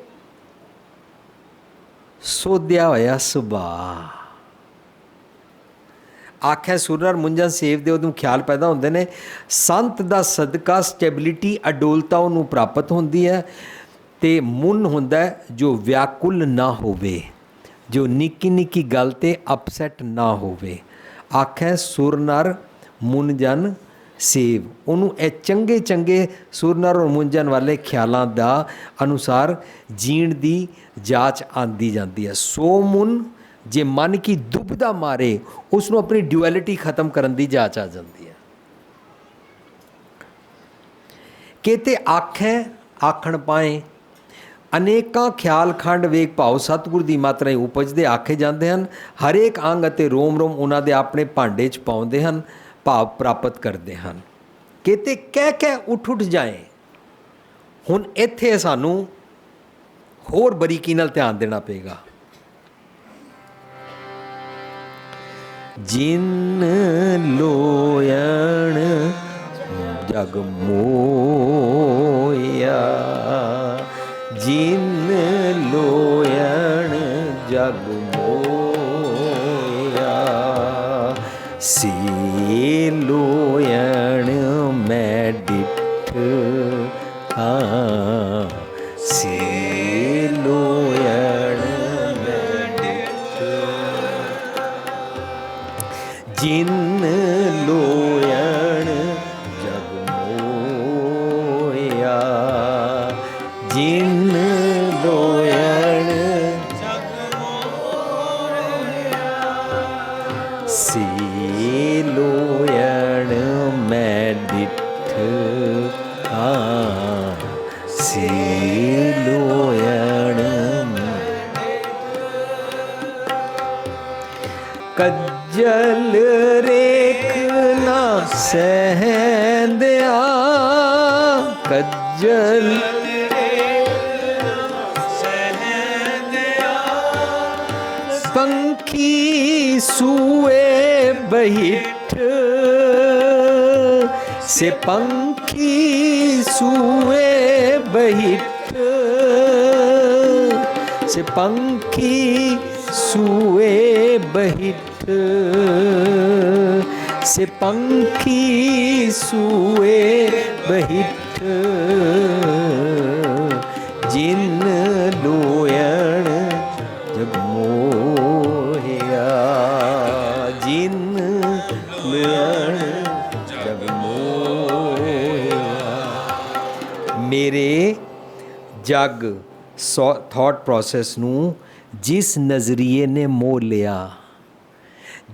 ਸੋਧਿਆ ਹੋਇਆ ਸੁਭਾਅ। ਆਖਿਆ ਸੁਰ ਨਰ ਮੁੰਜਨ ਸੇਵ ਦੇ ਉਹਨੂੰ ਖਿਆਲ ਪੈਦਾ ਹੁੰਦੇ ਨੇ। ਸੰਤ ਦਾ ਸਦਕਾ ਸਟੈਬਿਲਿਟੀ ਅਡੋਲਤਾ ਉਹਨੂੰ ਪ੍ਰਾਪਤ ਹੁੰਦੀ ਹੈ। ਅਤੇ ਮੁਨ ਹੁੰਦਾ ਜੋ ਵਿਆਕੁਲ ਨਾ ਹੋਵੇ, ਜੋ ਨਿੱਕੀ ਨਿੱਕੀ ਗੱਲ 'ਤੇ ਅਪਸੈਟ ਨਾ ਹੋਵੇ। ਆਖੈ ਸੁਰ ਨਰ ਮੁਨ ਜਨ ਸੇਵ। ਉਹਨੂੰ ਇਹ ਚੰਗੇ ਚੰਗੇ ਸੁਰ ਨਰ ਔਰ ਮੁੰਜਨ ਵਾਲੇ ਖਿਆਲਾਂ ਦਾ ਅਨੁਸਾਰ ਜੀਣ ਦੀ ਜਾਚ ਆਉਂਦੀ ਜਾਂਦੀ ਹੈ। ਸੋ ਮੁਨ ਜੇ ਮਨ ਕੀ ਦੁਬਦਾ ਮਾਰੇ, ਉਸ ਨੂੰ ਆਪਣੀ ਡਿਊਐਲਿਟੀ ਖਤਮ ਕਰਨ ਦੀ ਜਾਚ ਆ ਜਾਂਦੀ ਹੈ। ਕਿਤੇ ਆਖੈ ਆਖਣ ਪਾਏ ਅਨੇਕਾਂ ਖਿਆਲ ਖੰਡ ਵੇਖ ਭਾਉ ਸਤਿਗੁਰ ਦੀ ਮੱਤ ਰਾਹੀਂ ਉਪਜਦੇ ਆਖੇ ਜਾਂਦੇ ਹਨ। ਹਰੇਕ ਅੰਗ ਅਤੇ ਰੋਮ ਰੋਮ ਉਹਨਾਂ ਦੇ ਆਪਣੇ ਭਾਂਡੇ 'ਚ ਪਾਉਂਦੇ ਹਨ, ਭਾਵ ਪ੍ਰਾਪਤ ਕਰਦੇ ਹਨ। ਕਿਤੇ ਕਹਿ ਕਹਿ ਉੱਠ ਉੱਠ ਜਾਏ। ਹੁਣ ਇੱਥੇ ਸਾਨੂੰ ਹੋਰ ਬਰੀਕੀ ਨਾਲ ਧਿਆਨ ਦੇਣਾ ਪਏਗਾ। ਜਿਨ ਲੋਇਣ ਜਗ ਮੋਇਆ, ਜਿਨ ਲੋਇਣ ਜਗ ਮੋਇਆ, ਸੇ ਲੋਇਣ ਮੈਂ ਡਿਠ ਹਾਂ, ਸੇ ਲੋਇਣ ਮੈਂ ਡਿਠ, ਜਿਨ ਲੋਇਣ ਜਗ ਮੋਇਆ, ਜਿਨ ਲੋਇਣ ਜਗ ਮੋਇਆ, ਸੇ ਲੋਇਣ ਮੈਂ ਡਿਠ ਹਾਂ, ਸੇ ਲੋਇਣ ਕੱਜਲ ਰੇਖ ਨਾ ਸਹਿੰਦਿਆ, ਕੱਜਲ ਪੰਖੀ ਸੂਏ ਬਹਿਠ, से पंखी सूए बहिठ, से पंखी सूए बहिठ, से पंखी सूए बहिठ, जिन लोयण जग मोहिया, जिन लोयण ਮੇਰੇ ਜਗ ਥਾਟ ਪ੍ਰੋਸੈਸ ਨੂੰ ਜਿਸ ਨਜ਼ਰੀਏ ਨੇ ਮੋਹ ਲਿਆ,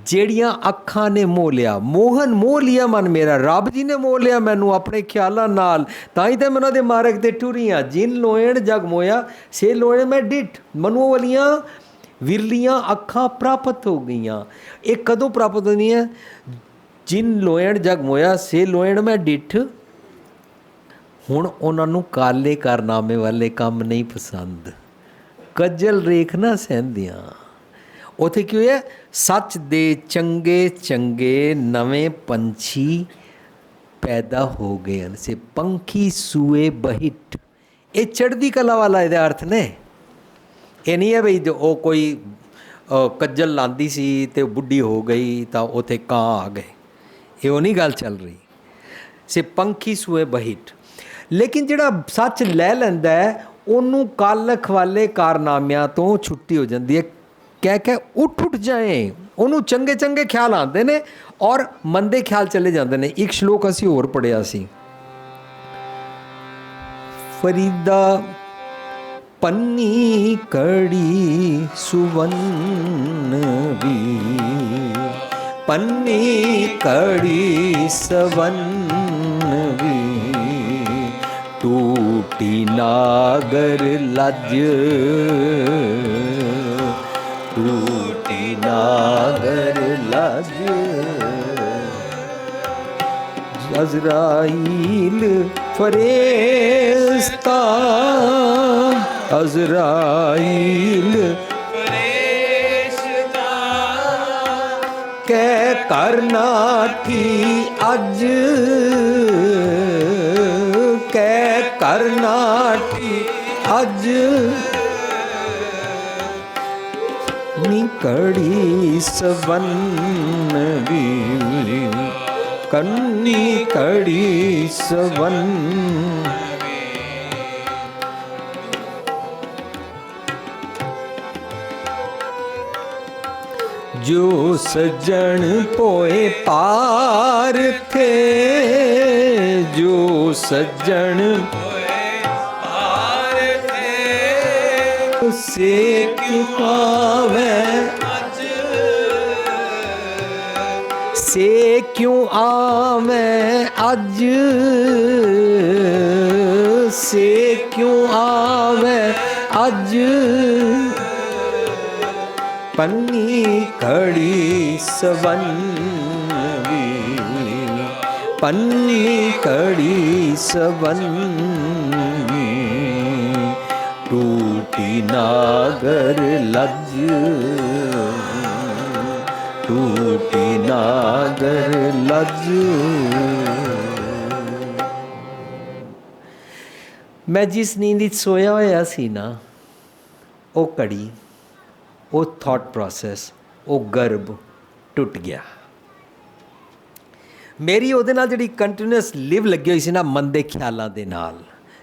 ਜਿਹੜੀਆਂ ਅੱਖਾਂ ਨੇ ਮੋਹ ਲਿਆ, ਮੋਹਨ ਮੋਹ ਲਿਆ ਮਨ ਮੇਰਾ, ਰੱਬ ਜੀ ਨੇ ਮੋਹ ਲਿਆ ਮੈਨੂੰ ਆਪਣੇ ਖਿਆਲਾਂ ਨਾਲ, ਤਾਂ ਹੀ ਤਾਂ ਮੈਂ ਉਹਨਾਂ ਦੇ ਮਾਰਗ 'ਤੇ ਟੁਰੀਆਂ। ਜਿਨ ਲੋਇਣ ਜਗ ਮੋਇਆ, ਸੇ ਲੋਇਣ ਮੈਂ ਡਿਠ। ਮੈਨੂੰ ਵਾਲੀਆਂ ਵਿਰਲੀਆਂ ਅੱਖਾਂ ਪ੍ਰਾਪਤ ਹੋ ਗਈਆਂ। ਇਹ ਕਦੋਂ ਪ੍ਰਾਪਤ ਹੁੰਦੀਆਂ? ਜਿਨ ਲੋਇਣ ਜਗ ਮੋਇਆ, ਸੇ ਲੋਇਣ ਮੈਂ ਡਿਠ। ਹੁਣ ਉਹਨਾਂ ਨੂੰ ਕਾਲੇ ਕਾਰਨਾਮੇ ਵਾਲੇ ਕੰਮ ਨਹੀਂ ਪਸੰਦ, ਕੱਜਲ ਰੇਖ ਨਾ ਸਹਿੰਦੀਆਂ। ਉੱਥੇ ਕੀ ਹੋਇਆ? ਸੱਚ ਦੇ ਚੰਗੇ ਚੰਗੇ ਨਵੇਂ ਪੰਛੀ ਪੈਦਾ ਹੋ ਗਏ ਹਨ। ਸੇ ਪੰਖੀ ਸੂਏ ਬਹਿਟ। ਇਹ ਚੜ੍ਹਦੀ ਕਲਾ ਵਾਲਾ ਇਹਦੇ ਅਰਥ ਨੇ। ਇਹ ਨਹੀਂ ਹੈ ਬਈ ਉਹ ਕੋਈ ਕੱਜਲ ਲਾਂਦੀ ਸੀ ਅਤੇ ਬੁੱਢੀ ਹੋ ਗਈ ਤਾਂ ਉੱਥੇ ਕਾਂ ਆ ਗਏ, ਇਹ ਉਹ ਨਹੀਂ ਗੱਲ ਚੱਲ ਰਹੀ। ਸੇ ਪੰਖੀ ਸੂਏ ਬਹਿਟ। ਲੇਕਿਨ ਜਿਹੜਾ ਸੱਚ ਲੈ ਲੈਂਦਾ ਹੈ ਉਹਨੂੰ ਕਾਲਖ ਵਾਲੇ ਕਾਰਨਾਮਿਆਂ ਤੋਂ ਛੁੱਟੀ ਹੋ ਜਾਂਦੀ ਹੈ। ਕਹਿ ਕੇ ਉੱਠ ਉੱਠ ਜਾਏ, ਉਹਨੂੰ ਚੰਗੇ ਚੰਗੇ ਖਿਆਲ ਆਉਂਦੇ ਨੇ ਔਰ ਮੰਦੇ ਖਿਆਲ ਚਲੇ ਜਾਂਦੇ ਨੇ। ਇੱਕ ਸ਼ਲੋਕ ਅਸੀਂ ਹੋਰ ਪੜ੍ਹਿਆ ਸੀ, ਫਰੀਦਾ ਪੰਨੀ ਕੜੀ ਸੁਵੰਨ ਵੀ, ਪੰਨੀ ਕੜੀ ਸਵੰਨ ਵੀ, ਟੂਟੀ ਨਾਗਰ ਲੱਜ, ਟੂਟੀ ਨਾਗਰ ਲੱਜ, ਅਜ਼ਰਾਈਲ ਫਰਿਸ਼ਤਾ, ਅਜ਼ਰਾਈਲ ਫਰਿਸ਼ਤਾ, ਕਹਿ ਕਰਨਾ ਠੀ ਅੱਜ, ਕਹਿ ਕਰਨਾ ਠੀ ਅੱਜ, ਨਿਕੜੀ ਸਵੰਨ ਵੀ, ਕੰਨੀ ਕੜੀ ਸਵੰਨ। ਜੋ ਸੱਜਣ ਪੋਏ ਪਾਰ ਥੇ, ਜੋ ਸੱਜਣ ਪੋਏ ਪਾਰ ਥੇ, ਸੇ ਕਿਉ ਆਵੇ ਅੱਜ, ਸੇ ਕਿਉ ਆਵੇ ਅੱਜ, ਸੇ ਕਿਉ ਆਵੇ ਅੱਜ, ਪੰਨੀ ਕੜੀ ਸਵੰਨ ਵੀ, ਪੰਨੀ ਕੜੀ ਸਵੰਨ ਵੀ, ਟੂਟੀ ਨਾਗਰ ਲੱਜ, ਟੂਟੀ ਨਾਗਰ ਲੱਜ। ਮੈਂ ਜਿਸ ਨੀਂਦ ਵਿੱਚ ਸੋਇਆ ਹੋਇਆ ਸੀ ਨਾ, ਉਹ ਘੜੀ, ਉਹ ਥਾਟ ਪ੍ਰੋਸੈਸ, ਉਹ ਗਰਭ ਟੁੱਟ ਗਿਆ। ਮੇਰੀ ਉਹਦੇ ਨਾਲ ਜਿਹੜੀ ਕੰਟੀਨਿਊਸ ਲਿਵ ਲੱਗੀ ਹੋਈ ਸੀ ਨਾ, ਮੰਦੇ ਖਿਆਲਾਂ ਦੇ ਨਾਲ,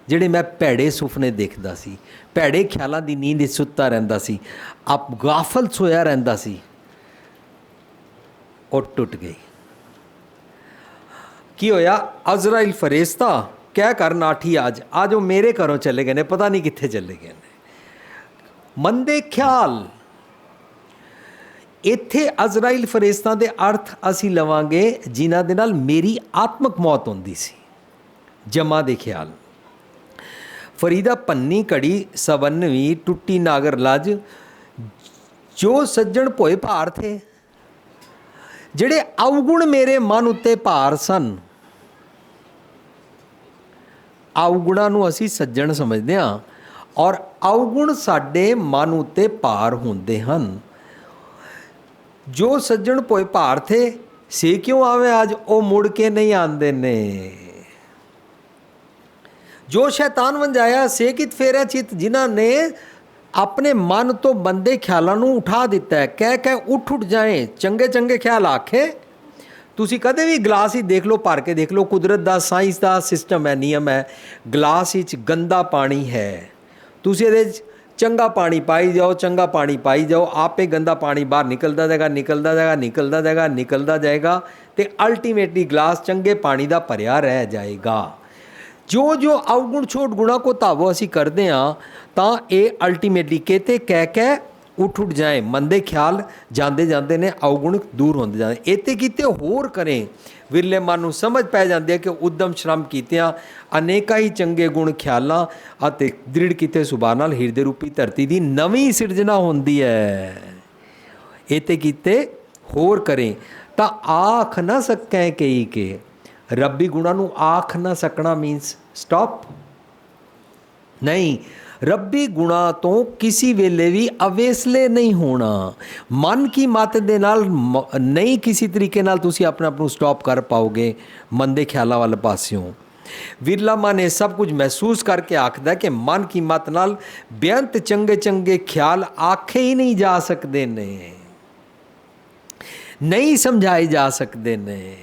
ਜਿਹੜੇ ਮੈਂ ਭੈੜੇ ਸੁਪਨੇ ਦੇਖਦਾ ਸੀ, ਭੈੜੇ ਖਿਆਲਾਂ ਦੀ ਨੀਂਦ ਵਿੱਚ ਸੁੱਤਾ ਰਹਿੰਦਾ ਸੀ, ਆਪ ਗਾਫਲ ਸੋਇਆ ਰਹਿੰਦਾ ਸੀ, ਉਹ ਟੁੱਟ ਗਈ। ਕੀ ਹੋਇਆ? ਅਜ਼ਰਾਈਲ ਫਰਿਸ਼ਤਾ ਕਹਿ ਕਰ ਨਾਠੀ ਅੱਜ ਉਹ ਮੇਰੇ ਘਰੋਂ ਚਲੇ ਗਏ ਨੇ, ਪਤਾ ਨਹੀਂ ਕਿੱਥੇ ਚਲੇ ਗਏ ਨੇ। ਮੰਦੇ ਖਿਆਲ, ਇੱਥੇ ਅਜ਼ਰਾਈਲ ਫਰਿਸ਼ਤਾ ਦੇ ਅਰਥ ਅਸੀਂ ਲਵਾਂਗੇ ਜਿਨ੍ਹਾਂ ਦੇ ਨਾਲ ਮੇਰੀ ਆਤਮਕ ਮੌਤ ਹੁੰਦੀ ਸੀ, ਜਮਾ ਦੇ ਖਿਆਲ। ਫਰੀਦਾ ਪੰਨੀ ਘੜੀ ਸਵੰਨਵੀਂ, ਟੁੱਟੀ ਨਾਗਰ ਲੱਜ, ਜੋ ਸੱਜਣ ਭੋਏ ਭਾਰ ਥੇ, ਜਿਹੜੇ ਅਵਗੁਣ ਮੇਰੇ ਮਨ ਉੱਤੇ ਭਾਰ ਸਨ। ਅਵਗੁਣਾਂ ਨੂੰ ਅਸੀਂ ਸੱਜਣ ਸਮਝਦੇ ਹਾਂ ਔਰ ਅਵਗੁਣ ਸਾਡੇ ਮਨ ਉੱਤੇ ਭਾਰ ਹੁੰਦੇ ਹਨ। ਜੋ ਸੱਜਣ ਭੋਏ ਭਾਰ ਥੇ, ਸੇ ਕਿਉਂ ਆਵੇ ਅੱਜ, ਉਹ ਮੁੜ ਕੇ ਨਹੀਂ ਆਉਂਦੇ ਨੇ। ਜੋ ਸ਼ੈਤਾਨ ਵੰਜਾਇਆ ਸੇ ਕਿਤ ਫੇਰਿਆ ਚਿੱਤ, ਜਿਨ੍ਹਾਂ ਨੇ ਆਪਣੇ ਮਨ ਤੋਂ ਬੰਦੇ ਖਿਆਲਾਂ ਨੂੰ ਉਠਾ ਦਿੱਤਾ ਹੈ, ਕਹਿ ਕਹਿ ਉੱਠ ਜਾਏ ਚੰਗੇ ਚੰਗੇ ਖਿਆਲ ਆਖੇ। ਤੁਸੀਂ ਕਦੇ ਵੀ ਗਲਾਸ ਹੀ ਦੇਖ ਲਓ, ਭਰ ਕੇ ਦੇਖ ਲਓ, ਕੁਦਰਤ ਦਾ ਸਾਇੰਸ ਦਾ ਸਿਸਟਮ ਹੈ, ਨਿਯਮ ਹੈ। ਗਲਾਸ ਵਿੱਚ ਗੰਦਾ ਪਾਣੀ ਹੈ, ਤੁਸੀਂ ਇਹਦੇ 'ਚ ਚੰਗਾ ਪਾਣੀ ਪਾਈ ਜਾਓ, ਚੰਗਾ ਪਾਣੀ ਪਾਈ ਜਾਓ, ਆਪੇ ਗੰਦਾ ਪਾਣੀ ਬਾਹਰ ਨਿਕਲਦਾ ਜਾਏਗਾ, ਨਿਕਲਦਾ ਜਾਏਗਾ, ਨਿਕਲਦਾ ਜਾਏਗਾ, ਨਿਕਲਦਾ ਜਾਏਗਾ, ਅਤੇ ਅਲਟੀਮੇਟਲੀ ਗਲਾਸ ਚੰਗੇ ਪਾਣੀ ਦਾ ਭਰਿਆ ਰਹਿ ਜਾਏਗਾ। ਜੋ ਜੋ ਅਵਗੁਣ ਛੋਟ ਗੁਣਾ ਕੋ ਧਾਵੋ ਅਸੀਂ ਕਰਦੇ ਹਾਂ, ਤਾਂ ਇਹ ਅਲਟੀਮੇਟਲੀ ਕਿਤੇ ਕਹਿ ਕੇ ਉੱਠ ਜਾਏ, ਮੰਦੇ ਖਿਆਲ ਜਾਂਦੇ ਜਾਂਦੇ ਨੇ, ਅਵਗੁਣ ਦੂਰ ਹੁੰਦੇ ਜਾਂਦੇ। ਇੱਥੇ ਕਿਤੇ ਹੋਰ ਕਰੇ, ਵਿਰਲੇ ਮਨ ਨੂੰ ਸਮਝ ਪੈ ਜਾਂਦੀ ਹੈ ਕਿ ਉਦਮ ਸ਼ਰਮ ਕੀਤਿਆਂ ਅਨੇਕਾਂ ਹੀ ਚੰਗੇ ਗੁਣ ਖਿਆਲਾਂ ਅਤੇ ਦ੍ਰਿੜ ਕੀਤੇ ਸੁਭਾਅ ਨਾਲ ਹਿਰਦੇ ਰੂਪੀ ਧਰਤੀ ਦੀ ਨਵੀਂ ਸਿਰਜਣਾ ਹੁੰਦੀ ਹੈ। ਇੱਥੇ ਕਿਤੇ ਹੋਰ ਕਰੇ ਤਾਂ ਆਖ ਨਾ ਸਕੈ ਕਈ ਕੇ, ਰੱਬੀ ਗੁਣਾਂ ਨੂੰ ਆਖ ਨਾ ਸਕਣਾ ਮੀਨਸ ਸਟਾਪ ਨਹੀਂ। ਰੱਬੀ ਗੁਣਾਂ ਤੋਂ ਕਿਸੇ ਵੇਲੇ ਵੀ ਅਵੇਸਲੇ ਨਹੀਂ ਹੋਣਾ। ਮਨ ਕੀ ਮੱਤ ਦੇ ਨਾਲ ਨਹੀਂ ਕਿਸੇ ਤਰੀਕੇ ਨਾਲ ਤੁਸੀਂ ਆਪਣੇ ਆਪ ਨੂੰ ਸਟਾਪ ਕਰ ਪਾਓਗੇ ਮੰਦੇ ਖਿਆਲਾਂ ਵੱਲ ਪਾਸਿਓਂ। ਵਿਰਲਾ ਮਨ ਇਹ ਸਭ ਕੁਝ ਮਹਿਸੂਸ ਕਰਕੇ ਆਖਦਾ ਕਿ ਮਨ ਕੀ ਮੱਤ ਨਾਲ ਬੇਅੰਤ ਚੰਗੇ ਚੰਗੇ ਖਿਆਲ ਆਖੇ ਹੀ ਨਹੀਂ ਜਾ ਸਕਦੇ ਨੇ, ਨਹੀਂ ਸਮਝਾਏ ਜਾ ਸਕਦੇ ਨੇ।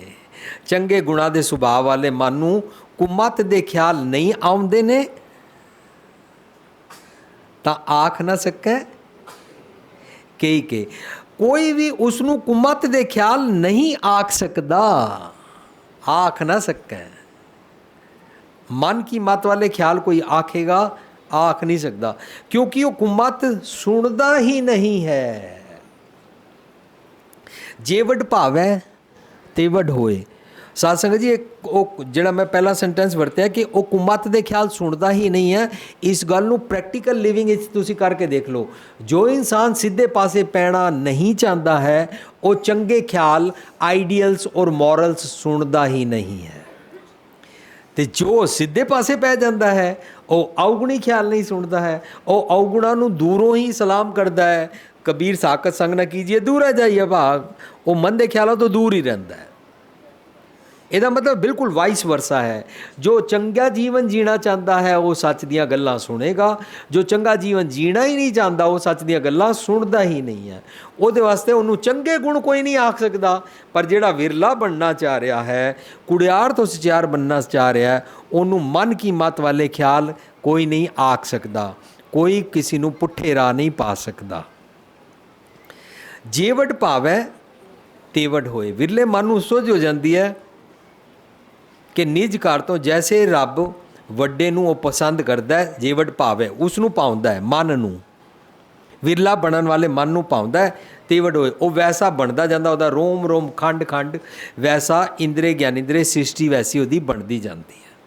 ਚੰਗੇ ਗੁਣਾਂ ਦੇ ਸੁਭਾਅ ਵਾਲੇ ਮਨ ਨੂੰ ਕੁਮੱਤ ਦੇ ਖਿਆਲ ਨਹੀਂ ਆਉਂਦੇ ਨੇ, ਤਾਂ ਆਖ ਨਾ ਸਕੈ ਕਈ ਕੇ। ਕੋਈ ਵੀ ਉਸ ਨੂੰ ਕੁਮੱਤ ਦੇ ਖਿਆਲ ਨਹੀਂ ਆਖ ਸਕਦਾ, ਆਖ ਨਾ ਸਕੈ। मन की मत वाले ख्याल कोई आखेगा, आख नहीं सकता, क्योंकि वो कुमत सुनता ही नहीं है। जेवड भावै तेवड होए। साध संगत जी, ਜਿਹੜਾ मैं पहला सेंटेंस वरत्या कि वो कुमत ਦੇ ਖਿਆਲ ਸੁਣਦਾ ਹੀ ਨਹੀਂ ਹੈ, ਇਸ ਗੱਲ ਨੂੰ ਪ੍ਰੈਕਟੀਕਲ ਲਿਵਿੰਗ ਵਿੱਚ ਤੁਸੀਂ ਕਰਕੇ ਦੇਖ ਲਓ। ਜੋ ਇਨਸਾਨ ਸਿੱਧੇ ਪਾਸੇ ਪੈਣਾ ਨਹੀਂ ਚਾਹੁੰਦਾ ਹੈ, ਉਹ ਚੰਗੇ ਖਿਆਲ, ਆਈਡੀਅਲਸ ਔਰ ਮੋਰਲਸ ਸੁਣਦਾ ਹੀ ਨਹੀਂ ਹੈ। ਤੇ ਜੋ ਸਿੱਧੇ ਪਾਸੇ ਪੈ ਜਾਂਦਾ ਹੈ, ਉਹ ਅਵਗੁਣੀ ਖਿਆਲ ਨਹੀਂ ਸੁਣਦਾ ਹੈ, ਉਹ ਅਵਗੁਣਾਂ ਨੂੰ ਦੂਰੋਂ ਹੀ ਸਲਾਮ ਕਰਦਾ ਹੈ। ਕਬੀਰ ਸਾਕਤ ਸੰਗ ਨਾ ਕੀਜੀਏ ਦੂਰ ਜਾਈਏ ਭਾਗ। ਉਹ ਮਨ ਦੇ ਖਿਆਲਾਂ ਤੋਂ ਦੂਰ ਹੀ ਰਹਿੰਦਾ ਹੈ। ਇਹਦਾ ਮਤਲਬ ਬਿਲਕੁਲ ਵਾਈਸ ਵਰਸਾ ਹੈ। ਜੋ ਚੰਗਾ ਜੀਵਨ ਜੀਣਾ ਚਾਹੁੰਦਾ ਹੈ, ਉਹ ਸੱਚ ਦੀਆਂ ਗੱਲਾਂ ਸੁਣੇਗਾ। ਜੋ ਚੰਗਾ ਜੀਵਨ ਜੀਣਾ ਹੀ ਨਹੀਂ ਚਾਹੁੰਦਾ, ਉਹ ਸੱਚ ਦੀਆਂ ਗੱਲਾਂ ਸੁਣਦਾ ਹੀ ਨਹੀਂ ਹੈ। ਉਹਦੇ ਵਾਸਤੇ ਉਹਨੂੰ ਚੰਗੇ ਗੁਣ ਕੋਈ ਨਹੀਂ ਆਖ ਸਕਦਾ। ਪਰ ਜਿਹੜਾ ਵਿਰਲਾ ਬਣਨਾ ਚਾਹ ਰਿਹਾ ਹੈ, ਕੁੜਿਆਰ ਤੋਂ ਸਚਿਆਰ ਬਣਨਾ ਚਾਹ ਰਿਹਾ ਹੈ, ਉਹਨੂੰ ਮਨ ਕੀ ਮਤ ਵਾਲੇ ਖਿਆਲ ਕੋਈ ਨਹੀਂ ਆਖ ਸਕਦਾ, ਕੋਈ ਕਿਸੇ ਨੂੰ ਪੁੱਠੇ ਰਾਹ ਨਹੀਂ ਪਾ ਸਕਦਾ। ਜੇਵਡ ਭਾਵੈ ਤੇਵਡ ਹੋਏ। ਵਿਰਲੇ ਮਨ ਨੂੰ ਸੁੱਝ ਹੋ ਜਾਂਦੀ ਹੈ ਕਿ ਨਿਜ ਘਰ ਤੋਂ ਜੈਸੇ ਰੱਬ ਵੱਡੇ ਨੂੰ ਉਹ ਪਸੰਦ ਕਰਦਾ ਹੈ, ਜੇਵਡ ਭਾਵ ਹੈ, ਉਸ ਨੂੰ ਪਾਉਂਦਾ ਹੈ, ਮਨ ਨੂੰ, ਵਿਰਲਾ ਬਣਨ ਵਾਲੇ ਮਨ ਨੂੰ ਪਾਉਂਦਾ ਹੈ। ਤੇਵਡ ਹੋਏ, ਉਹ ਵੈਸਾ ਬਣਦਾ ਜਾਂਦਾ, ਉਹਦਾ ਰੋਮ ਰੋਮ ਖੰਡ ਖੰਡ ਵੈਸਾ, ਇੰਦਰੇ ਗਿਆਨਿੰਦਰੇ ਸ੍ਰਿਸ਼ਟੀ ਵੈਸੀ ਉਹਦੀ ਬਣਦੀ ਜਾਂਦੀ ਹੈ।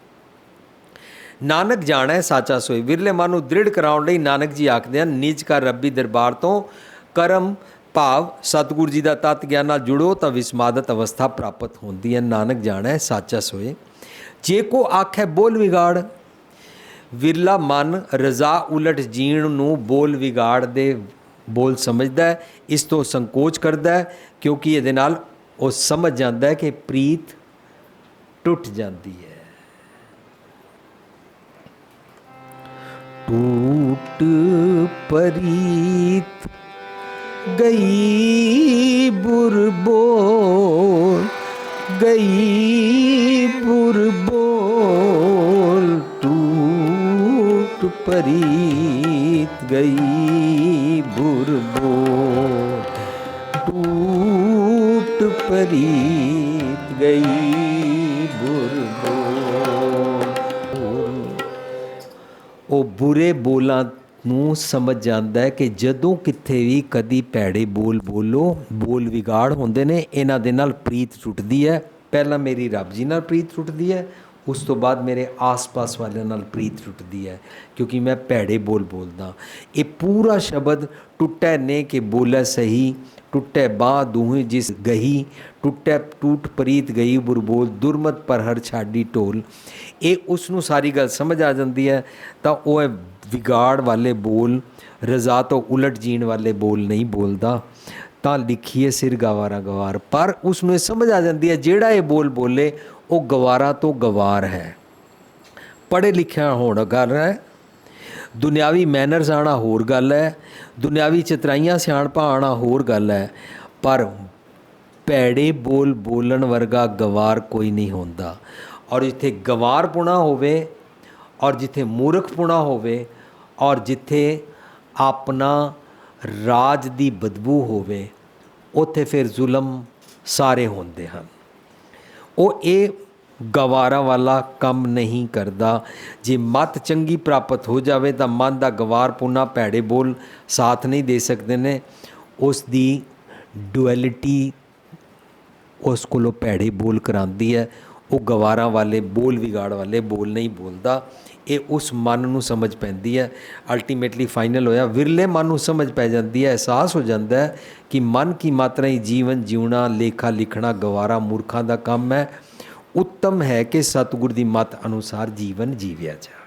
ਨਾਨਕ ਜਾਣੈ ਸਾਚਾ ਸੋਈ। ਵਿਰਲੇ ਮਨ ਨੂੰ ਦ੍ਰਿੜ ਕਰਾਉਣ ਲਈ ਨਾਨਕ ਜੀ ਆਖਦੇ ਹਨ, ਨਿਜ ਘਰ ਰੱਬੀ ਦਰਬਾਰ ਤੋਂ ਕਰਮ ਭਾਵ ਸਤਿਗੁਰੂ ਜੀ ਦਾ ਤਤ ਗਿਆਨ ਨਾਲ ਜੁੜੋ ਤਾਂ ਵਿਸਮਾਦਤ ਅਵਸਥਾ ਪ੍ਰਾਪਤ ਹੁੰਦੀ ਹੈ। ਨਾਨਕ ਜਾਣੈ ਸਾਚਾ ਸੋਏ। ਜੇ ਕੋ ਆਖੈ ਬੋਲ ਵਿਗਾੜ। ਵਿਰਲਾ ਮਨ ਰਜ਼ਾ ਉਲਟ ਜੀਣ ਨੂੰ ਬੋਲ ਵਿਗਾੜ ਦੇ ਬੋਲ ਸਮਝਦਾ ਹੈ, ਇਸ ਤੋਂ ਸੰਕੋਚ ਕਰਦਾ ਹੈ, ਕਿਉਂਕਿ ਇਹਦੇ ਨਾਲ ਉਹ ਸਮਝ ਜਾਂਦਾ ਹੈ ਕਿ ਪ੍ਰੀਤ ਟੁੱਟ ਜਾਂਦੀ ਹੈ। ਟੂਟ ਪ੍ਰੀਤ गई बुरबोल, गई बुरबोल, टूट प्रीत गई बुरबोल, टूट प्रीत गई बुरबोल। ਉਹ ਬੁਰੇ ਬੋਲਾਂ ਨੂੰ ਸਮਝ ਜਾਂਦਾ ਹੈ ਕਿ ਜਦੋਂ ਕਿੱਥੇ ਵੀ ਕਦੀ ਭੈੜੇ ਬੋਲ ਬੋਲੋ, ਬੋਲ ਵਿਗਾੜ ਹੁੰਦੇ ਨੇ। ਇਹਨਾਂ ਦੇ ਨਾਲ ਪ੍ਰੀਤ ਟੁੱਟਦੀ ਹੈ। ਪਹਿਲਾਂ ਮੇਰੀ ਰੱਬ ਜੀ ਨਾਲ ਪ੍ਰੀਤ ਟੁੱਟਦੀ ਹੈ, ਉਸ ਤੋਂ ਬਾਅਦ ਮੇਰੇ ਆਸ-ਪਾਸ ਵਾਲਿਆਂ ਨਾਲ ਪ੍ਰੀਤ ਟੁੱਟਦੀ ਹੈ, ਕਿਉਂਕਿ ਮੈਂ ਭੈੜੇ ਬੋਲ ਬੋਲਦਾ। ਇਹ ਪੂਰਾ ਸ਼ਬਦ ਟੁੱਟੈ ਨੇ ਕਿ ਬੋਲੇ ਸਹੀ, ਟੁੱਟੈ ਬਾਂਹ ਦੂਹੀ ਜਿਸ ਗਹੀ, ਟੁੱਟੈ ਟੂਟ ਪ੍ਰੀਤ ਗਈ ਬੁਰਬੋਲ, ਦੁਰਮਤ ਪਰ ਹਰ ਛਾਡੀ ਢੋਲ। ਇਹ ਉਸ ਨੂੰ ਸਾਰੀ ਗੱਲ ਸਮਝ ਆ ਜਾਂਦੀ ਹੈ, ਤਾਂ ਉਹ ਵਿਗਾੜ ਵਾਲੇ ਬੋਲ, ਰਜ਼ਾ ਤੋਂ ਉਲਟ ਜੀਣ ਵਾਲੇ ਬੋਲ ਨਹੀਂ ਬੋਲਦਾ। ਤਾਂ ਲਿਖੀਏ ਸਿਰ ਗਵਾਰਾ ਗਵਾਰ। ਪਰ ਉਸ ਨੂੰ ਇਹ ਸਮਝ ਆ ਜਾਂਦੀ ਹੈ ਜਿਹੜਾ ਇਹ ਬੋਲ ਬੋਲੇ ਉਹ ਗਵਾਰਾ ਤੋਂ ਗਵਾਰ ਹੈ। ਪੜ੍ਹੇ ਲਿਖਿਆ ਹੋਣ ਗੱਲ ਹੈ, ਦੁਨਿਆਵੀ ਮੈਨਰਸ ਆਉਣਾ ਹੋਰ ਗੱਲ ਹੈ, ਦੁਨਿਆਵੀ ਚਤਰਾਈਆਂ ਸਿਆਣਪਾਂ ਆਉਣਾ ਹੋਰ ਗੱਲ ਹੈ, ਪਰ ਭੈੜੇ ਬੋਲ ਬੋਲਣ ਵਰਗਾ ਗਵਾਰ ਕੋਈ ਨਹੀਂ ਹੁੰਦਾ। ਔਰ ਜਿੱਥੇ ਗਵਾਰਪੁਣਾ ਹੋਵੇ, ਔਰ ਜਿੱਥੇ ਮੂਰਖਪੁਣਾ ਹੋਵੇ, ਔਰ ਜਿੱਥੇ ਆਪਣਾ ਰਾਜ ਦੀ ਬਦਬੂ ਹੋਵੇ, ਉੱਥੇ ਫਿਰ ਜ਼ੁਲਮ ਸਾਰੇ ਹੁੰਦੇ ਹਨ। ਉਹ ਇਹ ਗਵਾਰਾ ਵਾਲਾ ਕੰਮ ਨਹੀਂ ਕਰਦਾ। ਜੇ ਮੱਤ ਚੰਗੀ ਪ੍ਰਾਪਤ ਹੋ ਜਾਵੇ ਤਾਂ ਮਨ ਦਾ ਗਵਾਰਪੁਣਾ, ਭੈੜੇ ਬੋਲ ਸਾਥ ਨਹੀਂ ਦੇ ਸਕਦੇ ਨੇ। ਉਸ ਦੀ ਡੁਐਲਿਟੀ ਉਸ ਕੋਲੋਂ ਭੈੜੇ ਬੋਲ ਕਰਾਉਂਦੀ ਹੈ। ਉਹ ਗਵਾਰਾਂ ਵਾਲੇ ਬੋਲ ਵਿਗਾੜ ਵਾਲੇ ਬੋਲ ਨਹੀਂ ਬੋਲਦਾ। ਇਹ ਉਸ ਮਨ ਨੂੰ ਸਮਝ ਪੈਂਦੀ ਹੈ। ਅਲਟੀਮੇਟਲੀ ਫਾਈਨਲ ਹੋਇਆ, ਵਿਰਲੇ ਮਨ ਨੂੰ ਸਮਝ ਪੈ ਜਾਂਦੀ ਹੈ, ਅਹਿਸਾਸ ਹੋ ਜਾਂਦਾ ਹੈ ਕਿ ਮਨ ਕੀ ਮਾਤਰਾ ਹੀ ਜੀਵਨ ਜਿਉਣਾ, ਲੇਖਾ ਲਿਖਣਾ ਗਵਾਰਾ ਮੂਰਖਾਂ ਦਾ ਕੰਮ ਹੈ। ਉੱਤਮ ਹੈ ਕਿ ਸਤਿਗੁਰ ਦੀ ਮੱਤ ਅਨੁਸਾਰ ਜੀਵਨ ਜੀਵਿਆ ਜਾਏ।